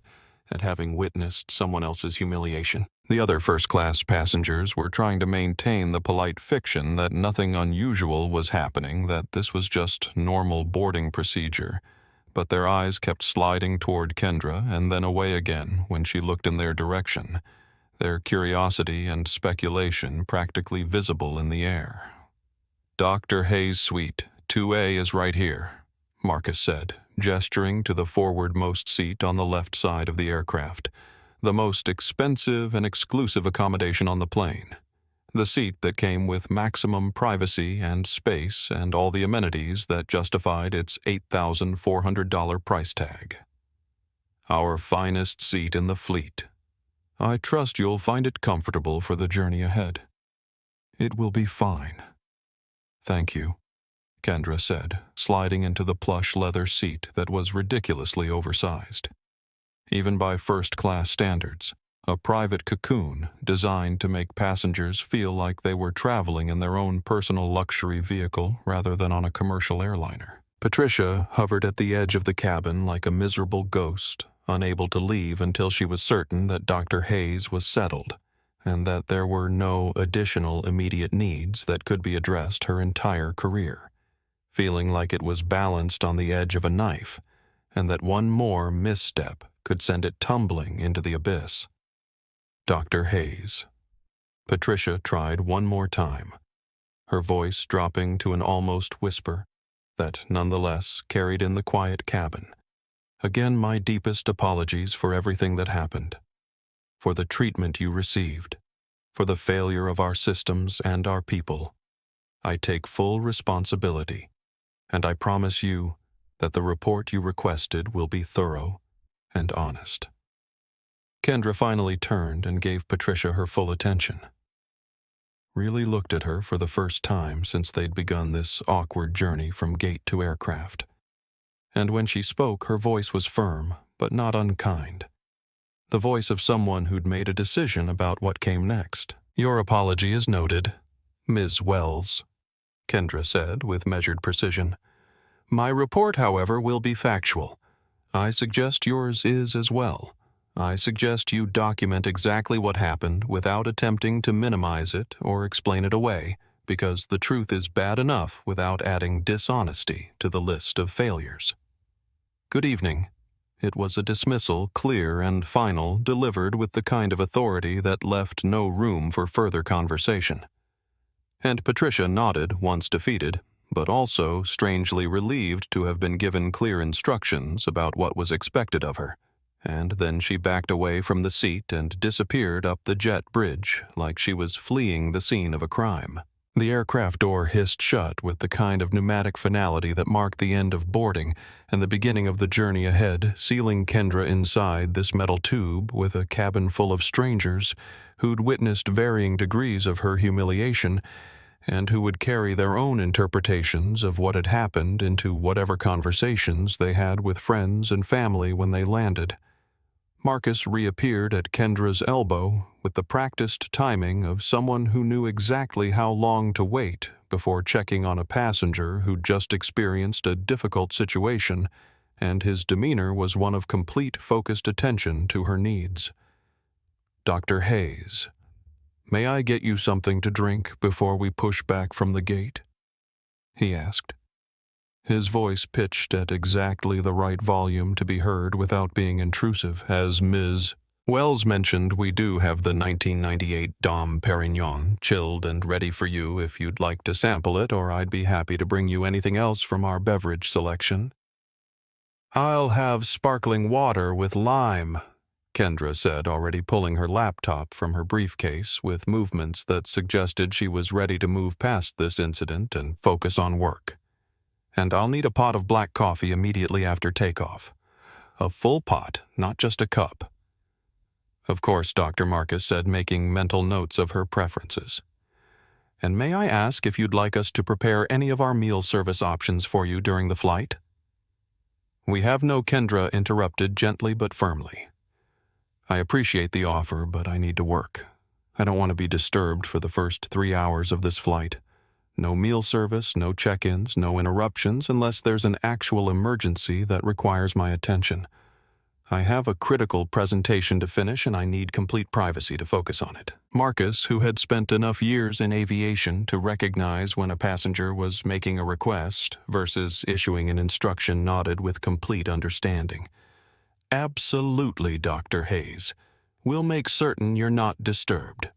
at having witnessed someone else's humiliation. The other first-class passengers were trying to maintain the polite fiction that nothing unusual was happening, that this was just normal boarding procedure, but their eyes kept sliding toward Kendra and then away again when she looked in their direction, their curiosity and speculation practically visible in the air. "Dr. Hayes' suite, 2A is right here," Marcus said, gesturing to the forward-most seat on the left side of the aircraft, the most expensive and exclusive accommodation on the plane, the seat that came with maximum privacy and space and all the amenities that justified its $8,400 price tag. "Our finest seat in the fleet. I trust you'll find it comfortable for the journey ahead. It will be fine." "Thank you," Kendra said, sliding into the plush leather seat that was ridiculously oversized. Even by first-class standards, a private cocoon designed to make passengers feel like they were traveling in their own personal luxury vehicle rather than on a commercial airliner. Patricia hovered at the edge of the cabin like a miserable ghost, unable to leave until she was certain that Dr. Hayes was settled and that there were no additional immediate needs that could be addressed her entire career, feeling like it was balanced on the edge of a knife and that one more misstep could send it tumbling into the abyss. Dr. Hayes. Patricia tried one more time, her voice dropping to an almost whisper that nonetheless carried in the quiet cabin. "Again, my deepest apologies for everything that happened, for the treatment you received, for the failure of our systems and our people. I take full responsibility, and I promise you that the report you requested will be thorough and honest." Kendra finally turned and gave Patricia her full attention. Really looked at her for the first time since they'd begun this awkward journey from gate to aircraft. And when she spoke, her voice was firm, but not unkind. The voice of someone who'd made a decision about what came next. "Your apology is noted, Ms. Wells," Kendra said with measured precision. "My report, however, will be factual. I suggest yours is as well. I suggest you document exactly what happened without attempting to minimize it or explain it away, because the truth is bad enough without adding dishonesty to the list of failures." "Good evening." It was a dismissal, clear and final, delivered with the kind of authority that left no room for further conversation. And Patricia nodded once defeated, but also strangely relieved to have been given clear instructions about what was expected of her. And then she backed away from the seat and disappeared up the jet bridge like she was fleeing the scene of a crime. The aircraft door hissed shut with the kind of pneumatic finality that marked the end of boarding and the beginning of the journey ahead, sealing Kendra inside this metal tube with a cabin full of strangers who'd witnessed varying degrees of her humiliation and who would carry their own interpretations of what had happened into whatever conversations they had with friends and family when they landed. Marcus reappeared at Kendra's elbow with the practiced timing of someone who knew exactly how long to wait before checking on a passenger who'd just experienced a difficult situation, and his demeanor was one of complete focused attention to her needs. "Dr. Hayes, may I get you something to drink before we push back from the gate?" he asked. His voice pitched at exactly the right volume to be heard without being intrusive, as Ms. Wells mentioned we do have the 1998 Dom Perignon chilled and ready for you if you'd like to sample it, or I'd be happy to bring you anything else from our beverage selection. "I'll have sparkling water with lime," Kendra said, already pulling her laptop from her briefcase with movements that suggested she was ready to move past this incident and focus on work. "And I'll need a pot of black coffee immediately after takeoff. A full pot, not just a cup." "Of course," Dr. Marcus said, making mental notes of her preferences. "And may I ask if you'd like us to prepare any of our meal service options for you during the flight?" "We have no," Kendra interrupted gently but firmly. "I appreciate the offer, but I need to work. I don't want to be disturbed for the first 3 hours of this flight. No meal service, no check-ins, no interruptions unless there's an actual emergency that requires my attention. I have a critical presentation to finish and I need complete privacy to focus on it." Marcus, who had spent enough years in aviation to recognize when a passenger was making a request versus issuing an instruction, nodded with complete understanding. "Absolutely, Dr. Hayes. We'll make certain you're not disturbed.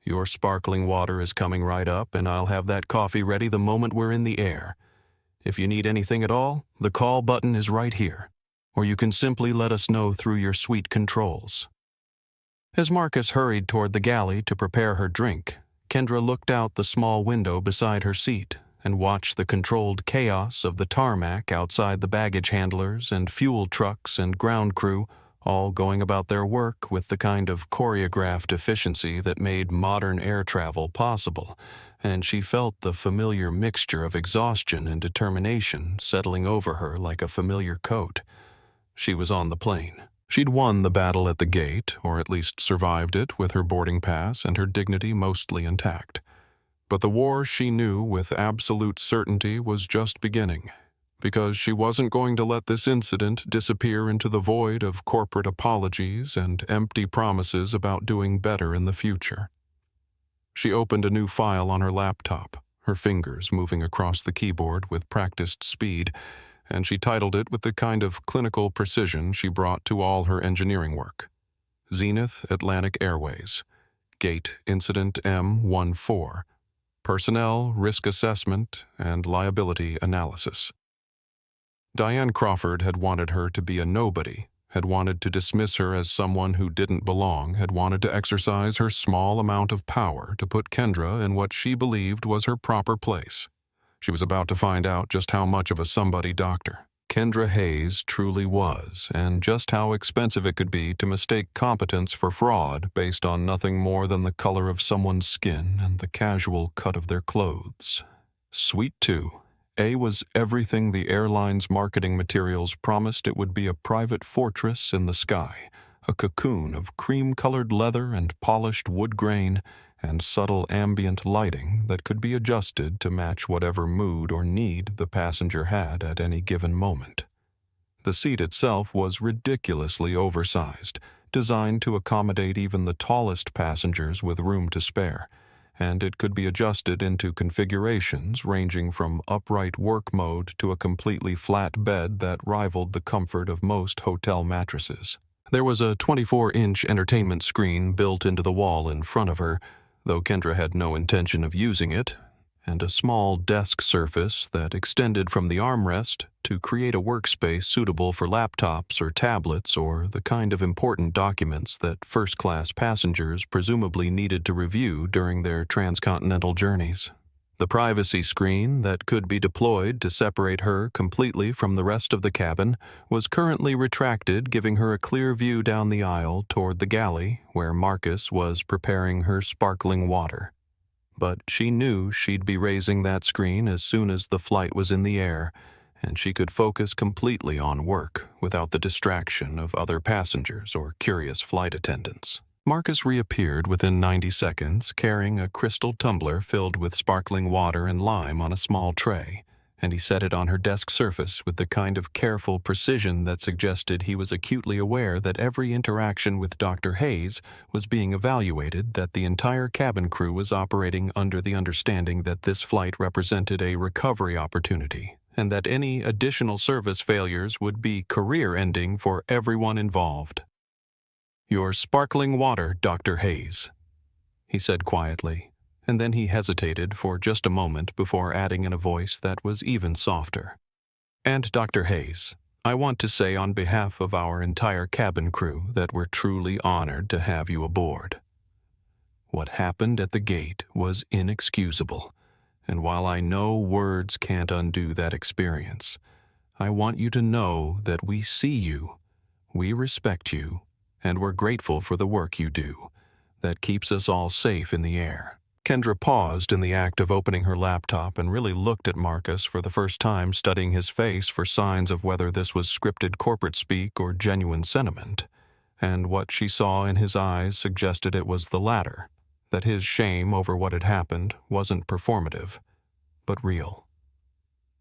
Your sparkling water is coming right up, and I'll have that coffee ready the moment we're in the air. If you need anything at all, the call button is right here, or you can simply let us know through your suite controls." As Marcus hurried toward the galley to prepare her drink, Kendra looked out the small window beside her seat and watched the controlled chaos of the tarmac outside the baggage handlers and fuel trucks and ground crew, all going about their work with the kind of choreographed efficiency that made modern air travel possible, and she felt the familiar mixture of exhaustion and determination settling over her like a familiar coat. She was on the plane. She'd won the battle at the gate, or at least survived it with her boarding pass and her dignity mostly intact. But the war, she knew with absolute certainty, was just beginning, because she wasn't going to let this incident disappear into the void of corporate apologies and empty promises about doing better in the future. She opened a new file on her laptop, her fingers moving across the keyboard with practiced speed, and she titled it with the kind of clinical precision she brought to all her engineering work. Zenith Atlantic Airways, Gate Incident M14, Personnel Risk Assessment and Liability Analysis. Diane Crawford had wanted her to be a nobody, had wanted to dismiss her as someone who didn't belong, had wanted to exercise her small amount of power to put Kendra in what she believed was her proper place. She was about to find out just how much of a somebody doctor Kendra Hayes truly was, and just how expensive it could be to mistake competence for fraud based on nothing more than the color of someone's skin and the casual cut of their clothes. Sweet too. A was everything the airline's marketing materials promised it would be: a private fortress in the sky, a cocoon of cream-colored leather and polished wood grain, and subtle ambient lighting that could be adjusted to match whatever mood or need the passenger had at any given moment. The seat itself was ridiculously oversized, designed to accommodate even the tallest passengers with room to spare, and it could be adjusted into configurations ranging from upright work mode to a completely flat bed that rivaled the comfort of most hotel mattresses. There was a 24-inch entertainment screen built into the wall in front of her, though Kendra had no intention of using it, and a small desk surface that extended from the armrest to create a workspace suitable for laptops or tablets or the kind of important documents that first-class passengers presumably needed to review during their transcontinental journeys. The privacy screen that could be deployed to separate her completely from the rest of the cabin was currently retracted, giving her a clear view down the aisle toward the galley where Marcus was preparing her sparkling water. But she knew she'd be raising that screen as soon as the flight was in the air, and she could focus completely on work without the distraction of other passengers or curious flight attendants. Marcus reappeared within 90 seconds, carrying a crystal tumbler filled with sparkling water and lime on a small tray, and he set it on her desk surface with the kind of careful precision that suggested he was acutely aware that every interaction with Dr. Hayes was being evaluated, that the entire cabin crew was operating under the understanding that this flight represented a recovery opportunity, and that any additional service failures would be career-ending for everyone involved. "Your sparkling water, Dr. Hayes," he said quietly, and then he hesitated for just a moment before adding in a voice that was even softer. "And Dr. Hayes, I want to say on behalf of our entire cabin crew that we're truly honored to have you aboard. What happened at the gate was inexcusable, and while I know words can't undo that experience, I want you to know that we see you, we respect you, and we're grateful for the work you do that keeps us all safe in the air." Kendra paused in the act of opening her laptop and really looked at Marcus for the first time, studying his face for signs of whether this was scripted corporate speak or genuine sentiment, and what she saw in his eyes suggested it was the latter, that his shame over what had happened wasn't performative, but real.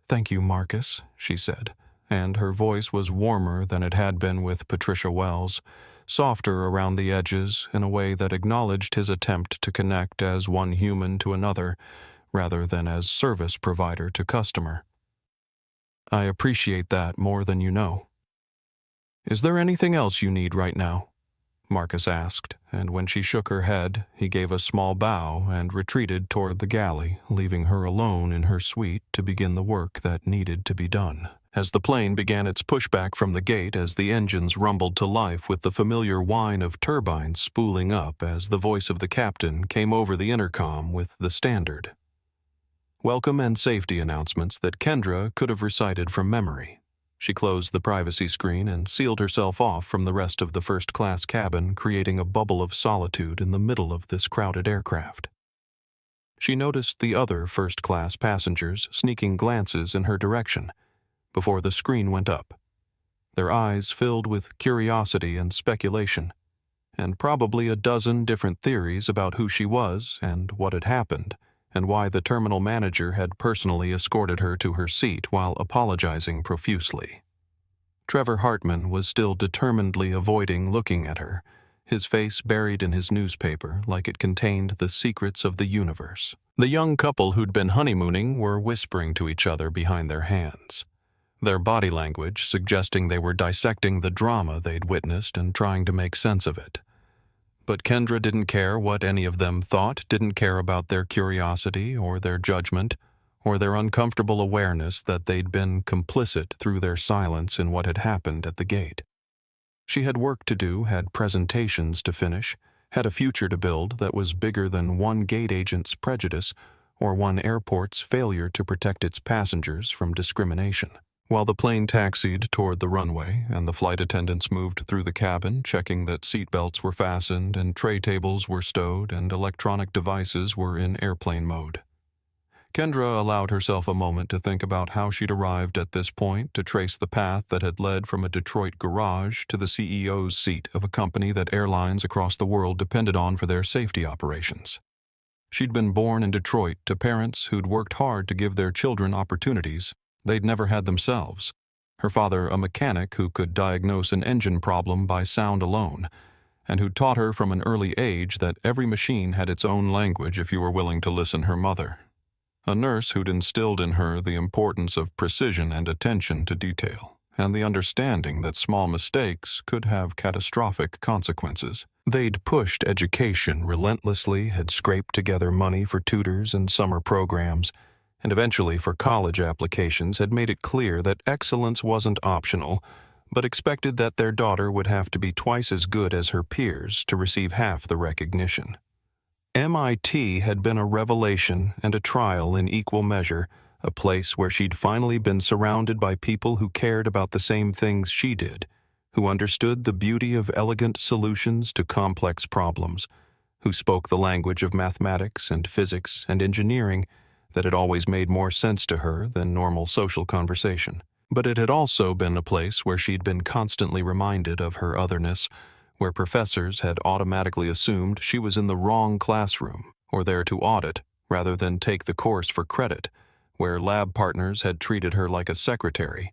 "Thank you, Marcus," she said, and her voice was warmer than it had been with Patricia Wells, softer around the edges in a way that acknowledged his attempt to connect as one human to another, rather than as service provider to customer. "I appreciate that more than you know. Is there anything else you need right now?" Marcus asked, and when she shook her head, he gave a small bow and retreated toward the galley, leaving her alone in her suite to begin the work that needed to be done. As the plane began its pushback from the gate, as the engines rumbled to life with the familiar whine of turbines spooling up as the voice of the captain came over the intercom with the standard welcome and safety announcements that Kendra could have recited from memory, she closed the privacy screen and sealed herself off from the rest of the first-class cabin, creating a bubble of solitude in the middle of this crowded aircraft. she noticed the other first-class passengers sneaking glances in her direction before the screen went up, their eyes filled with curiosity and speculation, and probably a dozen different theories about who she was and what had happened, and why the terminal manager had personally escorted her to her seat while apologizing profusely. Trevor Hartman was still determinedly avoiding looking at her, his face buried in his newspaper like it contained the secrets of the universe. The young couple who'd been honeymooning were whispering to each other behind their hands, their body language suggesting they were dissecting the drama they'd witnessed and trying to make sense of it. But Kendra didn't care what any of them thought, didn't care about their curiosity or their judgment, or their uncomfortable awareness that they'd been complicit through their silence in what had happened at the gate. She had work to do, had presentations to finish, had a future to build that was bigger than one gate agent's prejudice or one airport's failure to protect its passengers from discrimination. While the plane taxied toward the runway and the flight attendants moved through the cabin, checking that seatbelts were fastened and tray tables were stowed and electronic devices were in airplane mode, Kendra allowed herself a moment to think about how she'd arrived at this point, to trace the path that had led from a Detroit garage to the CEO's seat of a company that airlines across the world depended on for their safety operations. She'd been born in Detroit to parents who'd worked hard to give their children opportunities they'd never had themselves. Her father, a mechanic who could diagnose an engine problem by sound alone, and who'd taught her from an early age that every machine had its own language if you were willing to listen. Her mother, a nurse who'd instilled in her the importance of precision and attention to detail, and the understanding that small mistakes could have catastrophic consequences. They'd pushed education relentlessly, had scraped together money for tutors and summer programs, and eventually for college applications had made it clear that excellence wasn't optional, but expected that their daughter would have to be twice as good as her peers to receive half the recognition. MIT had been a revelation and a trial in equal measure, a place where she'd finally been surrounded by people who cared about the same things she did, who understood the beauty of elegant solutions to complex problems, who spoke the language of mathematics and physics and engineering that had always made more sense to her than normal social conversation. But it had also been a place where she'd been constantly reminded of her otherness, where professors had automatically assumed she was in the wrong classroom or there to audit rather than take the course for credit, where lab partners had treated her like a secretary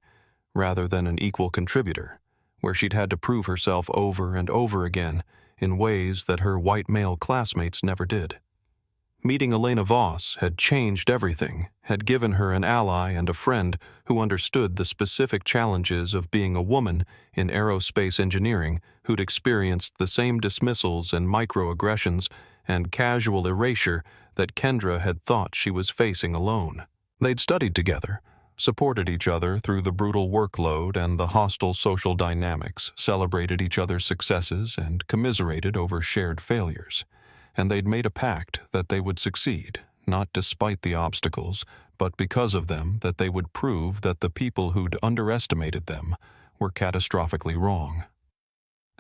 rather than an equal contributor, where she'd had to prove herself over and over again in ways that her white male classmates never did. Meeting Elena Voss had changed everything, had given her an ally and a friend who understood the specific challenges of being a woman in aerospace engineering, who'd experienced the same dismissals and microaggressions and casual erasure that Kendra had thought she was facing alone. They'd studied together, supported each other through the brutal workload and the hostile social dynamics, celebrated each other's successes, and commiserated over shared failures. And they'd made a pact that they would succeed, not despite the obstacles, but because of them, that they would prove that the people who'd underestimated them were catastrophically wrong.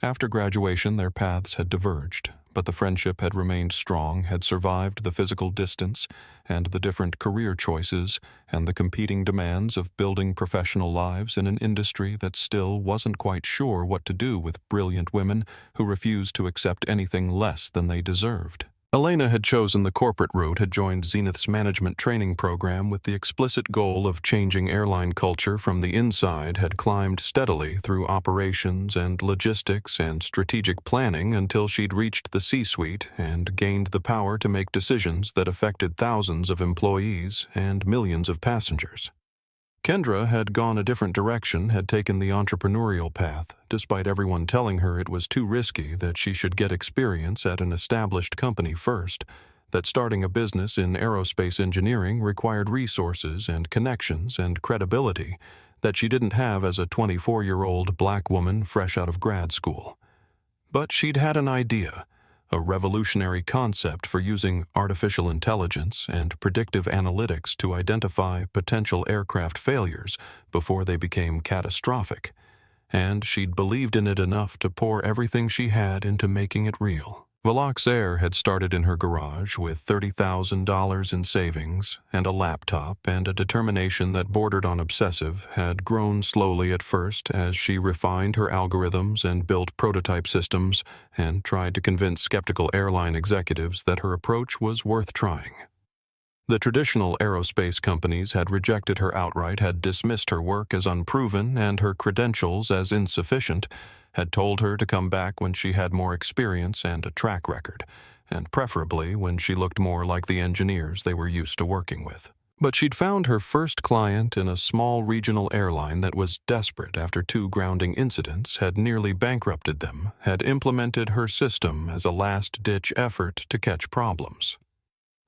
After graduation, their paths had diverged, but the friendship had remained strong, had survived the physical distance and the different career choices and the competing demands of building professional lives in an industry that still wasn't quite sure what to do with brilliant women who refused to accept anything less than they deserved. Elena had chosen the corporate route, had joined Zenith's management training program with the explicit goal of changing airline culture from the inside, had climbed steadily through operations and logistics and strategic planning until she'd reached the C-suite and gained the power to make decisions that affected thousands of employees and millions of passengers. Kendra had gone a different direction, had taken the entrepreneurial path, despite everyone telling her it was too risky, that she should get experience at an established company first, that starting a business in aerospace engineering required resources and connections and credibility that she didn't have as a 24-year-old black woman fresh out of grad school. But she'd had an idea, a revolutionary concept for using artificial intelligence and predictive analytics to identify potential aircraft failures before they became catastrophic, and she'd believed in it enough to pour everything she had into making it real. Velox Air had started in her garage with $30,000 in savings, and a laptop and a determination that bordered on obsessive had grown slowly at first as she refined her algorithms and built prototype systems and tried to convince skeptical airline executives that her approach was worth trying. The traditional aerospace companies had rejected her outright, had dismissed her work as unproven and her credentials as insufficient, had told her to come back when she had more experience and a track record, and preferably when she looked more like the engineers they were used to working with. But she'd found her first client in a small regional airline that was desperate after 2 grounding incidents, had nearly bankrupted them, had implemented her system as a last-ditch effort to catch problems.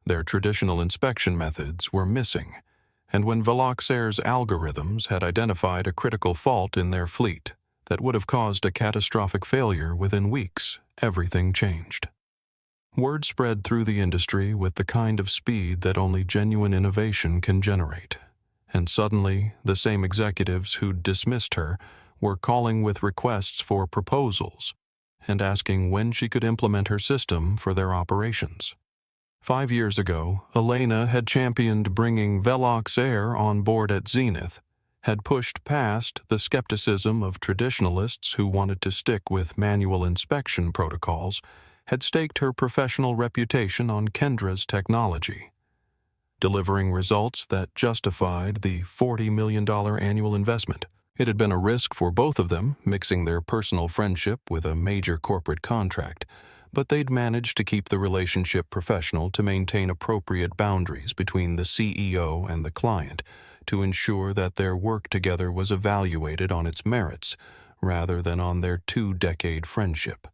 Their traditional inspection methods were missing, and when Velox Air's algorithms had identified a critical fault in their fleet that would have caused a catastrophic failure within weeks, everything changed. Word spread through the industry with the kind of speed that only genuine innovation can generate, and suddenly the same executives who'd dismissed her were calling with requests for proposals and asking when she could implement her system for their operations. 5 years ago, Elena had championed bringing Velox Air on board at Zenith, had pushed past the skepticism of traditionalists who wanted to stick with manual inspection protocols, had staked her professional reputation on Kendra's technology, delivering results that justified the $40 million annual investment. It had been a risk for both of them, mixing their personal friendship with a major corporate contract, but they'd managed to keep the relationship professional to maintain appropriate boundaries between the CEO and the client, to ensure that their work together was evaluated on its merits, rather than on their 2-decade friendship.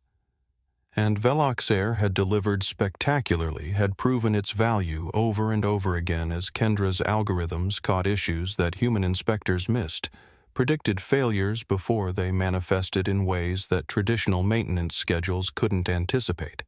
And Velox Air had delivered spectacularly, had proven its value over and over again as Kendra's algorithms caught issues that human inspectors missed, predicted failures before they manifested in ways that traditional maintenance schedules couldn't anticipate,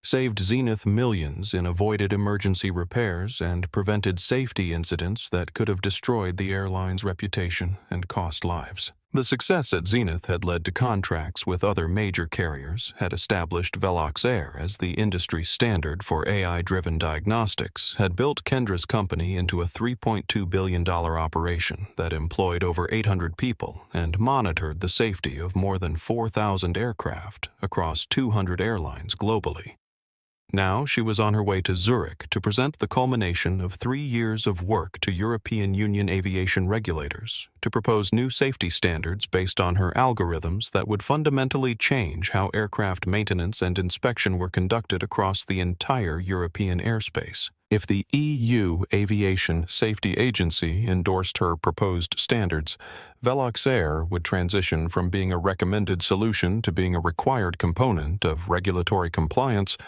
saved Zenith millions in avoided emergency repairs, and prevented safety incidents that could have destroyed the airline's reputation and cost lives. The success at Zenith had led to contracts with other major carriers, had established Velox Air as the industry standard for AI-driven diagnostics, had built Kendra's company into a $3.2 billion operation that employed over 800 people and monitored the safety of more than 4,000 aircraft across 200 airlines globally. Now she was on her way to Zurich to present the culmination of 3 years of work to European Union aviation regulators to propose new safety standards based on her algorithms that would fundamentally change how aircraft maintenance and inspection were conducted across the entire European airspace. If the EU Aviation Safety Agency endorsed her proposed standards, Velox Air would transition from being a recommended solution to being a required component of regulatory compliance,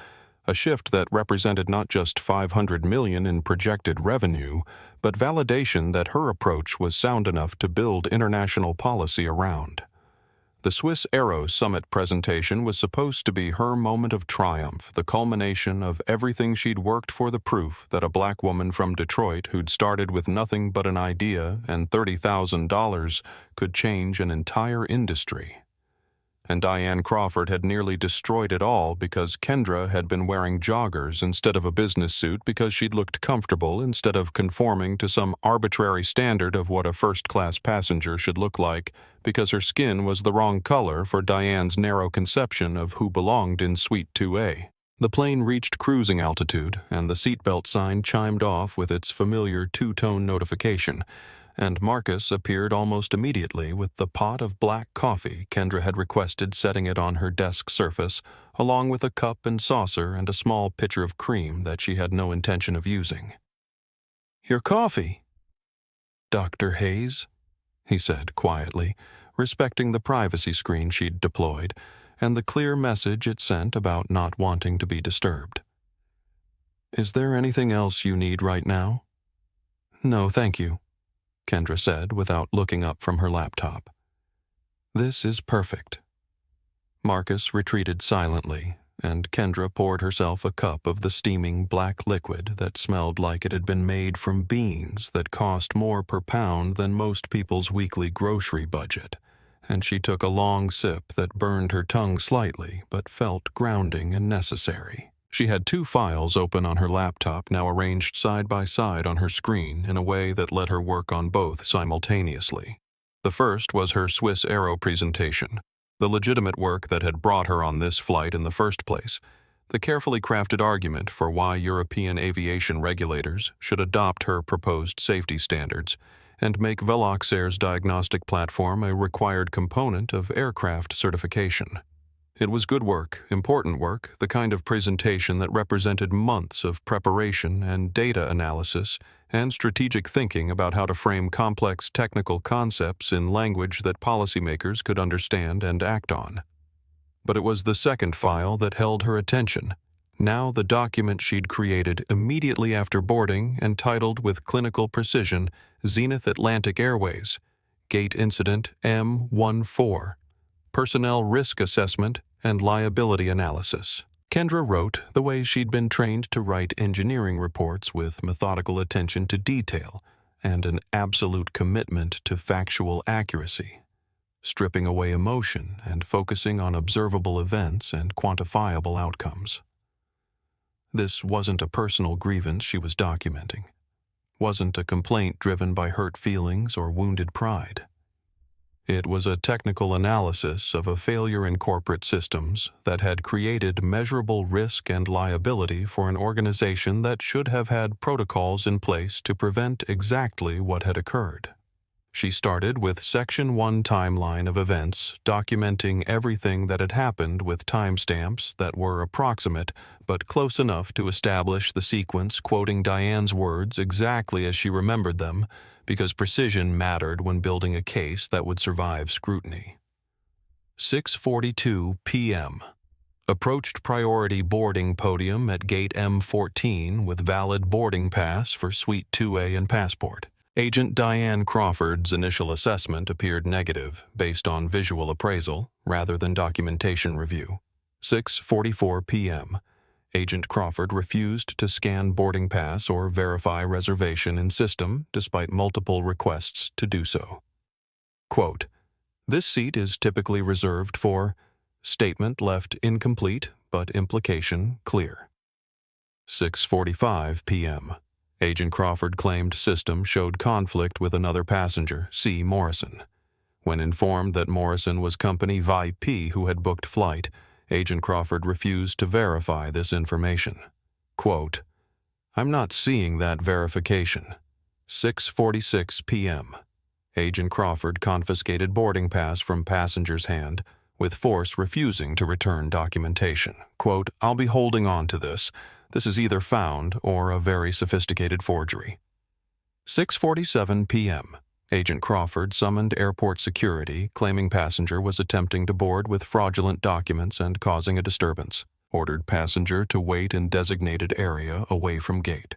a shift that represented not just $500 million in projected revenue, but validation that her approach was sound enough to build international policy around. The Swiss Aero Summit presentation was supposed to be her moment of triumph, the culmination of everything she'd worked for, the proof that a black woman from Detroit who'd started with nothing but an idea and $30,000 could change an entire industry. And Diane Crawford had nearly destroyed it all because Kendra had been wearing joggers instead of a business suit because she'd looked comfortable instead of conforming to some arbitrary standard of what a first-class passenger should look like because her skin was the wrong color for Diane's narrow conception of who belonged in Suite 2A. The plane reached cruising altitude, and the seatbelt sign chimed off with its familiar 2-tone notification, and Marcus appeared almost immediately with the pot of black coffee Kendra had requested, setting it on her desk surface, along with a cup and saucer and a small pitcher of cream that she had no intention of using. "Your coffee." "Dr. Hayes," he said quietly, respecting the privacy screen she'd deployed and the clear message it sent about not wanting to be disturbed. "Is there anything else you need right now?" "No, thank you," Kendra said without looking up from her laptop. "This is perfect." Marcus retreated silently, and Kendra poured herself a cup of the steaming black liquid that smelled like it had been made from beans that cost more per pound than most people's weekly grocery budget, and she took a long sip that burned her tongue slightly but felt grounding and necessary. She had 2 files open on her laptop, now arranged side by side on her screen in a way that let her work on both simultaneously. The first was her Swiss Aero presentation, the legitimate work that had brought her on this flight in the first place, the carefully crafted argument for why European aviation regulators should adopt her proposed safety standards and make Veloxair's diagnostic platform a required component of aircraft certification. It was good work, important work, the kind of presentation that represented months of preparation and data analysis and strategic thinking about how to frame complex technical concepts in language that policymakers could understand and act on. But it was the second file that held her attention. Now the document she'd created immediately after boarding and titled with clinical precision, Zenith Atlantic Airways, Gate Incident M14, Personnel Risk Assessment and Liability Analysis. Kendra wrote the way she'd been trained to write engineering reports, with methodical attention to detail and an absolute commitment to factual accuracy, stripping away emotion and focusing on observable events and quantifiable outcomes. This wasn't a personal grievance she was documenting, wasn't a complaint driven by hurt feelings or wounded pride. It was a technical analysis of a failure in corporate systems that had created measurable risk and liability for an organization that should have had protocols in place to prevent exactly what had occurred. She started with Section 1 timeline of events, documenting everything that had happened with timestamps that were approximate but close enough to establish the sequence, quoting Diane's words exactly as she remembered them, because precision mattered when building a case that would survive scrutiny. 6:42 p.m. Approached priority boarding podium at gate M14 with valid boarding pass for Suite 2A and passport. Agent Diane Crawford's initial assessment appeared negative based on visual appraisal rather than documentation review. 6:44 p.m. Agent Crawford refused to scan boarding pass or verify reservation in system despite multiple requests to do so. Quote, "This seat is typically reserved for statement left incomplete but implication clear." 6:45 p.m. Agent Crawford claimed system showed conflict with another passenger, C. Morrison. When informed that Morrison was company VIP who had booked flight, Agent Crawford refused to verify this information. Quote, "I'm not seeing that verification." 6:46 p.m. Agent Crawford confiscated boarding pass from passenger's hand, with force refusing to return documentation. Quote, "I'll be holding on to this. This is either found or a very sophisticated forgery." 6:47 p.m. Agent Crawford summoned airport security, claiming passenger was attempting to board with fraudulent documents and causing a disturbance. Ordered passenger to wait in designated area away from gate.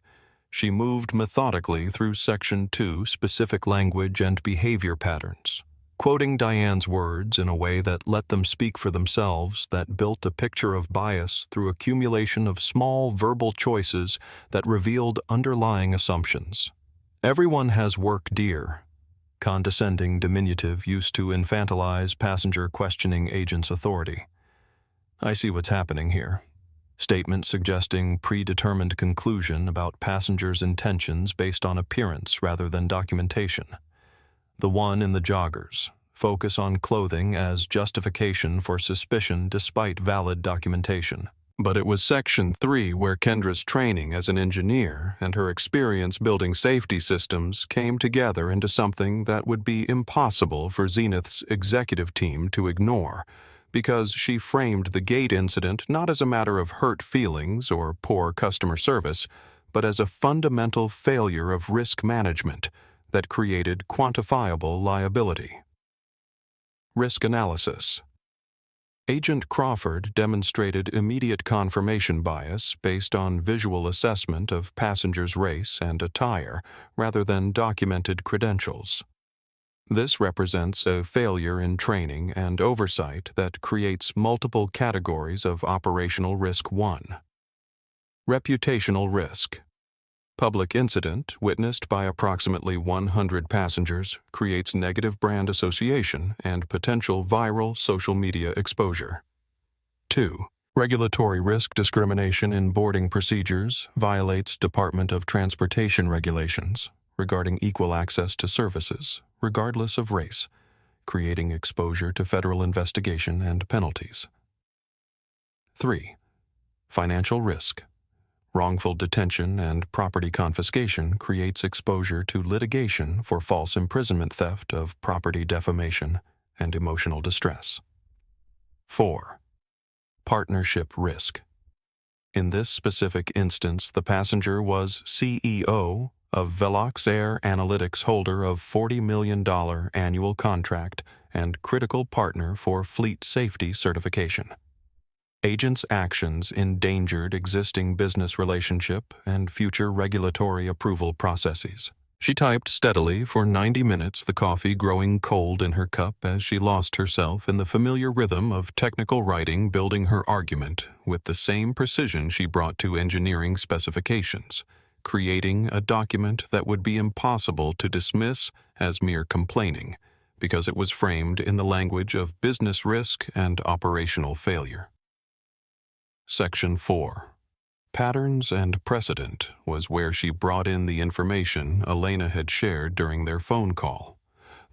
She moved methodically through Section 2 specific language and behavior patterns, quoting Diane's words in a way that let them speak for themselves, that built a picture of bias through accumulation of small verbal choices that revealed underlying assumptions. "Everyone has work, dear." Condescending diminutive used to infantilize passenger questioning agent's authority. "I see what's happening here." Statement suggesting predetermined conclusion about passengers' intentions based on appearance rather than documentation. The one in the joggers. Focus on clothing as justification for suspicion despite valid documentation. But it was Section 3 where Kendra's training as an engineer and her experience building safety systems came together into something that would be impossible for Zenith's executive team to ignore, because she framed the gate incident not as a matter of hurt feelings or poor customer service, but as a fundamental failure of risk management that created quantifiable liability. Risk analysis. Agent Crawford demonstrated immediate confirmation bias based on visual assessment of passengers' race and attire rather than documented credentials. This represents a failure in training and oversight that creates multiple categories of operational risk. 1. Reputational risk. Public incident witnessed by approximately 100 passengers creates negative brand association and potential viral social media exposure. 2. Regulatory risk discrimination in boarding procedures violates Department of Transportation regulations regarding equal access to services, regardless of race, creating exposure to federal investigation and penalties. 3. Financial risk. Wrongful detention and property confiscation creates exposure to litigation for false imprisonment, theft of property, defamation, and emotional distress. 4. Partnership risk. In this specific instance, the passenger was CEO of Velox Air Analytics, holder of $40 million annual contract and critical partner for fleet safety certification. Agent's actions endangered existing business relationship and future regulatory approval processes. She typed steadily for 90 minutes, the coffee growing cold in her cup as she lost herself in the familiar rhythm of technical writing, building her argument with the same precision she brought to engineering specifications, creating a document that would be impossible to dismiss as mere complaining, because it was framed in the language of business risk and operational failure. Section 4. Patterns and precedent was where she brought in the information Elena had shared during their phone call.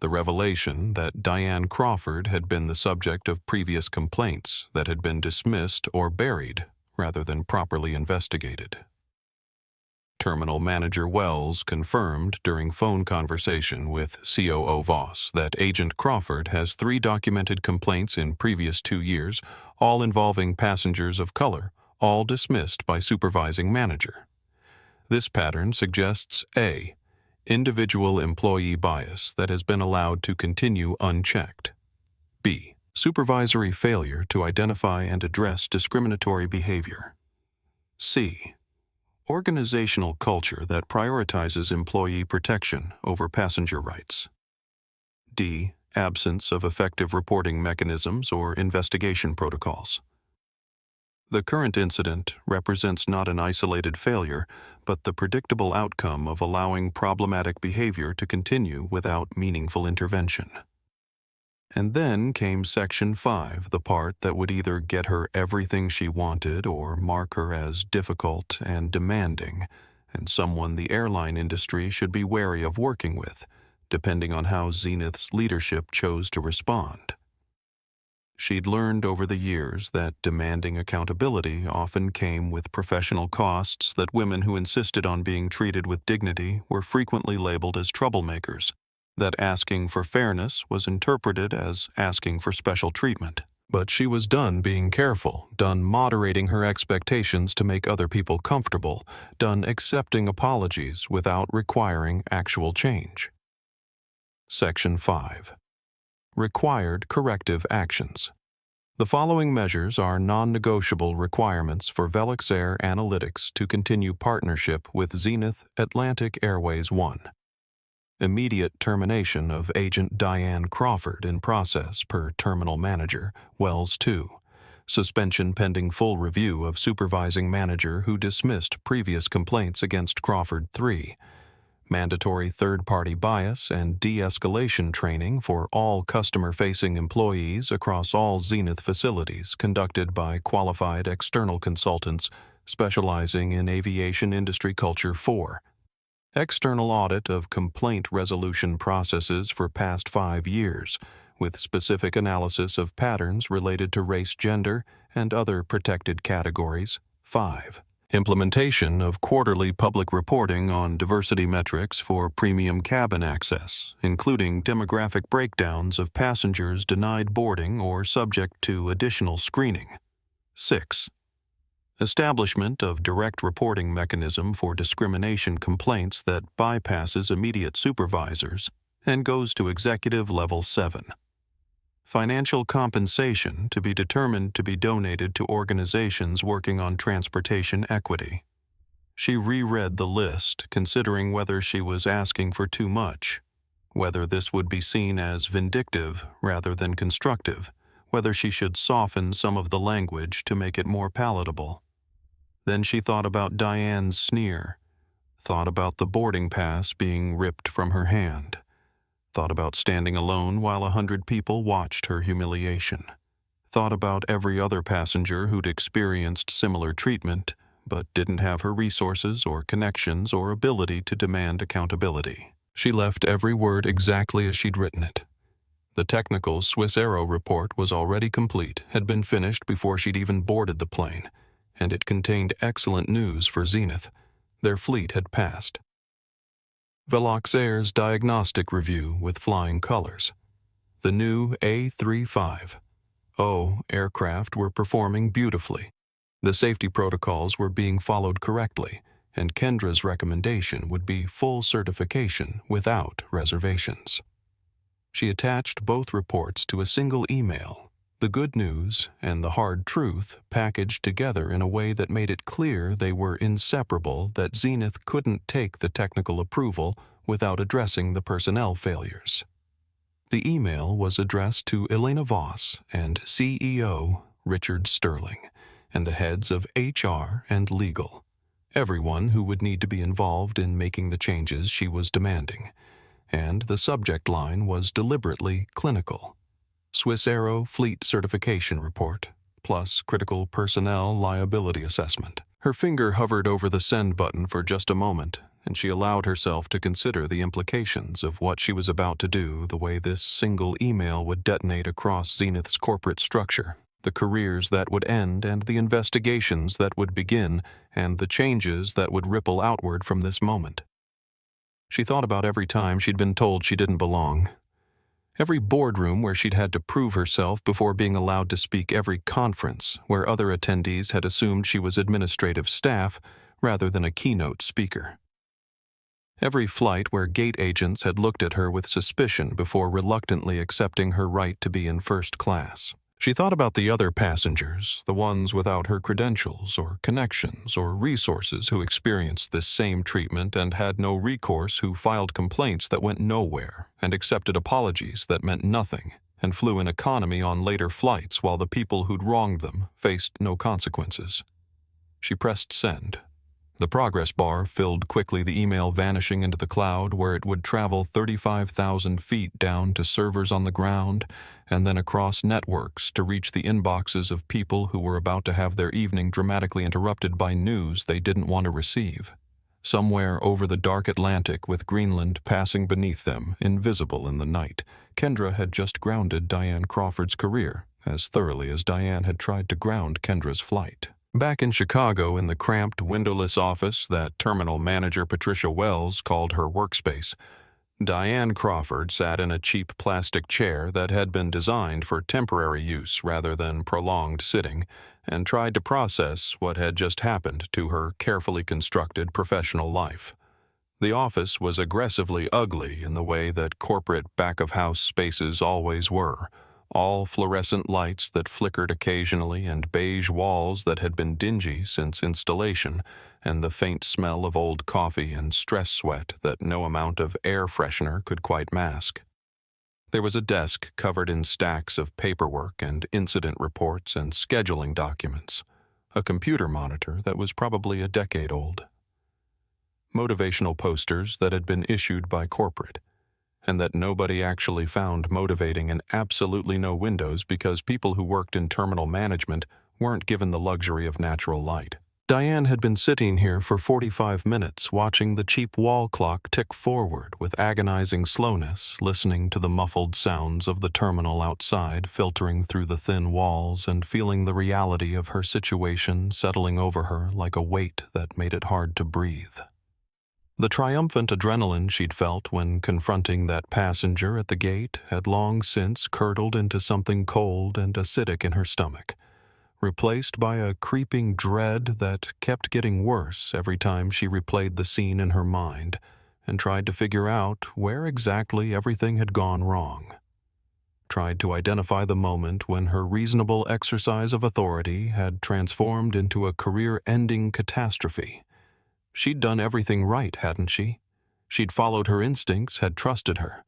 The revelation that Diane Crawford had been the subject of previous complaints that had been dismissed or buried rather than properly investigated. Terminal Manager Wells confirmed during phone conversation with COO Voss that Agent Crawford has 3 documented complaints in previous 2 years, all involving passengers of color, all dismissed by supervising manager. This pattern suggests A. Individual employee bias that has been allowed to continue unchecked. B. Supervisory failure to identify and address discriminatory behavior. C. Organizational culture that prioritizes employee protection over passenger rights. D. Absence of effective reporting mechanisms or investigation protocols. The current incident represents not an isolated failure, but the predictable outcome of allowing problematic behavior to continue without meaningful intervention. And then came Section 5, the part that would either get her everything she wanted or mark her as difficult and demanding, and someone the airline industry should be wary of working with, depending on how Zenith's leadership chose to respond. She'd learned over the years that demanding accountability often came with professional costs, that women who insisted on being treated with dignity were frequently labeled as troublemakers, that asking for fairness was interpreted as asking for special treatment. But she was done being careful, done moderating her expectations to make other people comfortable, done accepting apologies without requiring actual change. Section 5. Required corrective actions. The following measures are non-negotiable requirements for Velox Air Analytics to continue partnership with Zenith Atlantic Airways 1. Immediate termination of Agent Diane Crawford in process per Terminal Manager, Wells 2. Suspension pending full review of Supervising Manager who dismissed previous complaints against Crawford 3. Mandatory third-party bias and de-escalation training for all customer-facing employees across all Zenith facilities conducted by qualified external consultants specializing in aviation industry culture 4. External audit of complaint resolution processes for past 5 years, with specific analysis of patterns related to race, gender, and other protected categories 5. Implementation of quarterly public reporting on diversity metrics for premium cabin access, including demographic breakdowns of passengers denied boarding or subject to additional screening. 6. Establishment of direct reporting mechanism for discrimination complaints that bypasses immediate supervisors and goes to executive level 7. Financial compensation to be determined to be donated to organizations working on transportation equity. She reread the list, considering whether she was asking for too much, whether this would be seen as vindictive rather than constructive, whether she should soften some of the language to make it more palatable. Then she thought about Diane's sneer. thought about the boarding pass being ripped from her hand, thought about standing alone while 100 people watched her humiliation, thought about every other passenger who'd experienced similar treatment but didn't have her resources or connections or ability to demand accountability. She left every word exactly as she'd written it. The technical Swiss Aero report was already complete, had been finished before she'd even boarded the plane, and it contained excellent news for Zenith. Their fleet had passed. Velox Air's diagnostic review with flying colors. The new A350 aircraft were performing beautifully. The safety protocols were being followed correctly, and Kendra's recommendation would be full certification without reservations. She attached both reports to a single email, the good news and the hard truth packaged together in a way that made it clear they were inseparable, that Zenith couldn't take the technical approval without addressing the personnel failures. The email was addressed to Elena Voss and CEO Richard Sterling, and the heads of HR and legal, everyone who would need to be involved in making the changes she was demanding. And the subject line was deliberately clinical. Swiss Aero Fleet Certification Report, plus Critical Personnel Liability Assessment. Her finger hovered over the send button for just a moment, and she allowed herself to consider the implications of what she was about to do, the way this single email would detonate across Zenith's corporate structure, the careers that would end and the investigations that would begin, and the changes that would ripple outward from this moment. She thought about every time she'd been told she didn't belong. Every boardroom where she'd had to prove herself before being allowed to speak, every conference where other attendees had assumed she was administrative staff rather than a keynote speaker. Every flight where gate agents had looked at her with suspicion before reluctantly accepting her right to be in first class. She thought about the other passengers, the ones without her credentials or connections or resources who experienced this same treatment and had no recourse, who filed complaints that went nowhere and accepted apologies that meant nothing and flew in economy on later flights while the people who'd wronged them faced no consequences. She pressed send. The progress bar filled quickly, the email vanishing into the cloud where it would travel 35,000 feet down to servers on the ground and then across networks to reach the inboxes of people who were about to have their evening dramatically interrupted by news they didn't want to receive. Somewhere over the dark Atlantic, with Greenland passing beneath them, invisible in the night, Kendra had just grounded Diane Crawford's career as thoroughly as Diane had tried to ground Kendra's flight. Back in Chicago, in the cramped, windowless office that terminal manager Patricia Wells called her workspace, Diane Crawford sat in a cheap plastic chair that had been designed for temporary use rather than prolonged sitting, and tried to process what had just happened to her carefully constructed professional life. The office was aggressively ugly in the way that corporate back-of-house spaces always were. All fluorescent lights that flickered occasionally and beige walls that had been dingy since installation, and the faint smell of old coffee and stress sweat that no amount of air freshener could quite mask. There was a desk covered in stacks of paperwork and incident reports and scheduling documents, a computer monitor that was probably a decade old, motivational posters that had been issued by corporate, and that nobody actually found motivating, and absolutely no windows because people who worked in terminal management weren't given the luxury of natural light. Diane had been sitting here for 45 minutes, watching the cheap wall clock tick forward with agonizing slowness, listening to the muffled sounds of the terminal outside filtering through the thin walls, and feeling the reality of her situation settling over her like a weight that made it hard to breathe. The triumphant adrenaline she'd felt when confronting that passenger at the gate had long since curdled into something cold and acidic in her stomach, replaced by a creeping dread that kept getting worse every time she replayed the scene in her mind and tried to figure out where exactly everything had gone wrong. Tried to identify the moment when her reasonable exercise of authority had transformed into a career-ending catastrophe. She'd done everything right, hadn't she? She'd followed her instincts, had trusted her.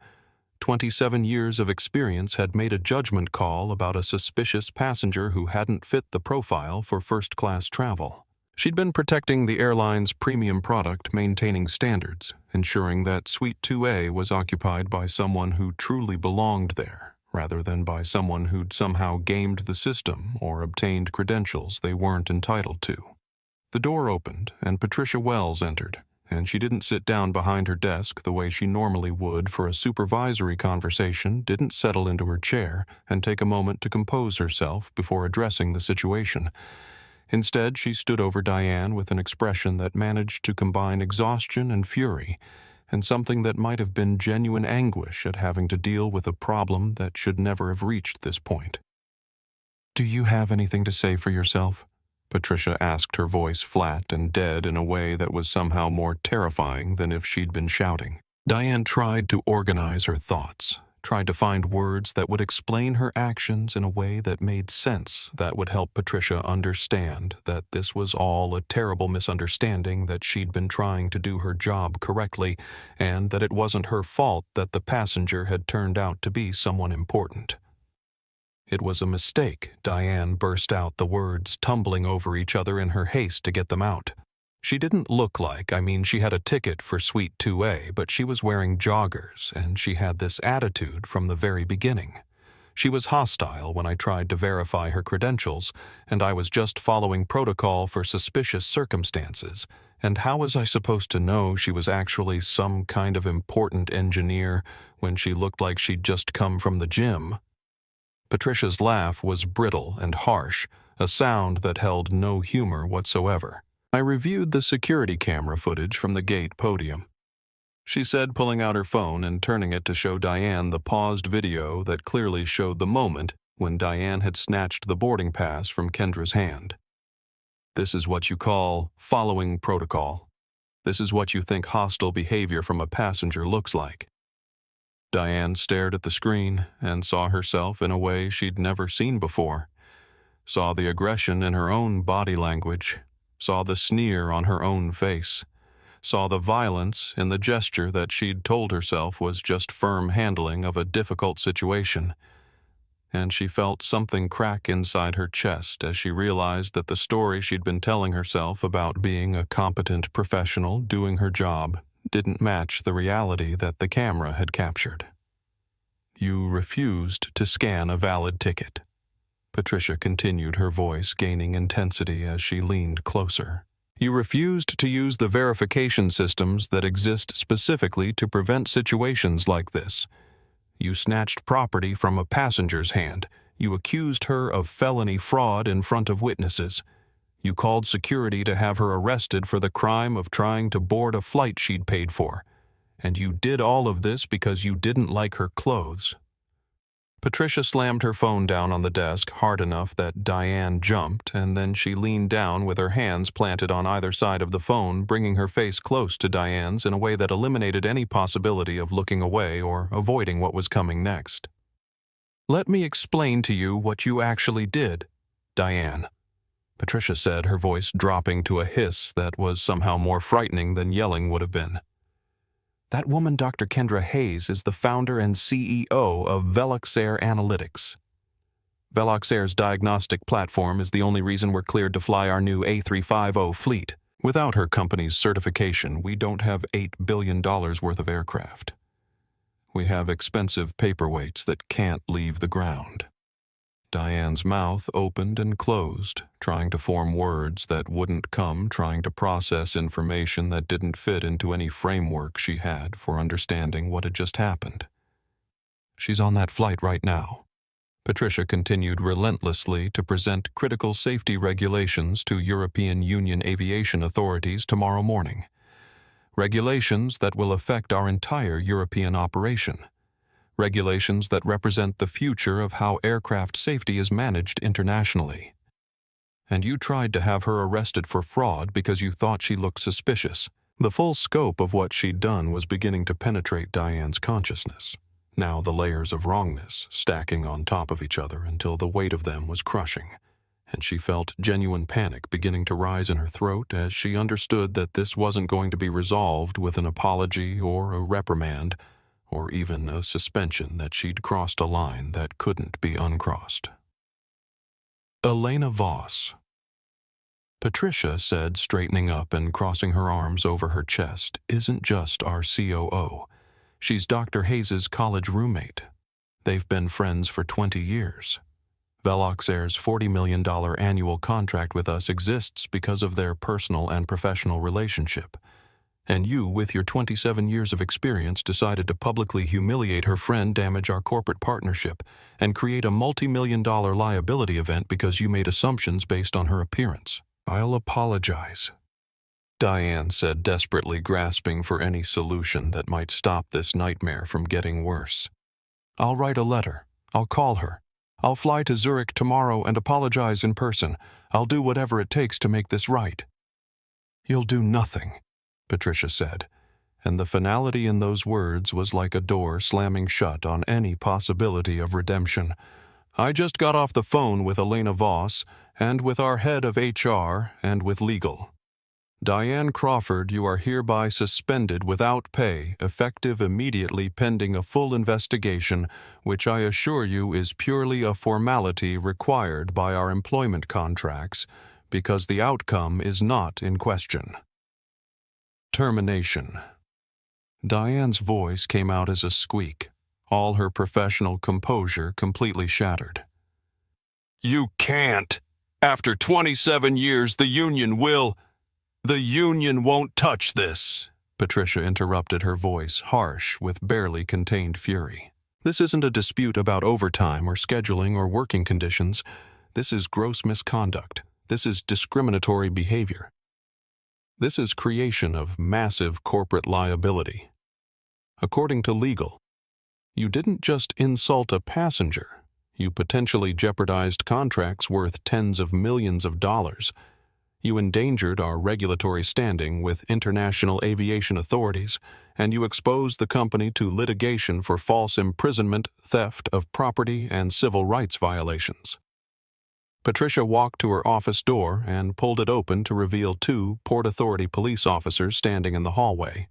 27 years of experience had made a judgment call about a suspicious passenger who hadn't fit the profile for first-class travel. She'd been protecting the airline's premium product, maintaining standards, ensuring that Suite 2A was occupied by someone who truly belonged there, rather than by someone who'd somehow gamed the system or obtained credentials they weren't entitled to. The door opened, and Patricia Wells entered, and she didn't sit down behind her desk the way she normally would for a supervisory conversation, didn't settle into her chair and take a moment to compose herself before addressing the situation. Instead, she stood over Diane with an expression that managed to combine exhaustion and fury, and something that might have been genuine anguish at having to deal with a problem that should never have reached this point. "Do you have anything to say for yourself?" Patricia asked, her voice flat and dead in a way that was somehow more terrifying than if she'd been shouting. Diane tried to organize her thoughts, tried to find words that would explain her actions in a way that made sense, that would help Patricia understand that this was all a terrible misunderstanding, that she'd been trying to do her job correctly, and that it wasn't her fault that the passenger had turned out to be someone important. "It was a mistake," Diane burst out, the words tumbling over each other in her haste to get them out. She didn't look like, she had a ticket for Suite 2A, but she was wearing joggers, and she had this attitude from the very beginning. She was hostile when I tried to verify her credentials, and I was just following protocol for suspicious circumstances. And how was I supposed to know she was actually some kind of important engineer when she looked like she'd just come from the gym? Patricia's laugh was brittle and harsh, a sound that held no humor whatsoever. "I reviewed the security camera footage from the gate podium," she said, pulling out her phone and turning it to show Diane the paused video that clearly showed the moment when Diane had snatched the boarding pass from Kendra's hand. "This is what you call following protocol. This is what you think hostile behavior from a passenger looks like." Diane stared at the screen and saw herself in a way she'd never seen before, saw the aggression in her own body language, saw the sneer on her own face, saw the violence in the gesture that she'd told herself was just firm handling of a difficult situation, and she felt something crack inside her chest as she realized that the story she'd been telling herself about being a competent professional doing her job didn't match the reality that the camera had captured. "You refused to scan a valid ticket," Patricia continued, her voice gaining intensity as she leaned closer. "You refused to use the verification systems that exist specifically to prevent situations like this. You snatched property from a passenger's hand. You accused her of felony fraud in front of witnesses. You called security to have her arrested for the crime of trying to board a flight she'd paid for. And you did all of this because you didn't like her clothes." Patricia slammed her phone down on the desk hard enough that Diane jumped, and then she leaned down with her hands planted on either side of the phone, bringing her face close to Diane's in a way that eliminated any possibility of looking away or avoiding what was coming next. "Let me explain to you what you actually did, Diane," Patricia said, her voice dropping to a hiss that was somehow more frightening than yelling would have been. "That woman, Dr. Kendra Hayes, is the founder and CEO of Veloxair Analytics. Veloxair's diagnostic platform is the only reason we're cleared to fly our new A350 fleet. Without her company's certification, we don't have $8 billion worth of aircraft. We have expensive paperweights that can't leave the ground." Diane's mouth opened and closed, trying to form words that wouldn't come, trying to process information that didn't fit into any framework she had for understanding what had just happened. "She's on that flight right now." Patricia continued relentlessly to present critical safety regulations to European Union aviation authorities tomorrow morning. Regulations that will affect our entire European operation. Regulations that represent the future of how aircraft safety is managed internationally. And you tried to have her arrested for fraud because you thought she looked suspicious. The full scope of what she'd done was beginning to penetrate Diane's consciousness. Now the layers of wrongness stacking on top of each other until the weight of them was crushing, and she felt genuine panic beginning to rise in her throat as she understood that this wasn't going to be resolved with an apology or a reprimand, or even a suspension, that she'd crossed a line that couldn't be uncrossed. Elena Voss. Patricia said, straightening up and crossing her arms over her chest, isn't just our COO. She's Dr. Hayes' college roommate. They've been friends for 20 years. Veloxair's $40 million annual contract with us exists because of their personal and professional relationship. And you, with your 27 years of experience, decided to publicly humiliate her friend, damage our corporate partnership, and create a multi-million-dollar liability event because you made assumptions based on her appearance. I'll apologize, Diane said, desperately grasping for any solution that might stop this nightmare from getting worse. I'll write a letter. I'll call her. I'll fly to Zurich tomorrow and apologize in person. I'll do whatever it takes to make this right. You'll do nothing, Patricia said, and the finality in those words was like a door slamming shut on any possibility of redemption. I just got off the phone with Elena Voss, and with our head of HR, and with legal. Diane Crawford, you are hereby suspended without pay, effective immediately pending a full investigation, which I assure you is purely a formality required by our employment contracts, because the outcome is not in question. Termination. Diane's voice came out as a squeak, all her professional composure completely shattered. You can't! After 27 years, the union will... The union won't touch this, Patricia interrupted, her voice harsh with barely contained fury. This isn't a dispute about overtime or scheduling or working conditions. This is gross misconduct. This is discriminatory behavior. This is creation of massive corporate liability. According to legal, you didn't just insult a passenger. You potentially jeopardized contracts worth tens of millions of dollars. You endangered our regulatory standing with international aviation authorities, and you exposed the company to litigation for false imprisonment, theft of property, and civil rights violations. Patricia walked to her office door and pulled it open to reveal 2 Port Authority police officers standing in the hallway,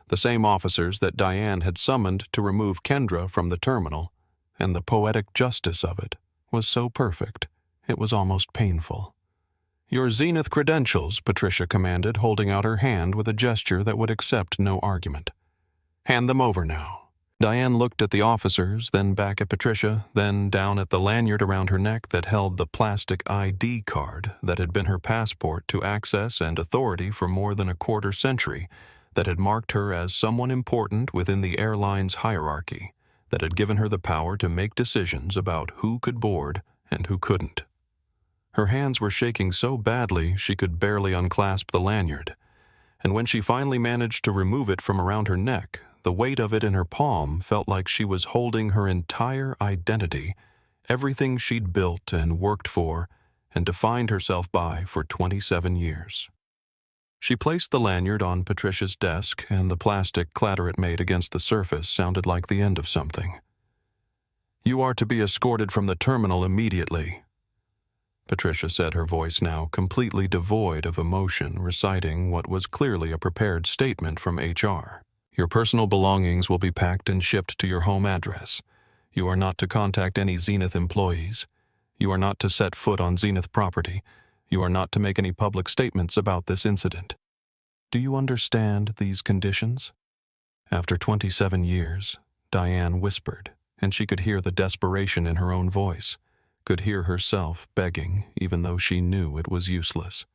the same officers that Diane had summoned to remove Kendra from the terminal, and the poetic justice of it was so perfect it was almost painful. Your Zenith credentials, Patricia commanded, holding out her hand with a gesture that would accept no argument. Hand them over now. Diane looked at the officers, then back at Patricia, then down at the lanyard around her neck that held the plastic ID card that had been her passport to access and authority for more than a quarter century, that had marked her as someone important within the airline's hierarchy, that had given her the power to make decisions about who could board and who couldn't. Her hands were shaking so badly she could barely unclasp the lanyard, and when she finally managed to remove it from around her neck, the weight of it in her palm felt like she was holding her entire identity, everything she'd built and worked for and defined herself by for 27 years. She placed the lanyard on Patricia's desk, and the plastic clatter it made against the surface sounded like the end of something. You are to be escorted from the terminal immediately, Patricia said, her voice now completely devoid of emotion, reciting what was clearly a prepared statement from HR. Your personal belongings will be packed and shipped to your home address. You are not to contact any Zenith employees. You are not to set foot on Zenith property. You are not to make any public statements about this incident. Do you understand these conditions? After 27 years, Diane whispered, and she could hear the desperation in her own voice. Could hear herself begging, even though she knew it was useless.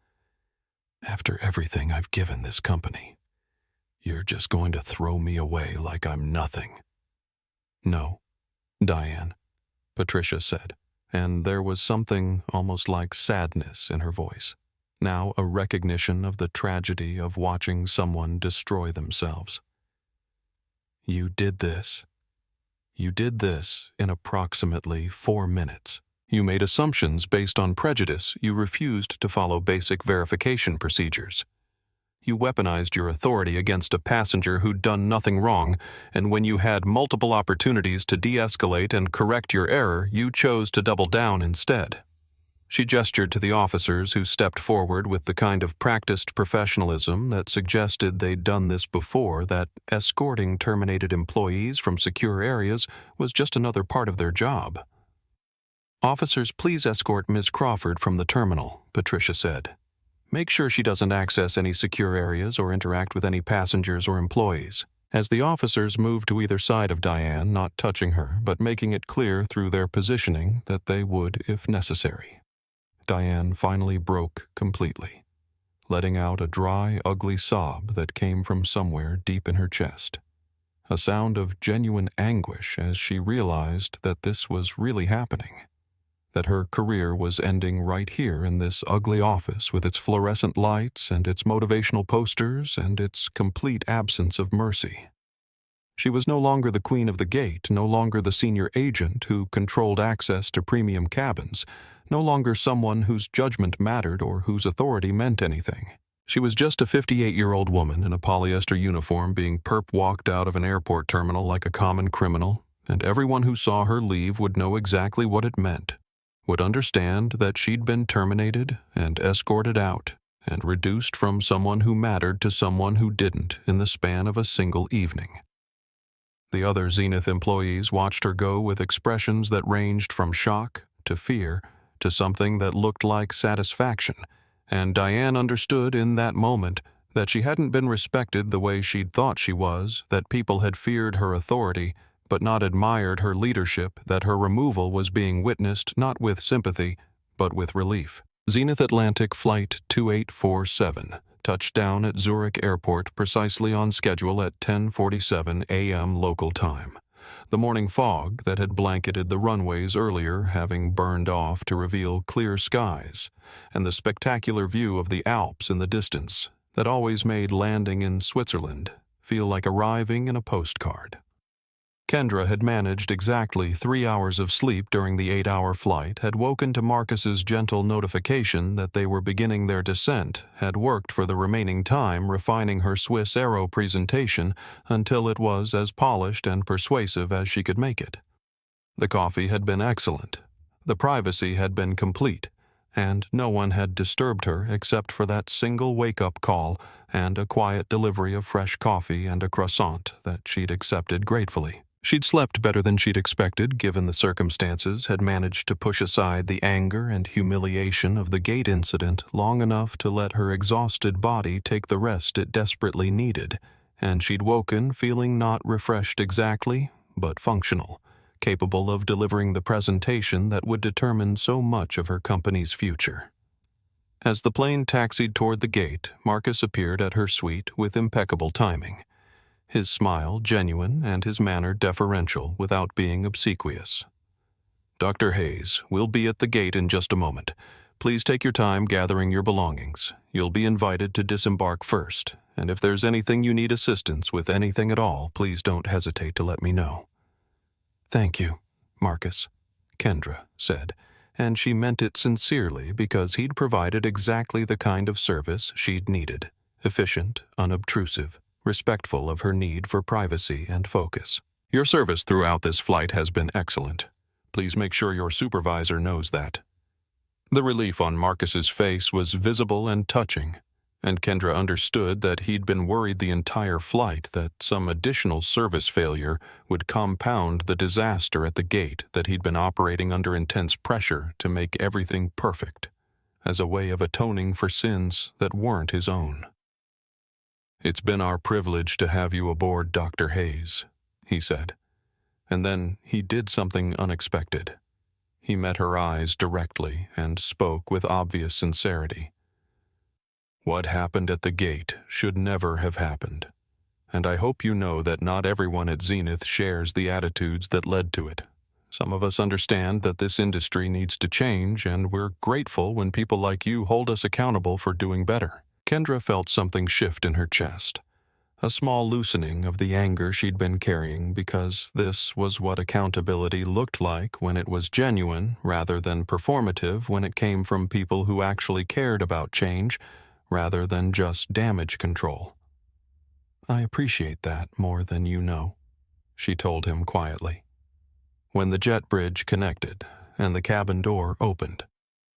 After everything I've given this company, you're just going to throw me away like I'm nothing. No, Diane, Patricia said, and there was something almost like sadness in her voice, now a recognition of the tragedy of watching someone destroy themselves. You did this. You did this in approximately 4 minutes. You made assumptions based on prejudice. You refused to follow basic verification procedures. You weaponized your authority against a passenger who'd done nothing wrong, and when you had multiple opportunities to de-escalate and correct your error, you chose to double down instead. She gestured to the officers who stepped forward with the kind of practiced professionalism that suggested they'd done this before, that escorting terminated employees from secure areas was just another part of their job. Officers, please escort Ms. Crawford from the terminal, Patricia said. Make sure she doesn't access any secure areas or interact with any passengers or employees. As the officers moved to either side of Diane, not touching her, but making it clear through their positioning that they would if necessary, Diane finally broke completely, letting out a dry, ugly sob that came from somewhere deep in her chest. A sound of genuine anguish as she realized that this was really happening, that her career was ending right here in this ugly office with its fluorescent lights and its motivational posters and its complete absence of mercy. She was no longer the queen of the gate, no longer the senior agent who controlled access to premium cabins, no longer someone whose judgment mattered or whose authority meant anything. She was just a 58-year-old woman in a polyester uniform being perp-walked out of an airport terminal like a common criminal, and everyone who saw her leave would know exactly what it meant, would understand that she'd been terminated and escorted out and reduced from someone who mattered to someone who didn't in the span of a single evening. The other Zenith employees watched her go with expressions that ranged from shock to fear to something that looked like satisfaction, and Diane understood in that moment that she hadn't been respected the way she'd thought she was, that people had feared her authority but not admired her leadership, that her removal was being witnessed not with sympathy but with relief. Zenith Atlantic Flight 2847 touched down at Zurich Airport precisely on schedule at 10:47 a.m. local time. The morning fog that had blanketed the runways earlier having burned off to reveal clear skies, and the spectacular view of the Alps in the distance that always made landing in Switzerland feel like arriving in a postcard. Kendra had managed exactly 3 hours of sleep during the 8-hour flight, had woken to Marcus's gentle notification that they were beginning their descent, had worked for the remaining time refining her Swiss Aero presentation until it was as polished and persuasive as she could make it. The coffee had been excellent, the privacy had been complete, and no one had disturbed her except for that single wake-up call and a quiet delivery of fresh coffee and a croissant that she'd accepted gratefully. She'd slept better than she'd expected given the circumstances, had managed to push aside the anger and humiliation of the gate incident long enough to let her exhausted body take the rest it desperately needed, and she'd woken feeling not refreshed exactly, but functional, capable of delivering the presentation that would determine so much of her company's future. As the plane taxied toward the gate, Marcus appeared at her suite with impeccable timing, his smile genuine and his manner deferential without being obsequious. "Dr. Hayes, we'll be at the gate in just a moment. Please take your time gathering your belongings. You'll be invited to disembark first, and if there's anything you need assistance with, anything at all, please don't hesitate to let me know." "Thank you, Marcus," Kendra said, and she meant it sincerely because he'd provided exactly the kind of service she'd needed, efficient, unobtrusive, respectful of her need for privacy and focus. "Your service throughout this flight has been excellent. Please make sure your supervisor knows that." The relief on Marcus's face was visible and touching, and Kendra understood that he'd been worried the entire flight that some additional service failure would compound the disaster at the gate that he'd been operating under intense pressure to make everything perfect, as a way of atoning for sins that weren't his own. "It's been our privilege to have you aboard, Dr. Hayes," he said. And then he did something unexpected. He met her eyes directly and spoke with obvious sincerity. "What happened at the gate should never have happened, and I hope you know that not everyone at Zenith shares the attitudes that led to it. Some of us understand that this industry needs to change, and we're grateful when people like you hold us accountable for doing better." Kendra felt something shift in her chest, a small loosening of the anger she'd been carrying, because this was what accountability looked like when it was genuine rather than performative, when it came from people who actually cared about change rather than just damage control. "I appreciate that more than you know," she told him quietly. When the jet bridge connected and the cabin door opened,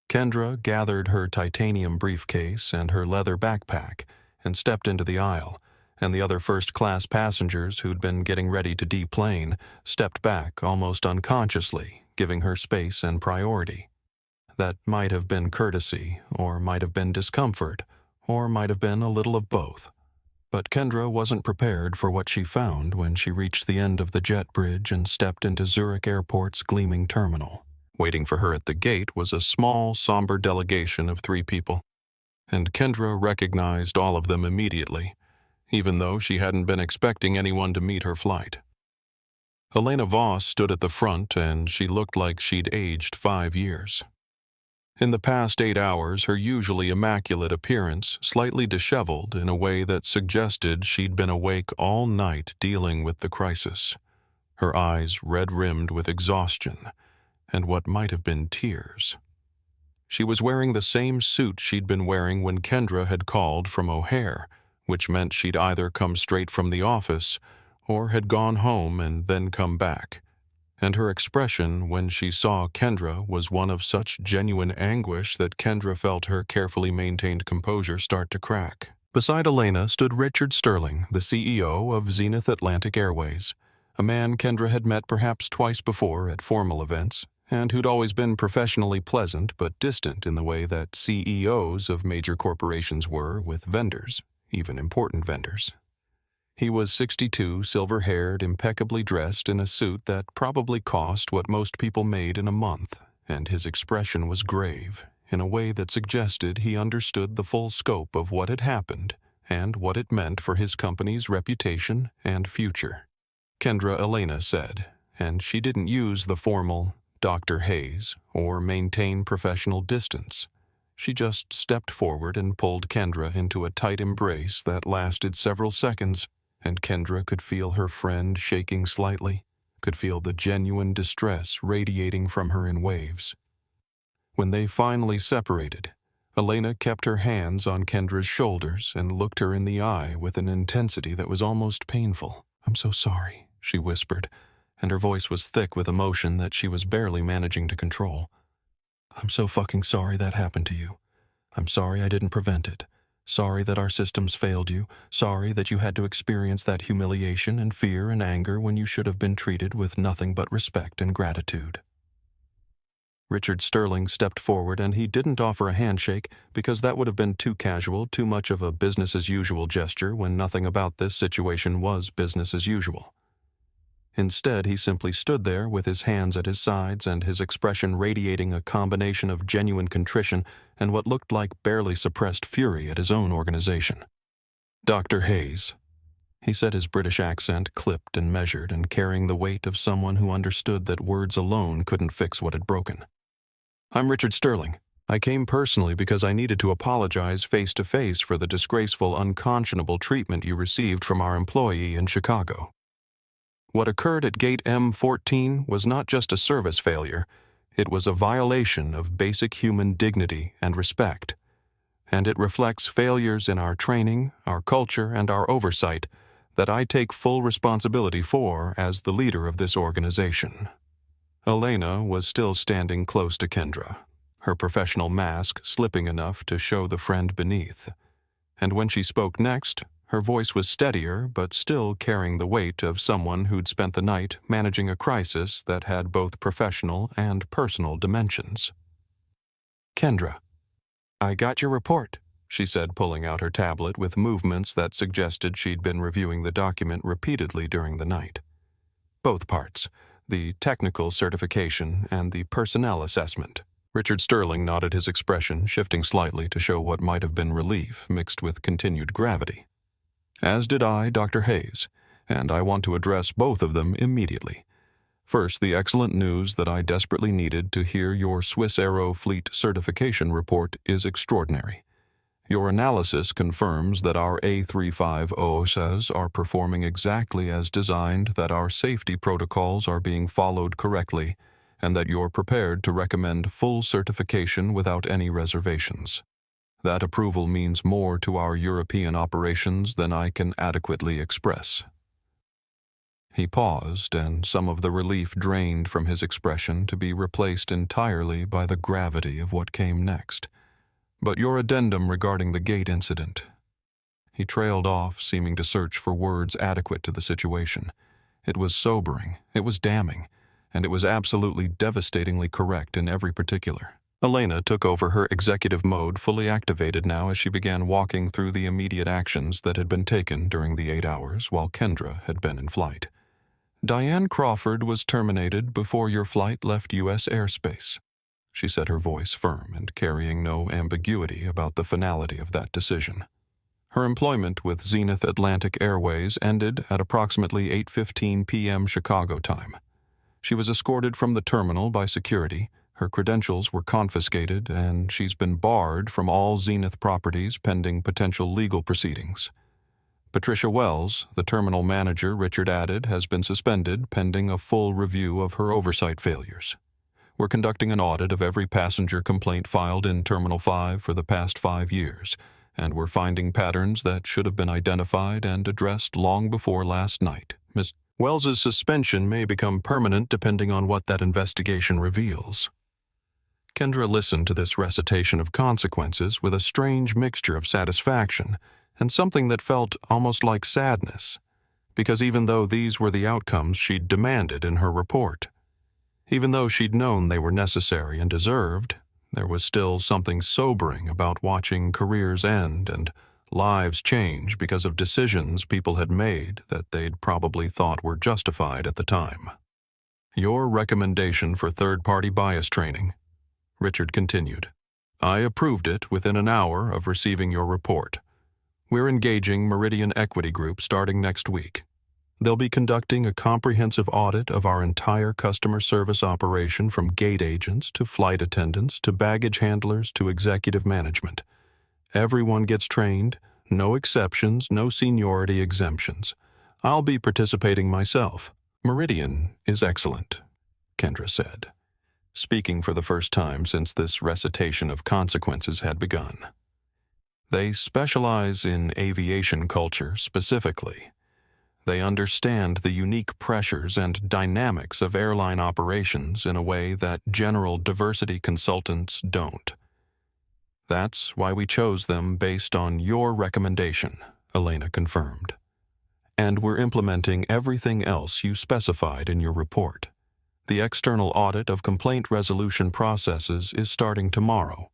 Kendra gathered her titanium briefcase and her leather backpack and stepped into the aisle, and the other first-class passengers who'd been getting ready to deplane stepped back almost unconsciously, giving her space and priority. that might have been courtesy, or might have been discomfort, or might have been a little of both. But Kendra wasn't prepared for what she found when she reached the end of the jet bridge and stepped into Zurich Airport's gleaming terminal. Waiting for her at the gate was a small, somber delegation of 3 people, and Kendra recognized all of them immediately, even though she hadn't been expecting anyone to meet her flight. Elena Voss stood at the front, and she looked like she'd aged 5 years. In the past 8 hours, her usually immaculate appearance slightly disheveled in a way that suggested she'd been awake all night dealing with the crisis, her eyes red-rimmed with exhaustion and what might have been tears. She was wearing the same suit she'd been wearing when Kendra had called from O'Hare, which meant she'd either come straight from the office or had gone home and then come back. And her expression when she saw Kendra was one of such genuine anguish that Kendra felt her carefully maintained composure start to crack. Beside Elena stood Richard Sterling, the CEO of Zenith Atlantic Airways, a man Kendra had met perhaps twice before at formal events, and who'd always been professionally pleasant but distant in the way that CEOs of major corporations were with vendors, even important vendors. He was 62, silver-haired, impeccably dressed in a suit that probably cost what most people made in a month, and his expression was grave, in a way that suggested he understood the full scope of what had happened and what it meant for his company's reputation and future. Kendra Elena said, and she didn't use the formal Dr. Hayes or maintain professional distance. She just stepped forward and pulled Kendra into a tight embrace that lasted several seconds, and Kendra could feel her friend shaking slightly, could feel the genuine distress radiating from her in waves. When they finally separated, Elena kept her hands on Kendra's shoulders and looked her in the eye with an intensity that was almost painful. "I'm so sorry," she whispered, and her voice was thick with emotion that she was barely managing to control. "I'm so fucking sorry that happened to you. I'm sorry I didn't prevent it. Sorry that our systems failed you. Sorry that you had to experience that humiliation and fear and anger when you should have been treated with nothing but respect and gratitude." Richard Sterling stepped forward, and he didn't offer a handshake because that would have been too casual, too much of a business-as-usual gesture when nothing about this situation was business as usual. Instead, he simply stood there with his hands at his sides and his expression radiating a combination of genuine contrition and what looked like barely suppressed fury at his own organization. "Dr. Hayes," he said, his British accent clipped and measured and carrying the weight of someone who understood that words alone couldn't fix what had broken. "I'm Richard Sterling. I came personally because I needed to apologize face-to-face for the disgraceful, unconscionable treatment you received from our employee in Chicago. What occurred at Gate M14 was not just a service failure, it was a violation of basic human dignity and respect, and it reflects failures in our training, our culture, and our oversight that I take full responsibility for as the leader of this organization." Elena was still standing close to Kendra, her professional mask slipping enough to show the friend beneath, and when she spoke next, her voice was steadier but still carrying the weight of someone who'd spent the night managing a crisis that had both professional and personal dimensions. "Kendra, I got your report," she said, pulling out her tablet with movements that suggested she'd been reviewing the document repeatedly during the night. "Both parts, the technical certification and the personnel assessment." Richard Sterling nodded, his expression shifting slightly to show what might have been relief mixed with continued gravity. "As did I, Dr. Hayes, and I want to address both of them immediately. First, the excellent news that I desperately needed to hear your Swiss Aero Fleet certification report is extraordinary. Your analysis confirms that our A350s are performing exactly as designed, that our safety protocols are being followed correctly, and that you're prepared to recommend full certification without any reservations. That approval means more to our European operations than I can adequately express." He paused, and some of the relief drained from his expression to be replaced entirely by the gravity of what came next. "But your addendum regarding the gate incident." He trailed off, seeming to search for words adequate to the situation. It was sobering, it was damning, and it was absolutely devastatingly correct in every particular. Elena took over her executive mode, fully activated now as she began walking through the immediate actions that had been taken during the 8 hours while Kendra had been in flight. Diane Crawford was terminated before your flight left U.S. airspace, she said, her voice firm and carrying no ambiguity about the finality of that decision. Her employment with Zenith Atlantic Airways ended at approximately 8:15 p.m. Chicago time. She was escorted from the terminal by security, her credentials were confiscated, and she's been barred from all Zenith properties pending potential legal proceedings. Patricia Wells, the terminal manager, Richard added, has been suspended pending a full review of her oversight failures. We're conducting an audit of every passenger complaint filed in Terminal 5 for the past 5 years, and we're finding patterns that should have been identified and addressed long before last night. Ms. Wells's suspension may become permanent depending on what that investigation reveals. Kendra listened to this recitation of consequences with a strange mixture of satisfaction and something that felt almost like sadness, because even though these were the outcomes she'd demanded in her report, even though she'd known they were necessary and deserved, there was still something sobering about watching careers end and lives change because of decisions people had made that they'd probably thought were justified at the time. Your recommendation for third-party bias training, Richard continued. I approved it within an hour of receiving your report. We're engaging Meridian Equity Group starting next week. They'll be conducting a comprehensive audit of our entire customer service operation from gate agents to flight attendants to baggage handlers to executive management. Everyone gets trained, no exceptions, no seniority exemptions. I'll be participating myself. Meridian is excellent, Kendra said, speaking for the first time since this recitation of consequences had begun. They specialize in aviation culture specifically. They understand the unique pressures and dynamics of airline operations in a way that general diversity consultants don't. That's why we chose them based on your recommendation, Elena confirmed. And we're implementing everything else you specified in your report. The external audit of complaint resolution processes is starting tomorrow.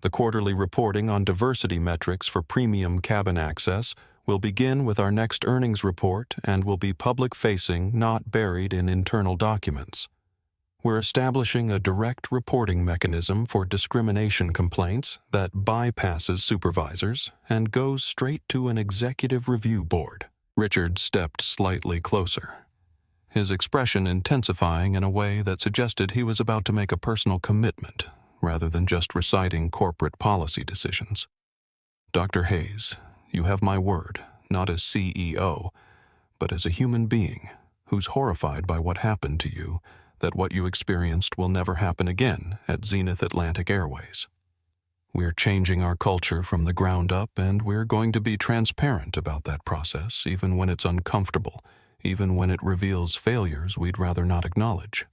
The quarterly reporting on diversity metrics for premium cabin access will begin with our next earnings report and will be public-facing, not buried in internal documents. We're establishing a direct reporting mechanism for discrimination complaints that bypasses supervisors and goes straight to an executive review board. Richard stepped slightly closer, his expression intensifying in a way that suggested he was about to make a personal commitment rather than just reciting corporate policy decisions. Dr. Hayes, you have my word, not as CEO, but as a human being who's horrified by what happened to you, that what you experienced will never happen again at Zenith Atlantic Airways. We're changing our culture from the ground up, and we're going to be transparent about that process, even when it's uncomfortable, even when it reveals failures we'd rather not acknowledge.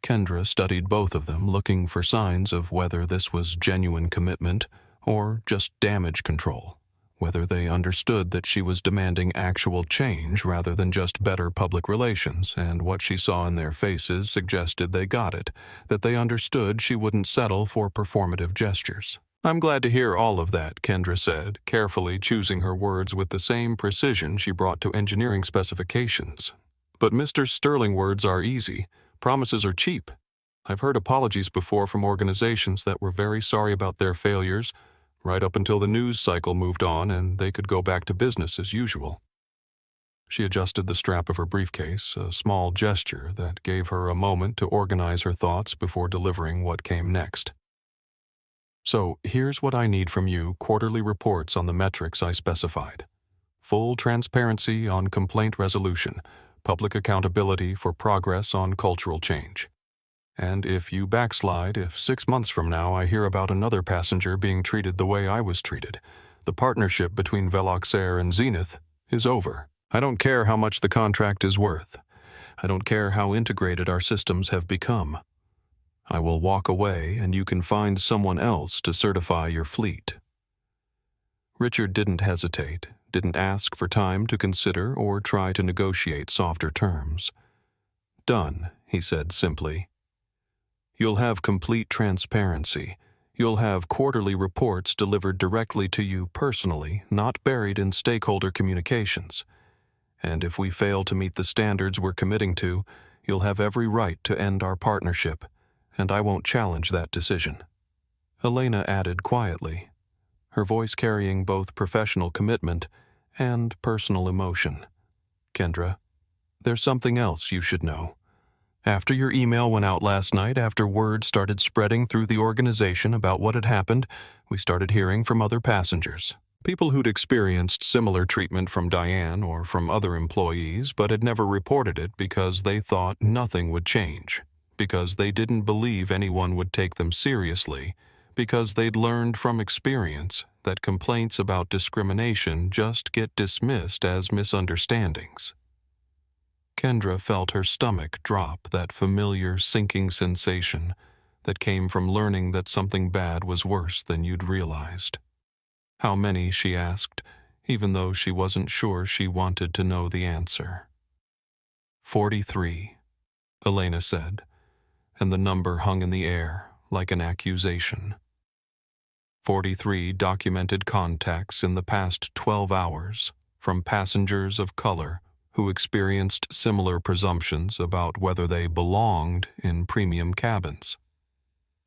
Kendra studied both of them, looking for signs of whether this was genuine commitment or just damage control, whether they understood that she was demanding actual change rather than just better public relations, and what she saw in their faces suggested they got it, that they understood she wouldn't settle for performative gestures. I'm glad to hear all of that, Kendra said, carefully choosing her words with the same precision she brought to engineering specifications. But Mr. Sterling words are easy. Promises are cheap. I've heard apologies before from organizations that were very sorry about their failures, right up until the news cycle moved on and they could go back to business as usual. She adjusted the strap of her briefcase, a small gesture that gave her a moment to organize her thoughts before delivering what came next. So here's what I need from you: quarterly reports on the metrics I specified. Full transparency on complaint resolution, public accountability for progress on cultural change. And if you backslide, if 6 months from now I hear about another passenger being treated the way I was treated, the partnership between Velox and Zenith is over. I don't care how much the contract is worth. I don't care how integrated our systems have become. I will walk away and you can find someone else to certify your fleet. Richard didn't hesitate, didn't ask for time to consider or try to negotiate softer terms. Done, he said simply. You'll have complete transparency. You'll have quarterly reports delivered directly to you personally, not buried in stakeholder communications. And if we fail to meet the standards we're committing to, you'll have every right to end our partnership, and I won't challenge that decision." Elena added quietly, her voice carrying both professional commitment and personal emotion. "Kendra, there's something else you should know. After your email went out last night, after word started spreading through the organization about what had happened, we started hearing from other passengers. People who'd experienced similar treatment from Diane or from other employees but had never reported it because they thought nothing would change, because they didn't believe anyone would take them seriously, because they'd learned from experience that complaints about discrimination just get dismissed as misunderstandings. Kendra felt her stomach drop, that familiar sinking sensation that came from learning that something bad was worse than you'd realized. How many, she asked, even though she wasn't sure she wanted to know the answer. 43, Elena said, and the number hung in the air like an accusation. 43 documented contacts in the past 12 hours from passengers of color who experienced similar presumptions about whether they belonged in premium cabins.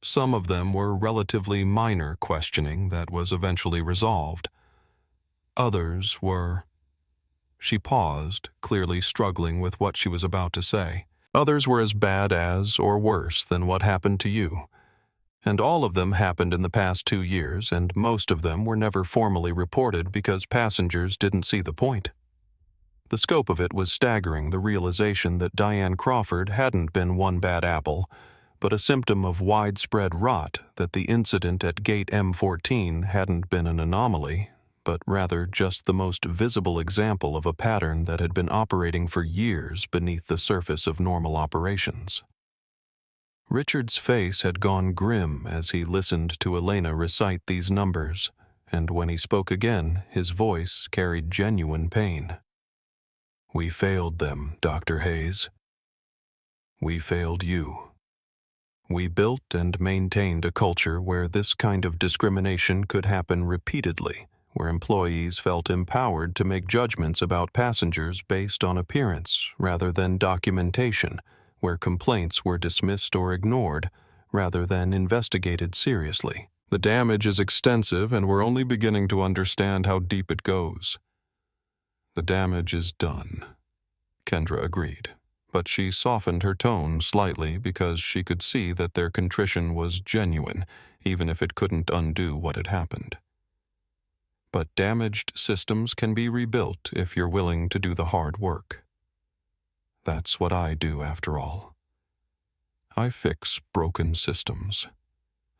Some of them were relatively minor questioning that was eventually resolved. Others were... She paused, clearly struggling with what she was about to say. Others were as bad as or worse than what happened to you. And all of them happened in the past 2 years, and most of them were never formally reported because passengers didn't see the point. The scope of it was staggering, the realization that Diane Crawford hadn't been one bad apple, but a symptom of widespread rot, that the incident at Gate M14 hadn't been an anomaly, but rather just the most visible example of a pattern that had been operating for years beneath the surface of normal operations. Richard's face had gone grim as he listened to Elena recite these numbers, and when he spoke again, his voice carried genuine pain. "We failed them, Dr. Hayes. We failed you. We built and maintained a culture where this kind of discrimination could happen repeatedly, where employees felt empowered to make judgments about passengers based on appearance rather than documentation, where complaints were dismissed or ignored rather than investigated seriously. The damage is extensive, and we're only beginning to understand how deep it goes." "The damage is done," Kendra agreed, but she softened her tone slightly because she could see that their contrition was genuine, even if it couldn't undo what had happened. "But damaged systems can be rebuilt if you're willing to do the hard work. That's what I do, after all. I fix broken systems.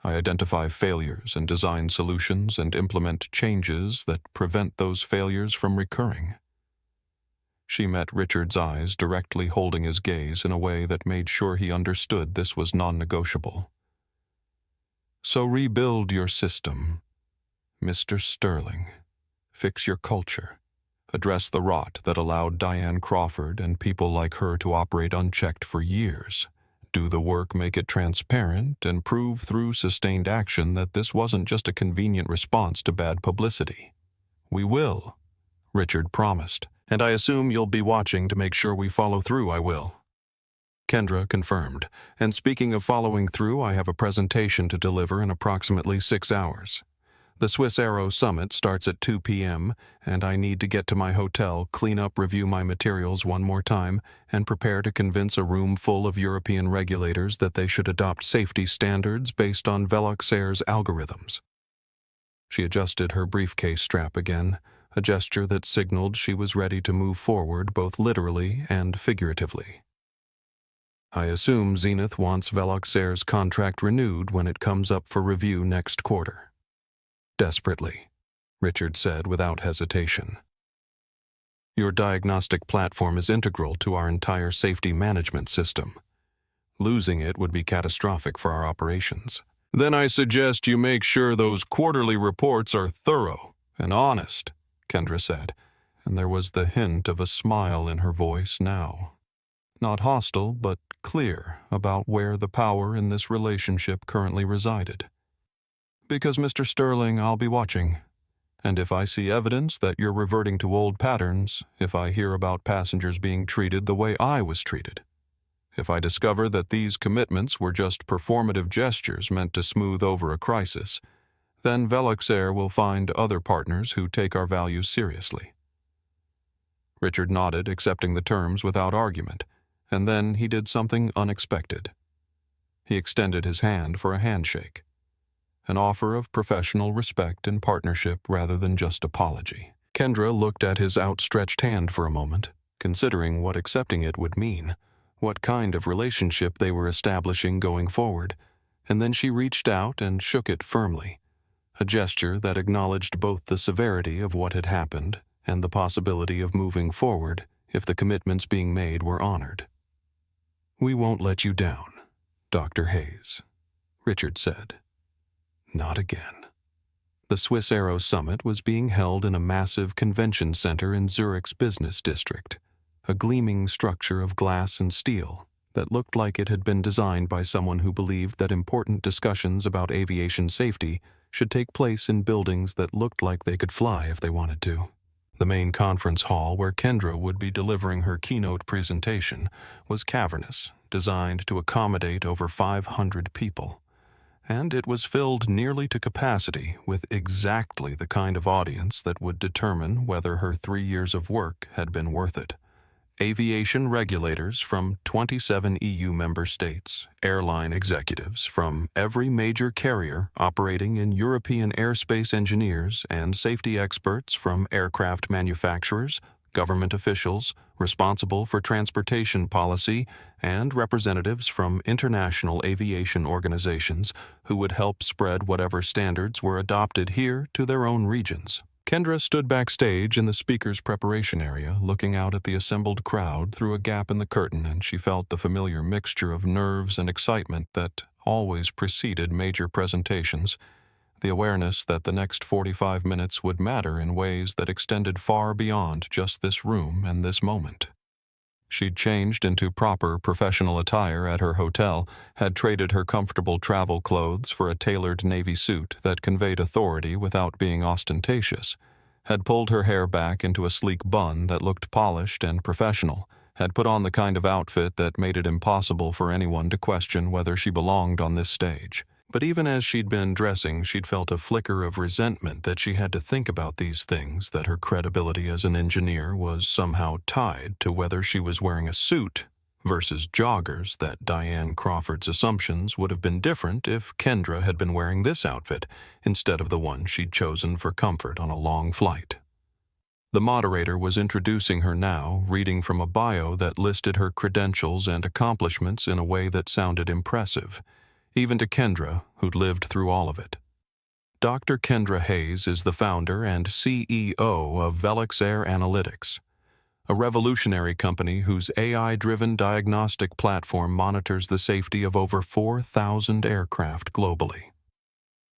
I identify failures and design solutions and implement changes that prevent those failures from recurring." She met Richard's eyes, directly holding his gaze in a way that made sure he understood this was non-negotiable. "So rebuild your system, Mr. Sterling. Fix your culture. Address the rot that allowed Diane Crawford and people like her to operate unchecked for years. Do the work, make it transparent, and prove through sustained action that this wasn't just a convenient response to bad publicity." "We will," Richard promised, "and I assume you'll be watching to make sure we follow through." "I will," Kendra confirmed. "And speaking of following through, I have a presentation to deliver in approximately 6 hours. The Swiss Aero Summit starts at 2 p.m., and I need to get to my hotel, clean up, review my materials one more time, and prepare to convince a room full of European regulators that they should adopt safety standards based on Velox Air's algorithms." She adjusted her briefcase strap again, a gesture that signaled she was ready to move forward both literally and figuratively. "I assume Zenith wants Velox Air's contract renewed when it comes up for review next quarter." "Desperately," Richard said without hesitation. "Your diagnostic platform is integral to our entire safety management system. Losing it would be catastrophic for our operations." "Then I suggest you make sure those quarterly reports are thorough and honest," Kendra said, and there was the hint of a smile in her voice now. Not hostile, but clear about where the power in this relationship currently resided. Because, Mr. Sterling, I'll be watching. And if I see evidence that you're reverting to old patterns, if I hear about passengers being treated the way I was treated, if I discover that these commitments were just performative gestures meant to smooth over a crisis, then Velux Air will find other partners who take our values seriously." Richard nodded, accepting the terms without argument, and then he did something unexpected. He extended his hand for a handshake, an offer of professional respect and partnership rather than just apology. Kendra looked at his outstretched hand for a moment, considering what accepting it would mean, what kind of relationship they were establishing going forward, and then she reached out and shook it firmly, a gesture that acknowledged both the severity of what had happened and the possibility of moving forward if the commitments being made were honored. "We won't let you down, Dr. Hayes," Richard said. Not again. The Swiss Aero Summit was being held in a massive convention center in Zurich's business district, a gleaming structure of glass and steel that looked like it had been designed by someone who believed that important discussions about aviation safety should take place in buildings that looked like they could fly if they wanted to. The main conference hall where Kendra would be delivering her keynote presentation was cavernous, designed to accommodate over 500 people. And it was filled nearly to capacity with exactly the kind of audience that would determine whether her 3 years of work had been worth it. Aviation regulators from 27 EU member states, airline executives from every major carrier operating in European airspace engineers, and safety experts from aircraft manufacturers, government officials responsible for transportation policy, and representatives from international aviation organizations who would help spread whatever standards were adopted here to their own regions. Kendra stood backstage in the speaker's preparation area, looking out at the assembled crowd through a gap in the curtain, and she felt the familiar mixture of nerves and excitement that always preceded major presentations, the awareness that the next 45 minutes would matter in ways that extended far beyond just this room and this moment. She'd changed into proper professional attire at her hotel, had traded her comfortable travel clothes for a tailored navy suit that conveyed authority without being ostentatious, had pulled her hair back into a sleek bun that looked polished and professional, had put on the kind of outfit that made it impossible for anyone to question whether she belonged on this stage. But even as she'd been dressing, she'd felt a flicker of resentment that she had to think about these things, that her credibility as an engineer was somehow tied to whether she was wearing a suit versus joggers, that Diane Crawford's assumptions would have been different if Kendra had been wearing this outfit instead of the one she'd chosen for comfort on a long flight. The moderator was introducing her now, reading from a bio that listed her credentials and accomplishments in a way that sounded impressive, even to Kendra, who'd lived through all of it. Dr. Kendra Hayes is the founder and CEO of Velux Air Analytics, a revolutionary company whose AI-driven diagnostic platform monitors the safety of over 4,000 aircraft globally.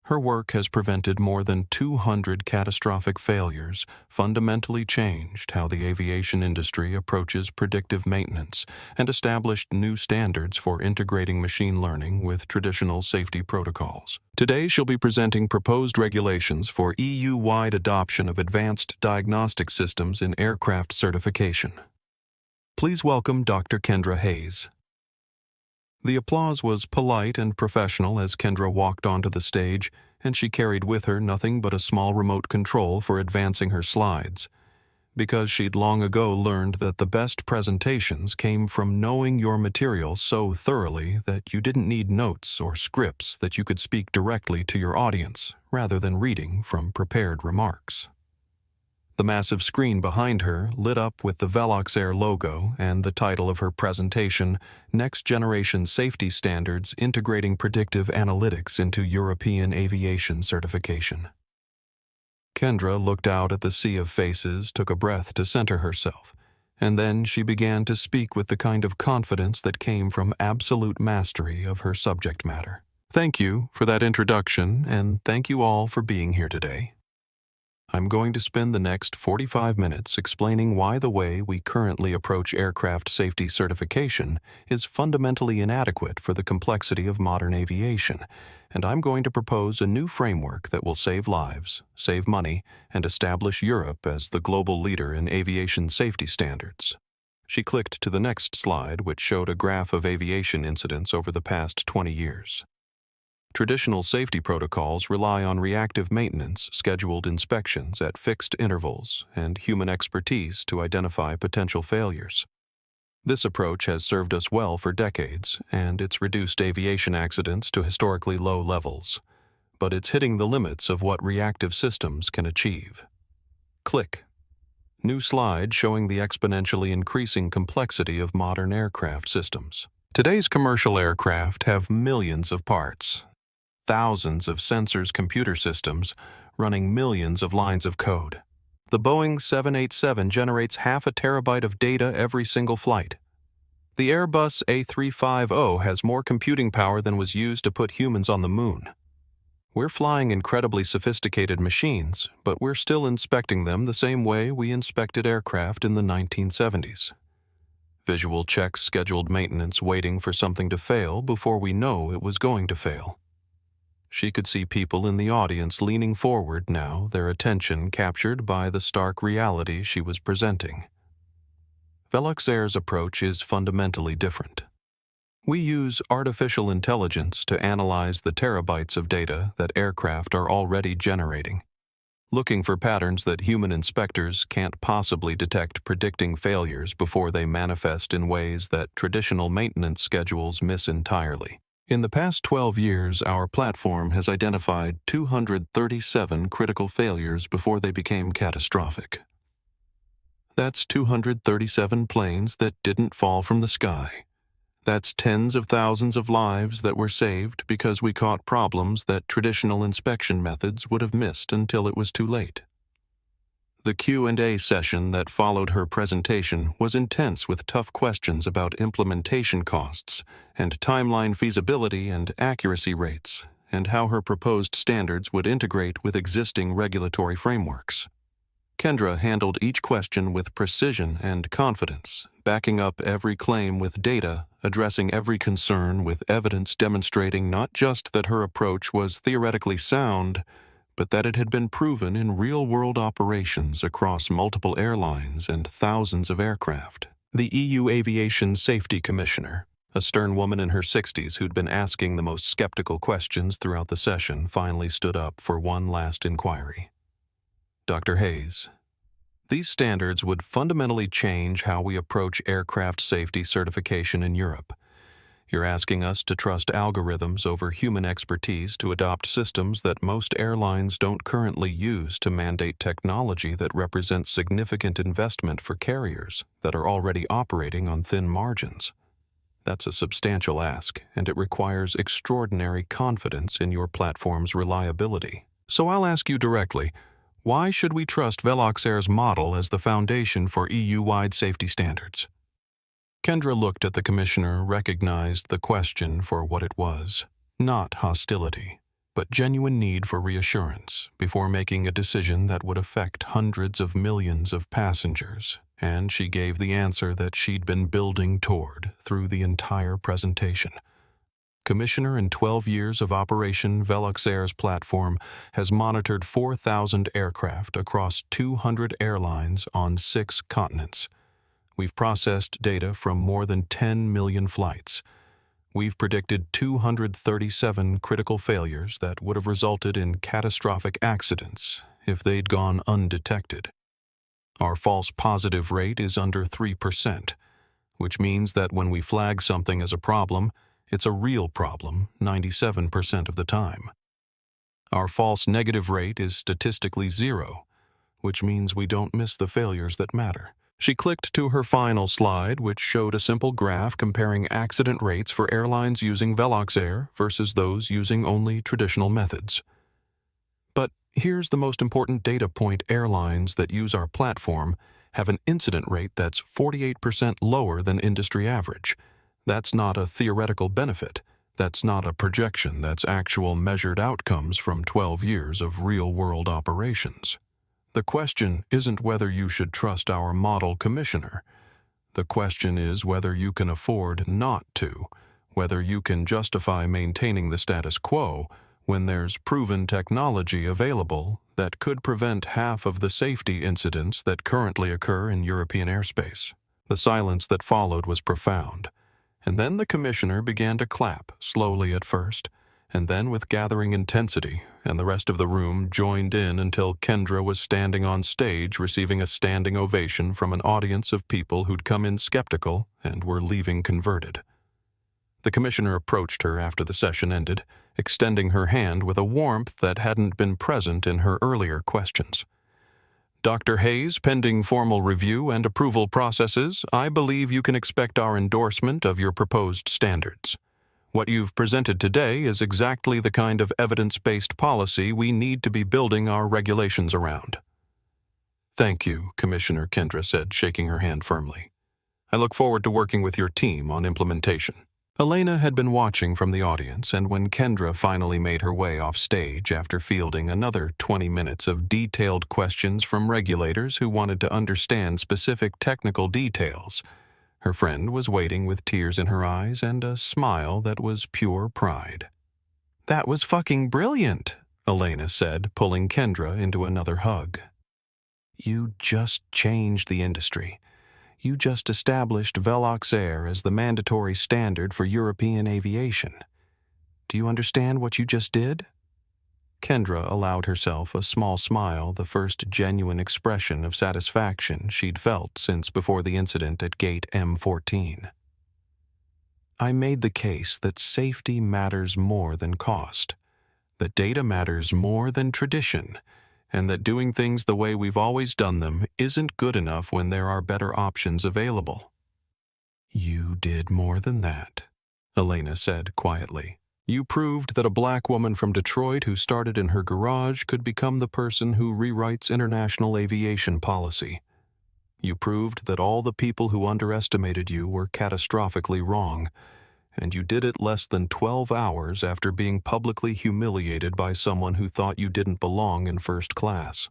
Her work has prevented more than 200 catastrophic failures, fundamentally changed how the aviation industry approaches predictive maintenance, and established new standards for integrating machine learning with traditional safety protocols. Today she'll be presenting proposed regulations for EU-wide adoption of advanced diagnostic systems in aircraft certification. Please welcome Dr. Kendra Hayes. The applause was polite and professional as Kendra walked onto the stage, and she carried with her nothing but a small remote control for advancing her slides, because she'd long ago learned that the best presentations came from knowing your material so thoroughly that you didn't need notes or scripts, that you could speak directly to your audience rather than reading from prepared remarks. The massive screen behind her lit up with the Velux Air logo and the title of her presentation, Next Generation Safety Standards Integrating Predictive Analytics into European Aviation Certification. Kendra looked out at the sea of faces, took a breath to center herself, and then she began to speak with the kind of confidence that came from absolute mastery of her subject matter. Thank you for that introduction, and thank you all for being here today. I'm going to spend the next 45 minutes explaining why the way we currently approach aircraft safety certification is fundamentally inadequate for the complexity of modern aviation, and I'm going to propose a new framework that will save lives, save money, and establish Europe as the global leader in aviation safety standards. She clicked to the next slide, which showed a graph of aviation incidents over the past 20 years. Traditional safety protocols rely on reactive maintenance, scheduled inspections at fixed intervals, and human expertise to identify potential failures. This approach has served us well for decades, and it's reduced aviation accidents to historically low levels. But it's hitting the limits of what reactive systems can achieve. Click. New slide showing the exponentially increasing complexity of modern aircraft systems. Today's commercial aircraft have millions of parts, thousands of sensors, computer systems, running millions of lines of code. The Boeing 787 generates 0.5 terabyte of data every single flight. The Airbus A350 has more computing power than was used to put humans on the moon. We're flying incredibly sophisticated machines, but we're still inspecting them the same way we inspected aircraft in the 1970s. Visual checks, scheduled maintenance, waiting for something to fail before we know it was going to fail. She could see people in the audience leaning forward now, their attention captured by the stark reality she was presenting. Velox Air's approach is fundamentally different. We use artificial intelligence to analyze the terabytes of data that aircraft are already generating, looking for patterns that human inspectors can't possibly detect, predicting failures before they manifest in ways that traditional maintenance schedules miss entirely. In the past 12 years, our platform has identified 237 critical failures before they became catastrophic. That's 237 planes that didn't fall from the sky. That's tens of thousands of lives that were saved because we caught problems that traditional inspection methods would have missed until it was too late. The Q&A session that followed her presentation was intense with tough questions about implementation costs and timeline feasibility and accuracy rates, and how her proposed standards would integrate with existing regulatory frameworks. Kendra handled each question with precision and confidence, backing up every claim with data, addressing every concern with evidence demonstrating not just that her approach was theoretically sound, but that it had been proven in real-world operations across multiple airlines and thousands of aircraft. The EU Aviation Safety Commissioner, a stern woman in her 60s who'd been asking the most skeptical questions throughout the session, finally stood up for one last inquiry. Dr. Hayes, these standards would fundamentally change how we approach aircraft safety certification in Europe. You're asking us to trust algorithms over human expertise to adopt systems that most airlines don't currently use to mandate technology that represents significant investment for carriers that are already operating on thin margins. That's a substantial ask, and it requires extraordinary confidence in your platform's reliability. So I'll ask you directly, why should we trust Velox Air's model as the foundation for EU-wide safety standards? Kendra looked at the commissioner, recognized the question for what it was. Not hostility, but genuine need for reassurance before making a decision that would affect hundreds of millions of passengers. And she gave the answer that she'd been building toward through the entire presentation. Commissioner, in 12 years of operation, Velox Air's platform has monitored 4,000 aircraft across 200 airlines on 6 continents. We've processed data from more than 10 million flights. We've predicted 237 critical failures that would have resulted in catastrophic accidents if they'd gone undetected. Our false positive rate is under 3%, which means that when we flag something as a problem, it's a real problem 97% of the time. Our false negative rate is statistically 0, which means we don't miss the failures that matter. She clicked to her final slide, which showed a simple graph comparing accident rates for airlines using Velox Air versus those using only traditional methods. But here's the most important data point: airlines that use our platform have an incident rate that's 48% lower than industry average. That's not a theoretical benefit. That's not a projection. That's actual measured outcomes from 12 years of real-world operations. The question isn't whether you should trust our model commissioner. The question is whether you can afford not to, whether you can justify maintaining the status quo when there's proven technology available that could prevent half of the safety incidents that currently occur in European airspace. The silence that followed was profound, and then the commissioner began to clap, slowly at first, and then with gathering intensity, and the rest of the room joined in until Kendra was standing on stage receiving a standing ovation from an audience of people who'd come in skeptical and were leaving converted. The commissioner approached her after the session ended, extending her hand with a warmth that hadn't been present in her earlier questions. Dr. Hayes, pending formal review and approval processes, I believe you can expect our endorsement of your proposed standards. What you've presented today is exactly the kind of evidence-based policy we need to be building our regulations around. Thank you, Commissioner, Kendra said, shaking her hand firmly. I look forward to working with your team on implementation. Elena had been watching from the audience, and when Kendra finally made her way off stage after fielding another 20 minutes of detailed questions from regulators who wanted to understand specific technical details, her friend was waiting with tears in her eyes and a smile that was pure pride. That was fucking brilliant, Elena said, pulling Kendra into another hug. You just changed the industry. You just established Velox Air as the mandatory standard for European aviation. Do you understand what you just did? Kendra allowed herself a small smile, the first genuine expression of satisfaction she'd felt since before the incident at Gate M14. I made the case that safety matters more than cost, that data matters more than tradition, and that doing things the way we've always done them isn't good enough when there are better options available. You did more than that, Elena said quietly. You proved that a black woman from Detroit who started in her garage could become the person who rewrites international aviation policy. You proved that all the people who underestimated you were catastrophically wrong, and you did it less than 12 hours after being publicly humiliated by someone who thought you didn't belong in first class.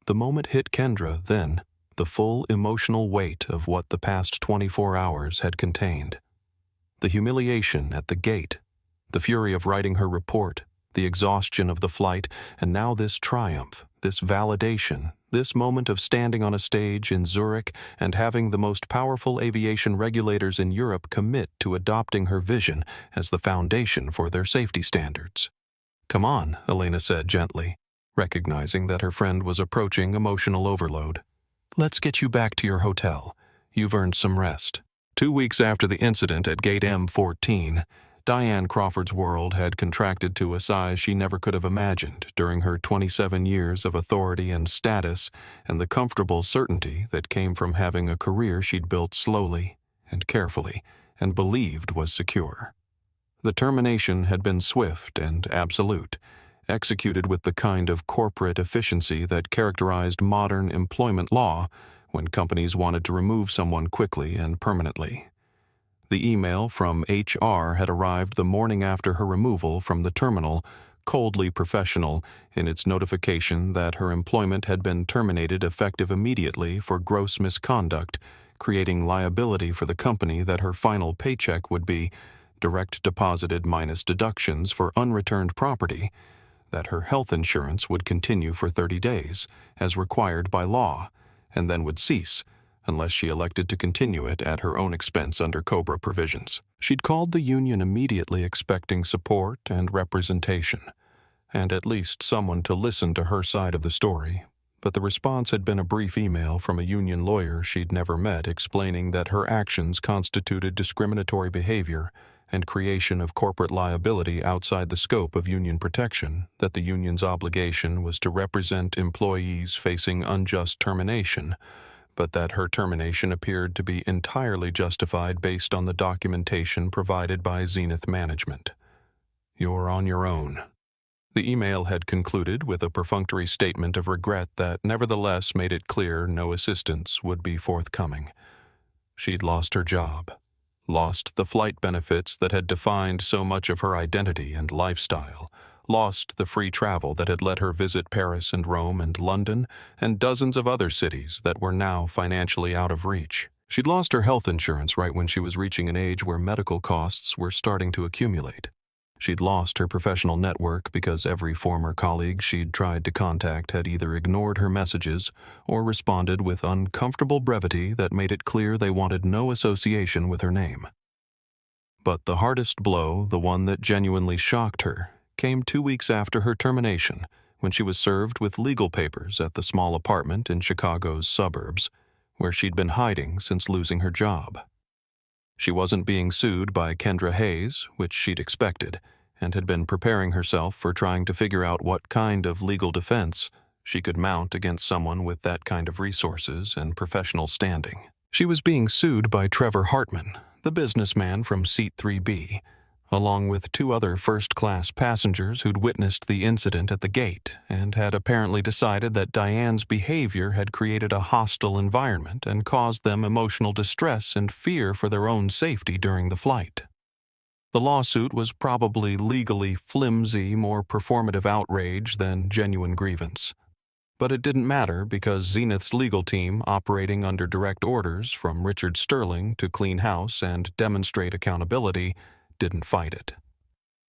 The moment hit Kendra then, the full emotional weight of what the past 24 hours had contained. The humiliation at the gate, the fury of writing her report, the exhaustion of the flight, and now this triumph, this validation, this moment of standing on a stage in Zurich and having the most powerful aviation regulators in Europe commit to adopting her vision as the foundation for their safety standards. Come on, Elena said gently, recognizing that her friend was approaching emotional overload. Let's get you back to your hotel. You've earned some rest. 2 weeks after the incident at Gate M14, Diane Crawford's world had contracted to a size she never could have imagined during her 27 years of authority and status and the comfortable certainty that came from having a career she'd built slowly and carefully and believed was secure. The termination had been swift and absolute, executed with the kind of corporate efficiency that characterized modern employment law when companies wanted to remove someone quickly and permanently. The email from HR had arrived the morning after her removal from the terminal, coldly professional in its notification that her employment had been terminated effective immediately for gross misconduct, creating liability for the company that her final paycheck would be direct deposited minus deductions for unreturned property, that her health insurance would continue for 30 days, as required by law, and then would cease, unless she elected to continue it at her own expense under COBRA provisions. She'd called the union immediately expecting support and representation, and at least someone to listen to her side of the story, but the response had been a brief email from a union lawyer she'd never met explaining that her actions constituted discriminatory behavior and creation of corporate liability outside the scope of union protection, that the union's obligation was to represent employees facing unjust termination, but that her termination appeared to be entirely justified based on the documentation provided by Zenith Management. You're on your own. The email had concluded with a perfunctory statement of regret that nevertheless made it clear no assistance would be forthcoming. She'd lost her job, lost the flight benefits that had defined so much of her identity and lifestyle, lost the free travel that had let her visit Paris and Rome and London and dozens of other cities that were now financially out of reach. She'd lost her health insurance right when she was reaching an age where medical costs were starting to accumulate. She'd lost her professional network because every former colleague she'd tried to contact had either ignored her messages or responded with uncomfortable brevity that made it clear they wanted no association with her name. But the hardest blow, the one that genuinely shocked her, came 2 weeks after her termination, when she was served with legal papers at the small apartment in Chicago's suburbs, where she'd been hiding since losing her job. She wasn't being sued by Kendra Hayes, which she'd expected, and had been preparing herself for trying to figure out what kind of legal defense she could mount against someone with that kind of resources and professional standing. She was being sued by Trevor Hartman, the businessman from Seat 3B, along with 2 other first-class passengers who'd witnessed the incident at the gate and had apparently decided that Diane's behavior had created a hostile environment and caused them emotional distress and fear for their own safety during the flight. The lawsuit was probably legally flimsy, more performative outrage than genuine grievance. But it didn't matter because Zenith's legal team, operating under direct orders from Richard Sterling to clean house and demonstrate accountability, didn't fight it.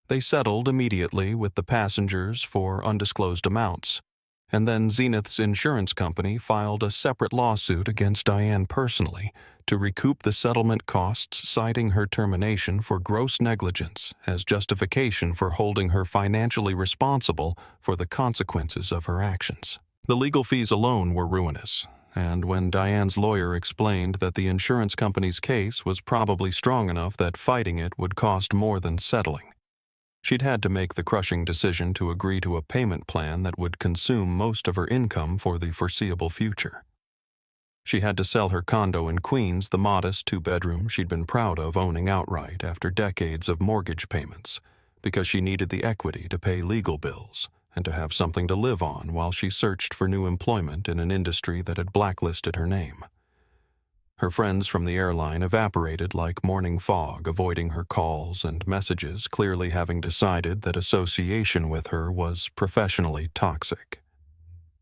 They settled immediately with the passengers for undisclosed amounts, and then Zenith's insurance company filed a separate lawsuit against Diane personally to recoup the settlement costs, citing her termination for gross negligence as justification for holding her financially responsible for the consequences of her actions. The legal fees alone were ruinous, and when Diane's lawyer explained that the insurance company's case was probably strong enough that fighting it would cost more than settling, she'd had to make the crushing decision to agree to a payment plan that would consume most of her income for the foreseeable future. She had to sell her condo in Queens, the modest 2-bedroom she'd been proud of owning outright after decades of mortgage payments, because she needed the equity to pay legal bills and to have something to live on while she searched for new employment in an industry that had blacklisted her name. Her friends from the airline evaporated like morning fog, avoiding her calls and messages, clearly having decided that association with her was professionally toxic.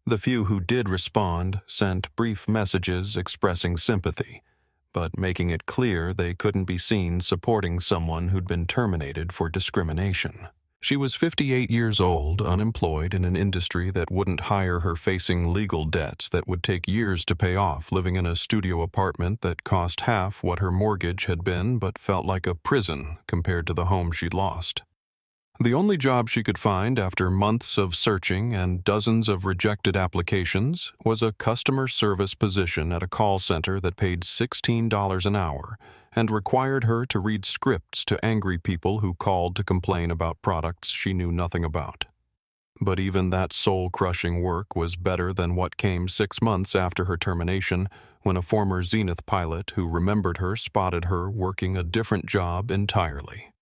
The few who did respond sent brief messages expressing sympathy, but making it clear they couldn't be seen supporting someone who'd been terminated for discrimination. She was 58 years old, unemployed in an industry that wouldn't hire her, facing legal debts that would take years to pay off, living in a studio apartment that cost half what her mortgage had been but felt like a prison compared to the home she'd lost. The only job she could find after months of searching and dozens of rejected applications was a customer service position at a call center that paid $16 an hour and required her to read scripts to angry people who called to complain about products she knew nothing about. But even that soul-crushing work was better than what came 6 months after her termination, when a former Zenith pilot who remembered her spotted her working a different job entirely.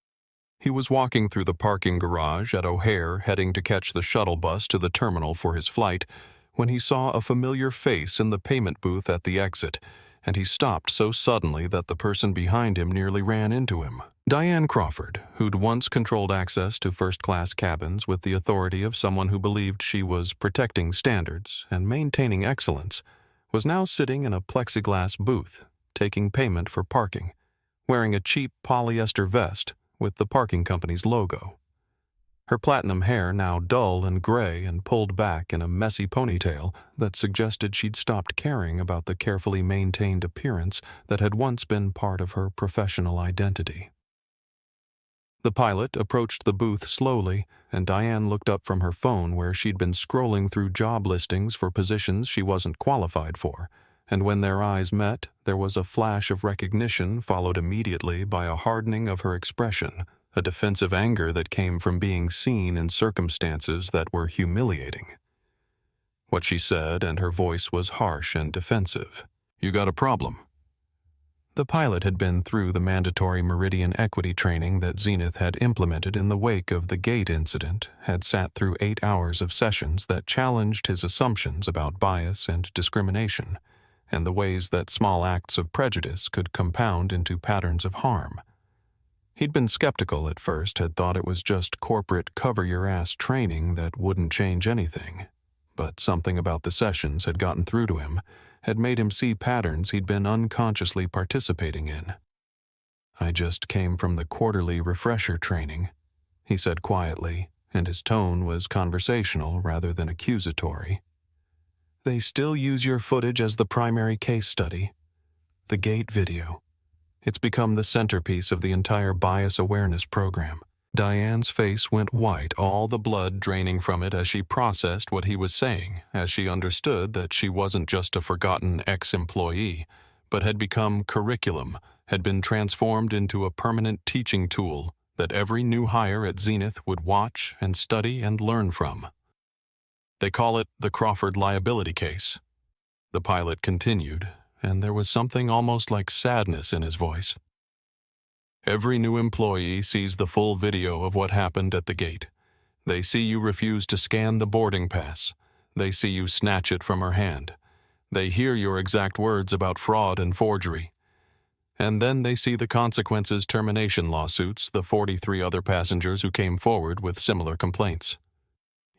He was walking through the parking garage at O'Hare, heading to catch the shuttle bus to the terminal for his flight, when he saw a familiar face in the payment booth at the exit, and he stopped so suddenly that the person behind him nearly ran into him. Diane Crawford, who'd once controlled access to first-class cabins with the authority of someone who believed she was protecting standards and maintaining excellence, was now sitting in a plexiglass booth, taking payment for parking, wearing a cheap polyester vest with the parking company's logo. Her platinum hair now dull and gray and pulled back in a messy ponytail that suggested she'd stopped caring about the carefully maintained appearance that had once been part of her professional identity. The pilot approached the booth slowly, and Diane looked up from her phone where she'd been scrolling through job listings for positions she wasn't qualified for, and when their eyes met, there was a flash of recognition followed immediately by a hardening of her expression, a defensive anger that came from being seen in circumstances that were humiliating. What she said, and her voice was harsh and defensive. "You got a problem?" The pilot had been through the mandatory Meridian equity training that Zenith had implemented in the wake of the gate incident, had sat through 8 hours of sessions that challenged his assumptions about bias and discrimination, and the ways that small acts of prejudice could compound into patterns of harm. He'd been skeptical at first, had thought it was just corporate cover-your-ass training that wouldn't change anything. But something about the sessions had gotten through to him, had made him see patterns he'd been unconsciously participating in. "I just came from the quarterly refresher training," he said quietly, and his tone was conversational rather than accusatory. "They still use your footage as the primary case study. The gate video. It's become the centerpiece of the entire bias awareness program." Diane's face went white, all the blood draining from it as she processed what he was saying, as she understood that she wasn't just a forgotten ex-employee, but had become curriculum, had been transformed into a permanent teaching tool that every new hire at Zenith would watch and study and learn from. "They call it the Crawford liability case," the pilot continued, and there was something almost like sadness in his voice. "Every new employee sees the full video of what happened at the gate. They see you refuse to scan the boarding pass. They see you snatch it from her hand. They hear your exact words about fraud and forgery. And then they see the consequences termination lawsuits, the 43 other passengers who came forward with similar complaints.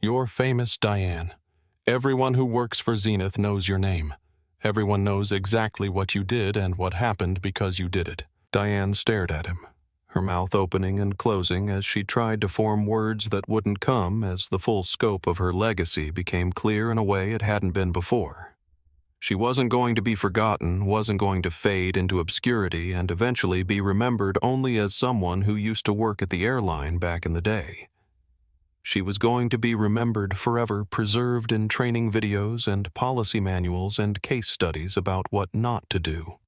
You're famous, Diane. Everyone who works for Zenith knows your name. Everyone knows exactly what you did and what happened because you did it." Diane stared at him, her mouth opening and closing as she tried to form words that wouldn't come as the full scope of her legacy became clear in a way it hadn't been before. She wasn't going to be forgotten, wasn't going to fade into obscurity and eventually be remembered only as someone who used to work at the airline back in the day. She was going to be remembered forever, preserved in training videos and policy manuals and case studies about what not to do.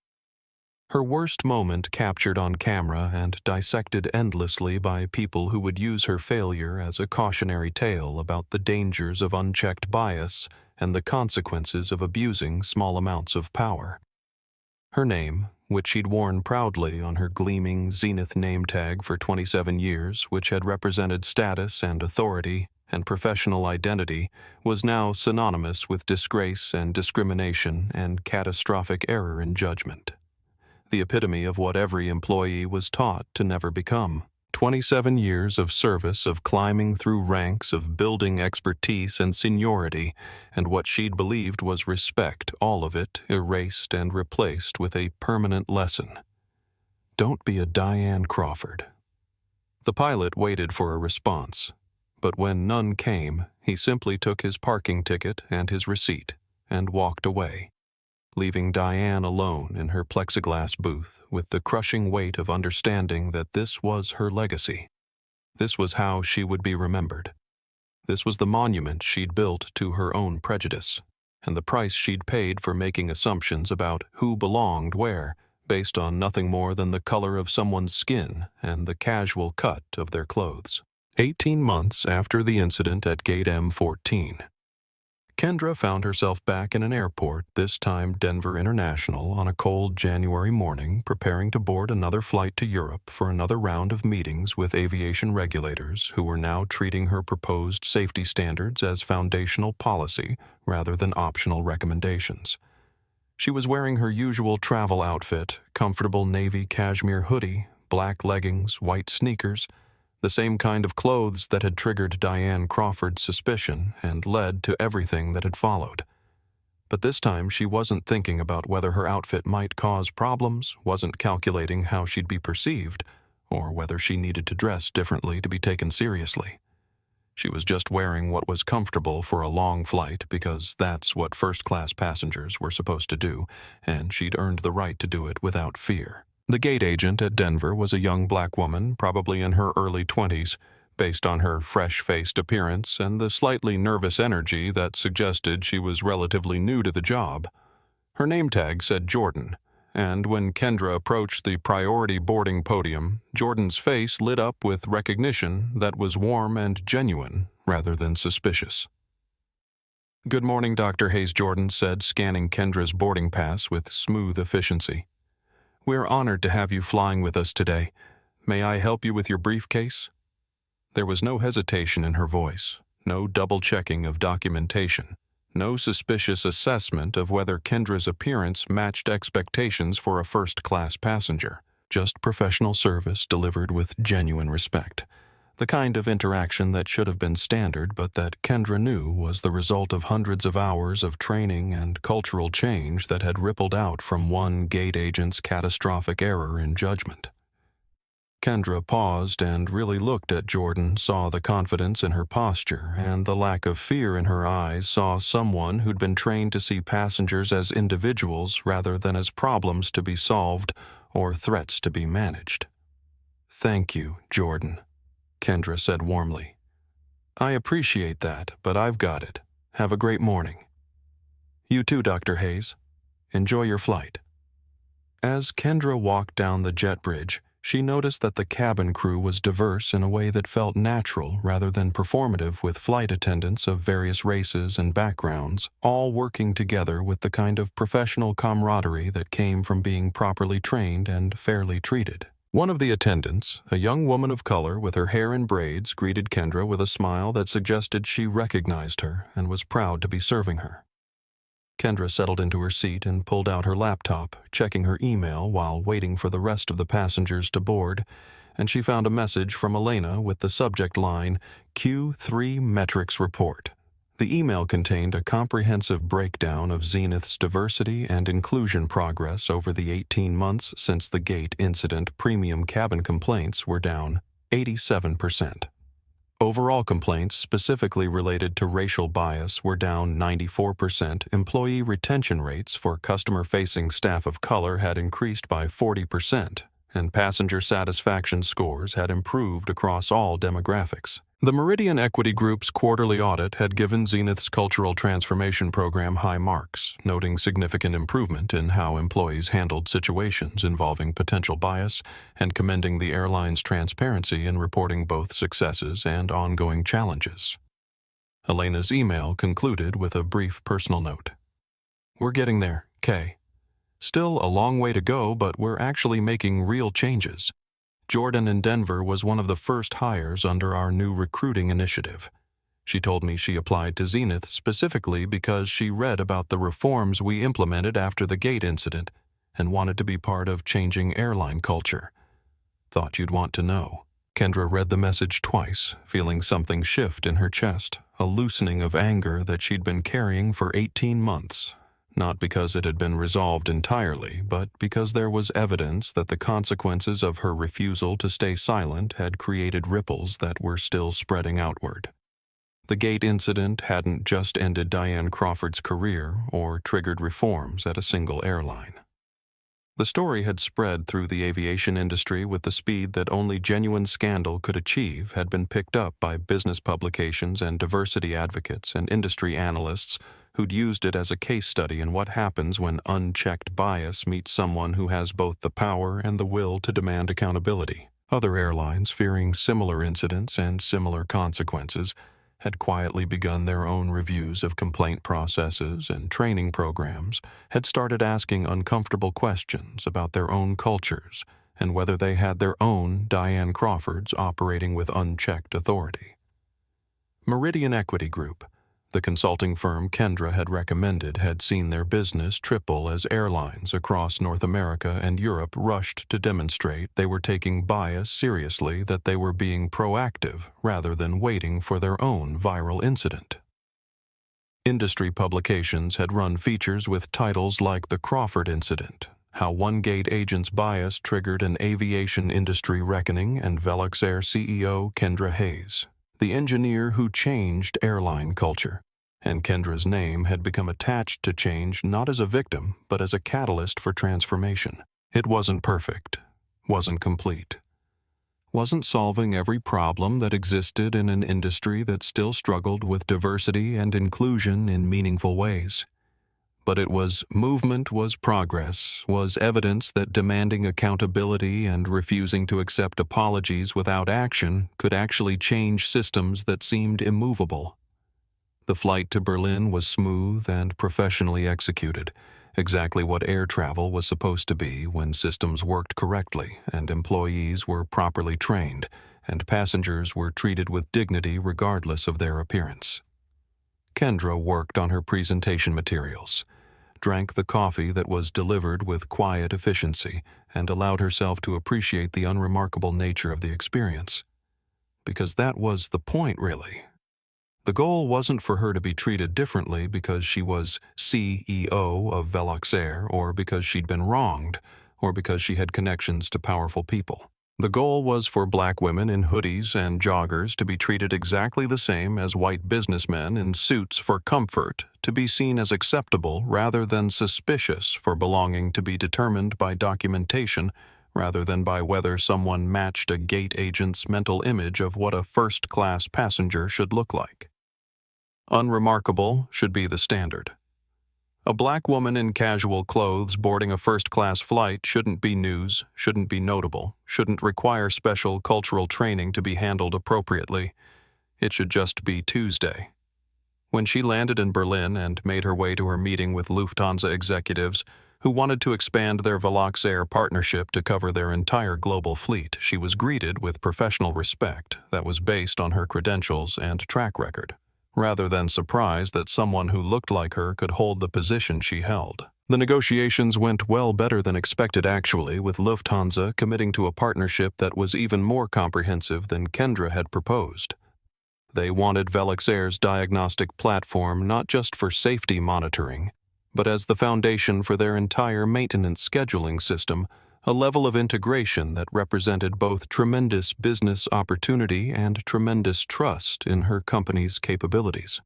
Her worst moment captured on camera and dissected endlessly by people who would use her failure as a cautionary tale about the dangers of unchecked bias and the consequences of abusing small amounts of power. Her name, which she'd worn proudly on her gleaming Zenith name tag for 27 years, which had represented status and authority and professional identity, was now synonymous with disgrace and discrimination and catastrophic error in judgment. The epitome of what every employee was taught to never become. 27 years of service, of climbing through ranks, of building expertise and seniority, and what she'd believed was respect, all of it erased and replaced with a permanent lesson. Don't be a Diane Crawford. The pilot waited for a response, but when none came, he simply took his parking ticket and his receipt and walked away, leaving Diane alone in her plexiglass booth with the crushing weight of understanding that this was her legacy. This was how she would be remembered. This was the monument she'd built to her own prejudice, and the price she'd paid for making assumptions about who belonged where, based on nothing more than the color of someone's skin and the casual cut of their clothes. 18 months after the incident at Gate M14, Kendra found herself back in an airport, this time Denver International, on a cold January morning, preparing to board another flight to Europe for another round of meetings with aviation regulators who were now treating her proposed safety standards as foundational policy rather than optional recommendations. She was wearing her usual travel outfit, comfortable navy cashmere hoodie, black leggings, white sneakers, the same kind of clothes that had triggered Diane Crawford's suspicion and led to everything that had followed. But this time she wasn't thinking about whether her outfit might cause problems, wasn't calculating how she'd be perceived, or whether she needed to dress differently to be taken seriously. She was just wearing what was comfortable for a long flight because that's what first-class passengers were supposed to do, and she'd earned the right to do it without fear. The gate agent at Denver was a young black woman, probably in her early 20s, based on her fresh-faced appearance and the slightly nervous energy that suggested she was relatively new to the job. Her name tag said Jordan, and when Kendra approached the priority boarding podium, Jordan's face lit up with recognition that was warm and genuine rather than suspicious. "Good morning, Dr. Hayes," Jordan said, scanning Kendra's boarding pass with smooth efficiency. "We're honored to have you flying with us today. May I help you with your briefcase?" There was no hesitation in her voice, no double-checking of documentation, no suspicious assessment of whether Kendra's appearance matched expectations for a first-class passenger. just professional service delivered with genuine respect. The kind of interaction that should have been standard but that Kendra knew was the result of hundreds of hours of training and cultural change that had rippled out from one gate agent's catastrophic error in judgment. Kendra paused and really looked at Jordan, saw the confidence in her posture and the lack of fear in her eyes, saw someone who'd been trained to see passengers as individuals rather than as problems to be solved or threats to be managed. "Thank you, Jordan," Kendra said warmly. "I appreciate that, but I've got it. Have a great morning." "You too, Dr. Hayes. Enjoy your flight." As Kendra walked down the jet bridge, she noticed that the cabin crew was diverse in a way that felt natural rather than performative, with flight attendants of various races and backgrounds, all working together with the kind of professional camaraderie that came from being properly trained and fairly treated. One of the attendants, a young woman of color with her hair in braids, greeted Kendra with a smile that suggested she recognized her and was proud to be serving her. Kendra settled into her seat and pulled out her laptop, checking her email while waiting for the rest of the passengers to board, and she found a message from Elena with the subject line, "Q3 Metrics Report." The email contained a comprehensive breakdown of Zenith's diversity and inclusion progress over the 18 months since the gate incident. Premium cabin complaints were down 87%. Overall complaints specifically related to racial bias were down 94%. Employee retention rates for customer-facing staff of color had increased by 40%, and passenger satisfaction scores had improved across all demographics. The Meridian Equity Group's quarterly audit had given Zenith's cultural transformation program high marks, noting significant improvement in how employees handled situations involving potential bias and commending the airline's transparency in reporting both successes and ongoing challenges. Elena's email concluded with a brief personal note. "We're getting there, Kay. Still a long way to go, but we're actually making real changes. Jordan in Denver was one of the first hires under our new recruiting initiative. She told me she applied to Zenith specifically because she read about the reforms we implemented after the gate incident and wanted to be part of changing airline culture. Thought you'd want to know." Kendra read the message twice, feeling something shift in her chest, a loosening of anger that she'd been carrying for 18 months. Not because it had been resolved entirely, but because there was evidence that the consequences of her refusal to stay silent had created ripples that were still spreading outward. The gate incident hadn't just ended Diane Crawford's career or triggered reforms at a single airline. The story had spread through the aviation industry with the speed that only genuine scandal could achieve, had been picked up by business publications and diversity advocates and industry analysts who'd used it as a case study in what happens when unchecked bias meets someone who has both the power and the will to demand accountability. Other airlines, fearing similar incidents and similar consequences, had quietly begun their own reviews of complaint processes and training programs, had started asking uncomfortable questions about their own cultures and whether they had their own Diane Crawfords operating with unchecked authority. Meridian Equity Group, the consulting firm Kendra had recommended, had seen their business triple as airlines across North America and Europe rushed to demonstrate they were taking bias seriously, that they were being proactive rather than waiting for their own viral incident. Industry publications had run features with titles like "The Crawford Incident," "How One Gate Agent's Bias Triggered an Aviation Industry Reckoning," and "Velux Air CEO Kendra Hayes, the engineer who changed airline culture." And Kendra's name had become attached to change not as a victim, but as a catalyst for transformation. It wasn't perfect, wasn't complete, wasn't solving every problem that existed in an industry that still struggled with diversity and inclusion in meaningful ways. But it was movement, was progress, was evidence that demanding accountability and refusing to accept apologies without action could actually change systems that seemed immovable. The flight to Berlin was smooth and professionally executed, exactly what air travel was supposed to be when systems worked correctly and employees were properly trained and passengers were treated with dignity regardless of their appearance. Kendra worked on her presentation materials, drank the coffee that was delivered with quiet efficiency and allowed herself to appreciate the unremarkable nature of the experience. Because that was the point, really. The goal wasn't for her to be treated differently because she was CEO of Velox Air, or because she'd been wronged, or because she had connections to powerful people. The goal was for black women in hoodies and joggers to be treated exactly the same as white businessmen in suits for comfort, to be seen as acceptable rather than suspicious for belonging, to be determined by documentation rather than by whether someone matched a gate agent's mental image of what a first-class passenger should look like. Unremarkable should be the standard. A black woman in casual clothes boarding a first-class flight shouldn't be news, shouldn't be notable, shouldn't require special cultural training to be handled appropriately. It should just be Tuesday. When she landed in Berlin and made her way to her meeting with Lufthansa executives who wanted to expand their Velox Air partnership to cover their entire global fleet, she was greeted with professional respect that was based on her credentials and track record, rather than surprise that someone who looked like her could hold the position she held. The negotiations went well better than expected actually, with Lufthansa committing to a partnership that was even more comprehensive than Kendra had proposed. They wanted Velox Air's diagnostic platform not just for safety monitoring, but as the foundation for their entire maintenance scheduling system, a level of integration that represented both tremendous business opportunity and tremendous trust in her company's capabilities.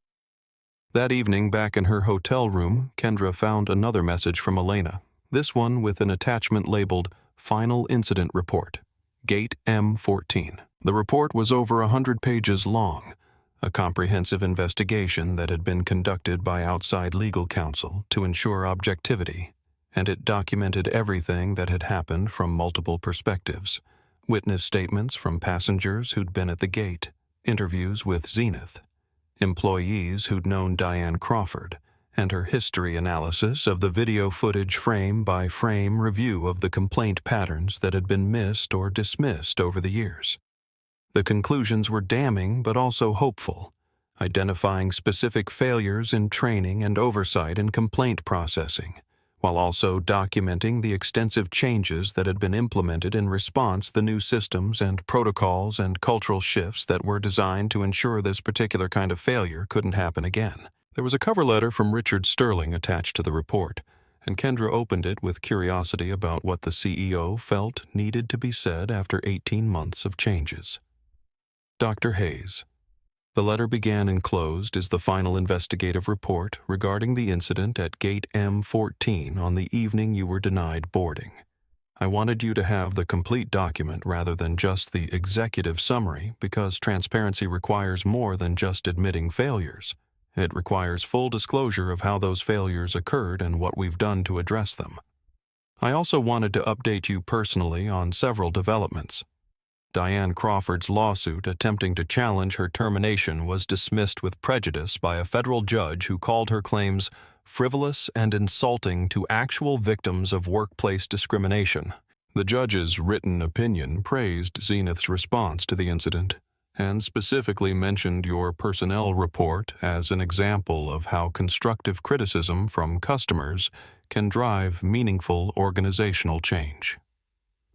That evening, back in her hotel room, Kendra found another message from Elena, this one with an attachment labeled Final Incident Report, Gate M14. The report was over 100 pages long, a comprehensive investigation that had been conducted by outside legal counsel to ensure objectivity, and it documented everything that had happened from multiple perspectives: witness statements from passengers who'd been at the gate, interviews with Zenith, employees who'd known Diane Crawford, and her history analysis of the video footage frame-by-frame review of the complaint patterns that had been missed or dismissed over the years. The conclusions were damning but also hopeful, identifying specific failures in training and oversight in complaint processing, while also documenting the extensive changes that had been implemented in response to the new systems and protocols and cultural shifts that were designed to ensure this particular kind of failure couldn't happen again. There was a cover letter from Richard Sterling attached to the report, and Kendra opened it with curiosity about what the CEO felt needed to be said after 18 months of changes. Dr. Hayes. The letter began enclosed is the final investigative report regarding the incident at Gate M14 on the evening you were denied boarding. I wanted you to have the complete document rather than just the executive summary because transparency requires more than just admitting failures. It requires full disclosure of how those failures occurred and what we've done to address them. I also wanted to update you personally on several developments. Diane Crawford's lawsuit attempting to challenge her termination was dismissed with prejudice by a federal judge who called her claims frivolous and insulting to actual victims of workplace discrimination. The judge's written opinion praised Zenith's response to the incident and specifically mentioned your personnel report as an example of how constructive criticism from customers can drive meaningful organizational change.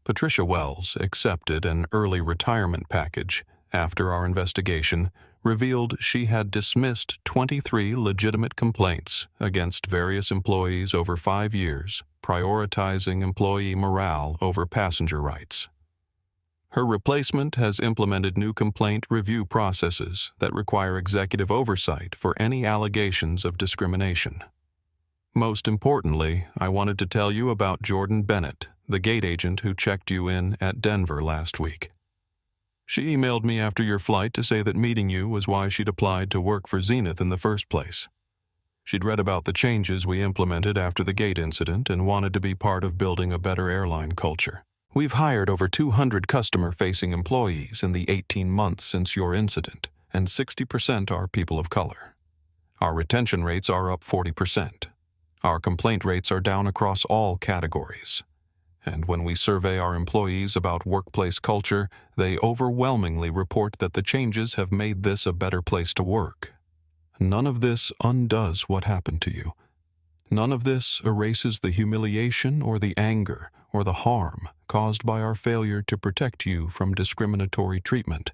Patricia Wells accepted an early retirement package after our investigation revealed she had dismissed 23 legitimate complaints against various employees over 5 years, prioritizing employee morale over passenger rights. Her replacement has implemented new complaint review processes that require executive oversight for any allegations of discrimination. Most importantly, I wanted to tell you about Jordan Bennett, the gate agent who checked you in at Denver last week. She emailed me after your flight to say that meeting you was why she'd applied to work for Zenith in the first place. She'd read about the changes we implemented after the gate incident and wanted to be part of building a better airline culture. We've hired over 200 customer-facing employees in the 18 months since your incident, and 60% are people of color. Our retention rates are up 40%. Our complaint rates are down across all categories. And when we survey our employees about workplace culture, they overwhelmingly report that the changes have made this a better place to work. None of this undoes what happened to you. None of this erases the humiliation or the anger or the harm caused by our failure to protect you from discriminatory treatment.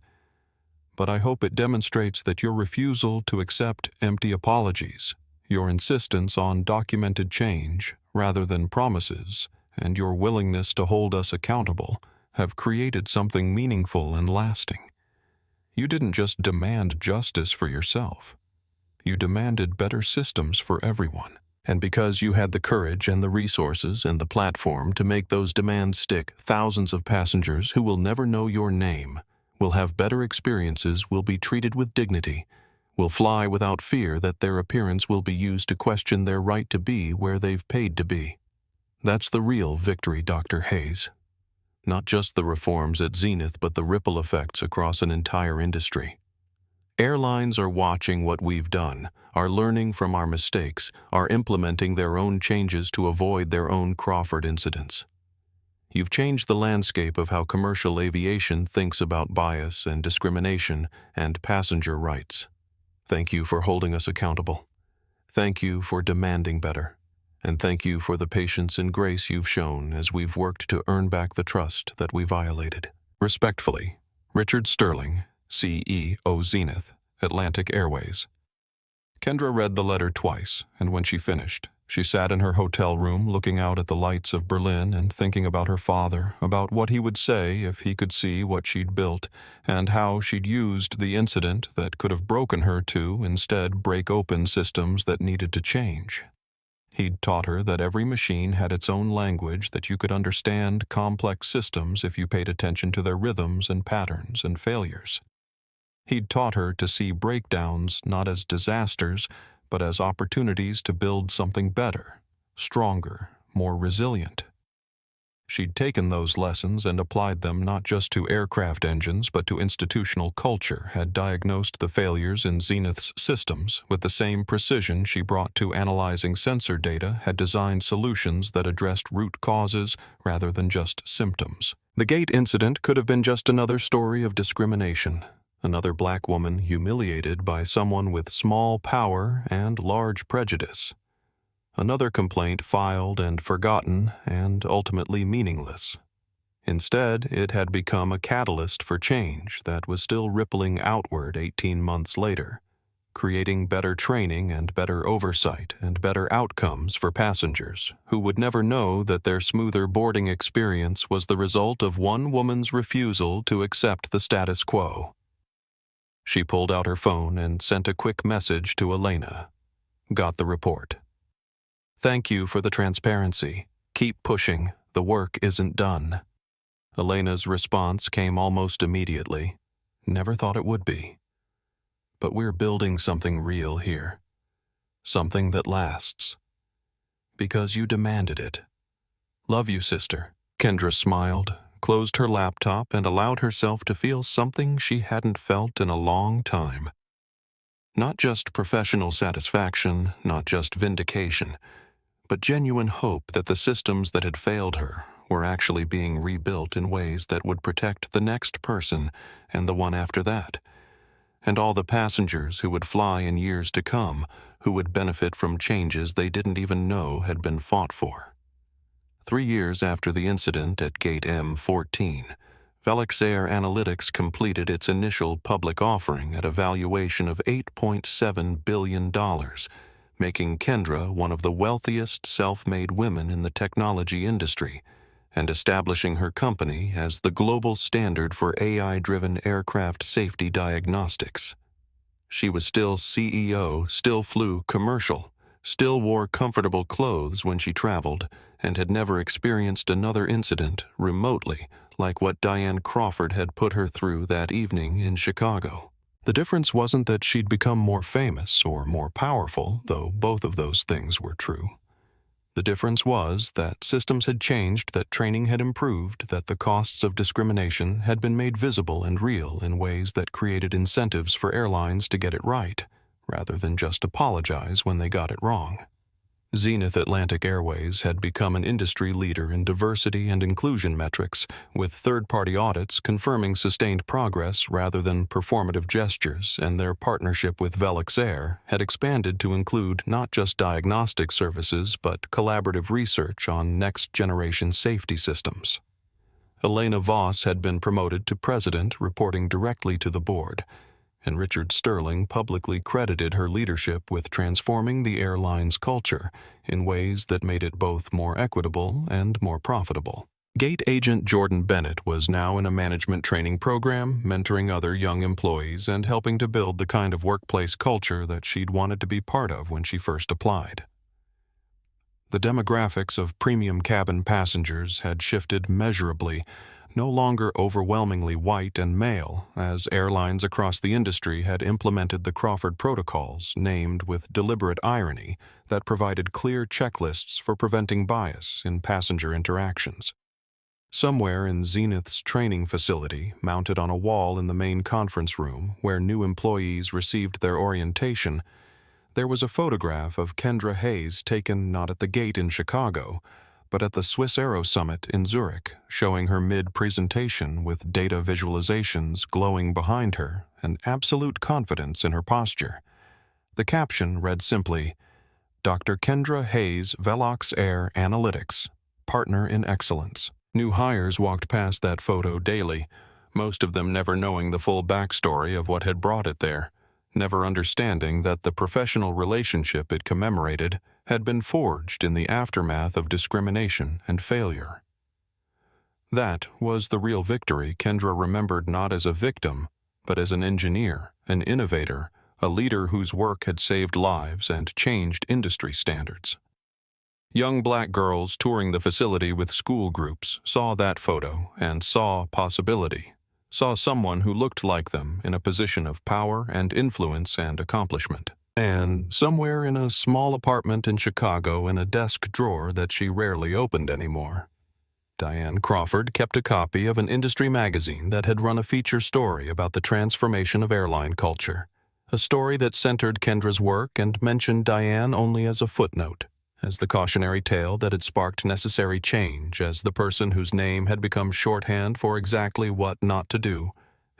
But I hope it demonstrates that your refusal to accept empty apologies, your insistence on documented change rather than promises, and your willingness to hold us accountable have created something meaningful and lasting. You didn't just demand justice for yourself. You demanded better systems for everyone. And because you had the courage and the resources and the platform to make those demands stick, thousands of passengers who will never know your name will have better experiences, will be treated with dignity, will fly without fear that their appearance will be used to question their right to be where they've paid to be. That's the real victory, Dr. Hayes. Not just the reforms at Zenith, but the ripple effects across an entire industry. Airlines are watching what we've done, are learning from our mistakes, are implementing their own changes to avoid their own Crawford incidents. You've changed the landscape of how commercial aviation thinks about bias and discrimination and passenger rights. Thank you for holding us accountable. Thank you for demanding better. And thank you for the patience and grace you've shown as we've worked to earn back the trust that we violated. Respectfully, Richard Sterling, CEO Zenith, Atlantic Airways. Kendra read the letter twice, and when she finished, she sat in her hotel room looking out at the lights of Berlin and thinking about her father, about what he would say if he could see what she'd built, and how she'd used the incident that could have broken her to instead break open systems that needed to change. He'd taught her that every machine had its own language, that you could understand complex systems if you paid attention to their rhythms and patterns and failures. He'd taught her to see breakdowns not as disasters, but as opportunities to build something better, stronger, more resilient. She'd taken those lessons and applied them not just to aircraft engines, but to institutional culture, had diagnosed the failures in Zenith's systems with the same precision she brought to analyzing sensor data, had designed solutions that addressed root causes rather than just symptoms. The gate incident could have been just another story of discrimination. Another black woman humiliated by someone with small power and large prejudice. Another complaint filed and forgotten and ultimately meaningless. Instead, it had become a catalyst for change that was still rippling outward 18 months later, creating better training and better oversight and better outcomes for passengers who would never know that their smoother boarding experience was the result of one woman's refusal to accept the status quo. She pulled out her phone and sent a quick message to Elena. Got the report. Thank you for the transparency. Keep pushing. The work isn't done. Elena's response came almost immediately. Never thought it would be. But we're building something real here. Something that lasts. Because you demanded it. Love you, sister. Kendra smiled, closed her laptop, and allowed herself to feel something she hadn't felt in a long time. Not just professional satisfaction, not just vindication, but genuine hope that the systems that had failed her were actually being rebuilt in ways that would protect the next person and the one after that, and all the passengers who would fly in years to come, who would benefit from changes they didn't even know had been fought for. 3 years after the incident at Gate M14, Velixair Analytics completed its initial public offering at a valuation of $8.7 billion, making Kendra one of the wealthiest self-made women in the technology industry, and establishing her company as the global standard for AI-driven aircraft safety diagnostics. She was still CEO, still flew commercial, still wore comfortable clothes when she traveled, and had never experienced another incident remotely like what Diane Crawford had put her through that evening in Chicago. The difference wasn't that she'd become more famous or more powerful, though both of those things were true. The difference was that systems had changed, that training had improved, that the costs of discrimination had been made visible and real in ways that created incentives for airlines to get it right, rather than just apologize when they got it wrong. Zenith Atlantic Airways had become an industry leader in diversity and inclusion metrics, with third-party audits confirming sustained progress rather than performative gestures, and their partnership with Velux Air had expanded to include not just diagnostic services but collaborative research on next-generation safety systems. Elena Voss had been promoted to president, reporting directly to the board, and Richard Sterling publicly credited her leadership with transforming the airline's culture in ways that made it both more equitable and more profitable. Gate agent Jordan Bennett was now in a management training program, mentoring other young employees and helping to build the kind of workplace culture that she'd wanted to be part of when she first applied. The demographics of premium cabin passengers had shifted measurably, no longer overwhelmingly white and male, as airlines across the industry had implemented the Crawford Protocols, named with deliberate irony, that provided clear checklists for preventing bias in passenger interactions. Somewhere in Zenith's training facility, mounted on a wall in the main conference room where new employees received their orientation, there was a photograph of Kendra Hayes taken not at the gate in Chicago, but at the Swiss Aero Summit in Zurich, showing her mid-presentation with data visualizations glowing behind her and absolute confidence in her posture. The caption read simply, "Dr. Kendra Hayes, Velux Air Analytics, Partner in Excellence." New hires walked past that photo daily, most of them never knowing the full backstory of what had brought it there, never understanding that the professional relationship it commemorated had been forged in the aftermath of discrimination and failure. That was the real victory Kendra remembered, not as a victim, but as an engineer, an innovator, a leader whose work had saved lives and changed industry standards. Young black girls touring the facility with school groups saw that photo and saw possibility, saw someone who looked like them in a position of power and influence and accomplishment. And somewhere in a small apartment in Chicago in a desk drawer that she rarely opened anymore, Diane Crawford kept a copy of an industry magazine that had run a feature story about the transformation of airline culture, a story that centered Kendra's work and mentioned Diane only as a footnote, as the cautionary tale that had sparked necessary change, as the person whose name had become shorthand for exactly what not to do,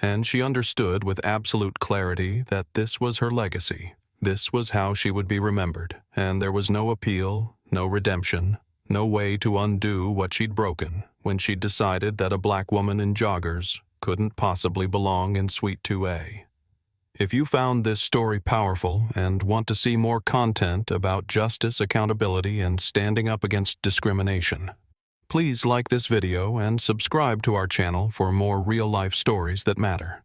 and she understood with absolute clarity that this was her legacy. This was how she would be remembered, and there was no appeal, no redemption, no way to undo what she'd broken when she'd decided that a black woman in joggers couldn't possibly belong in Suite 2A. If you found this story powerful and want to see more content about justice, accountability, and standing up against discrimination, please like this video and subscribe to our channel for more real-life stories that matter.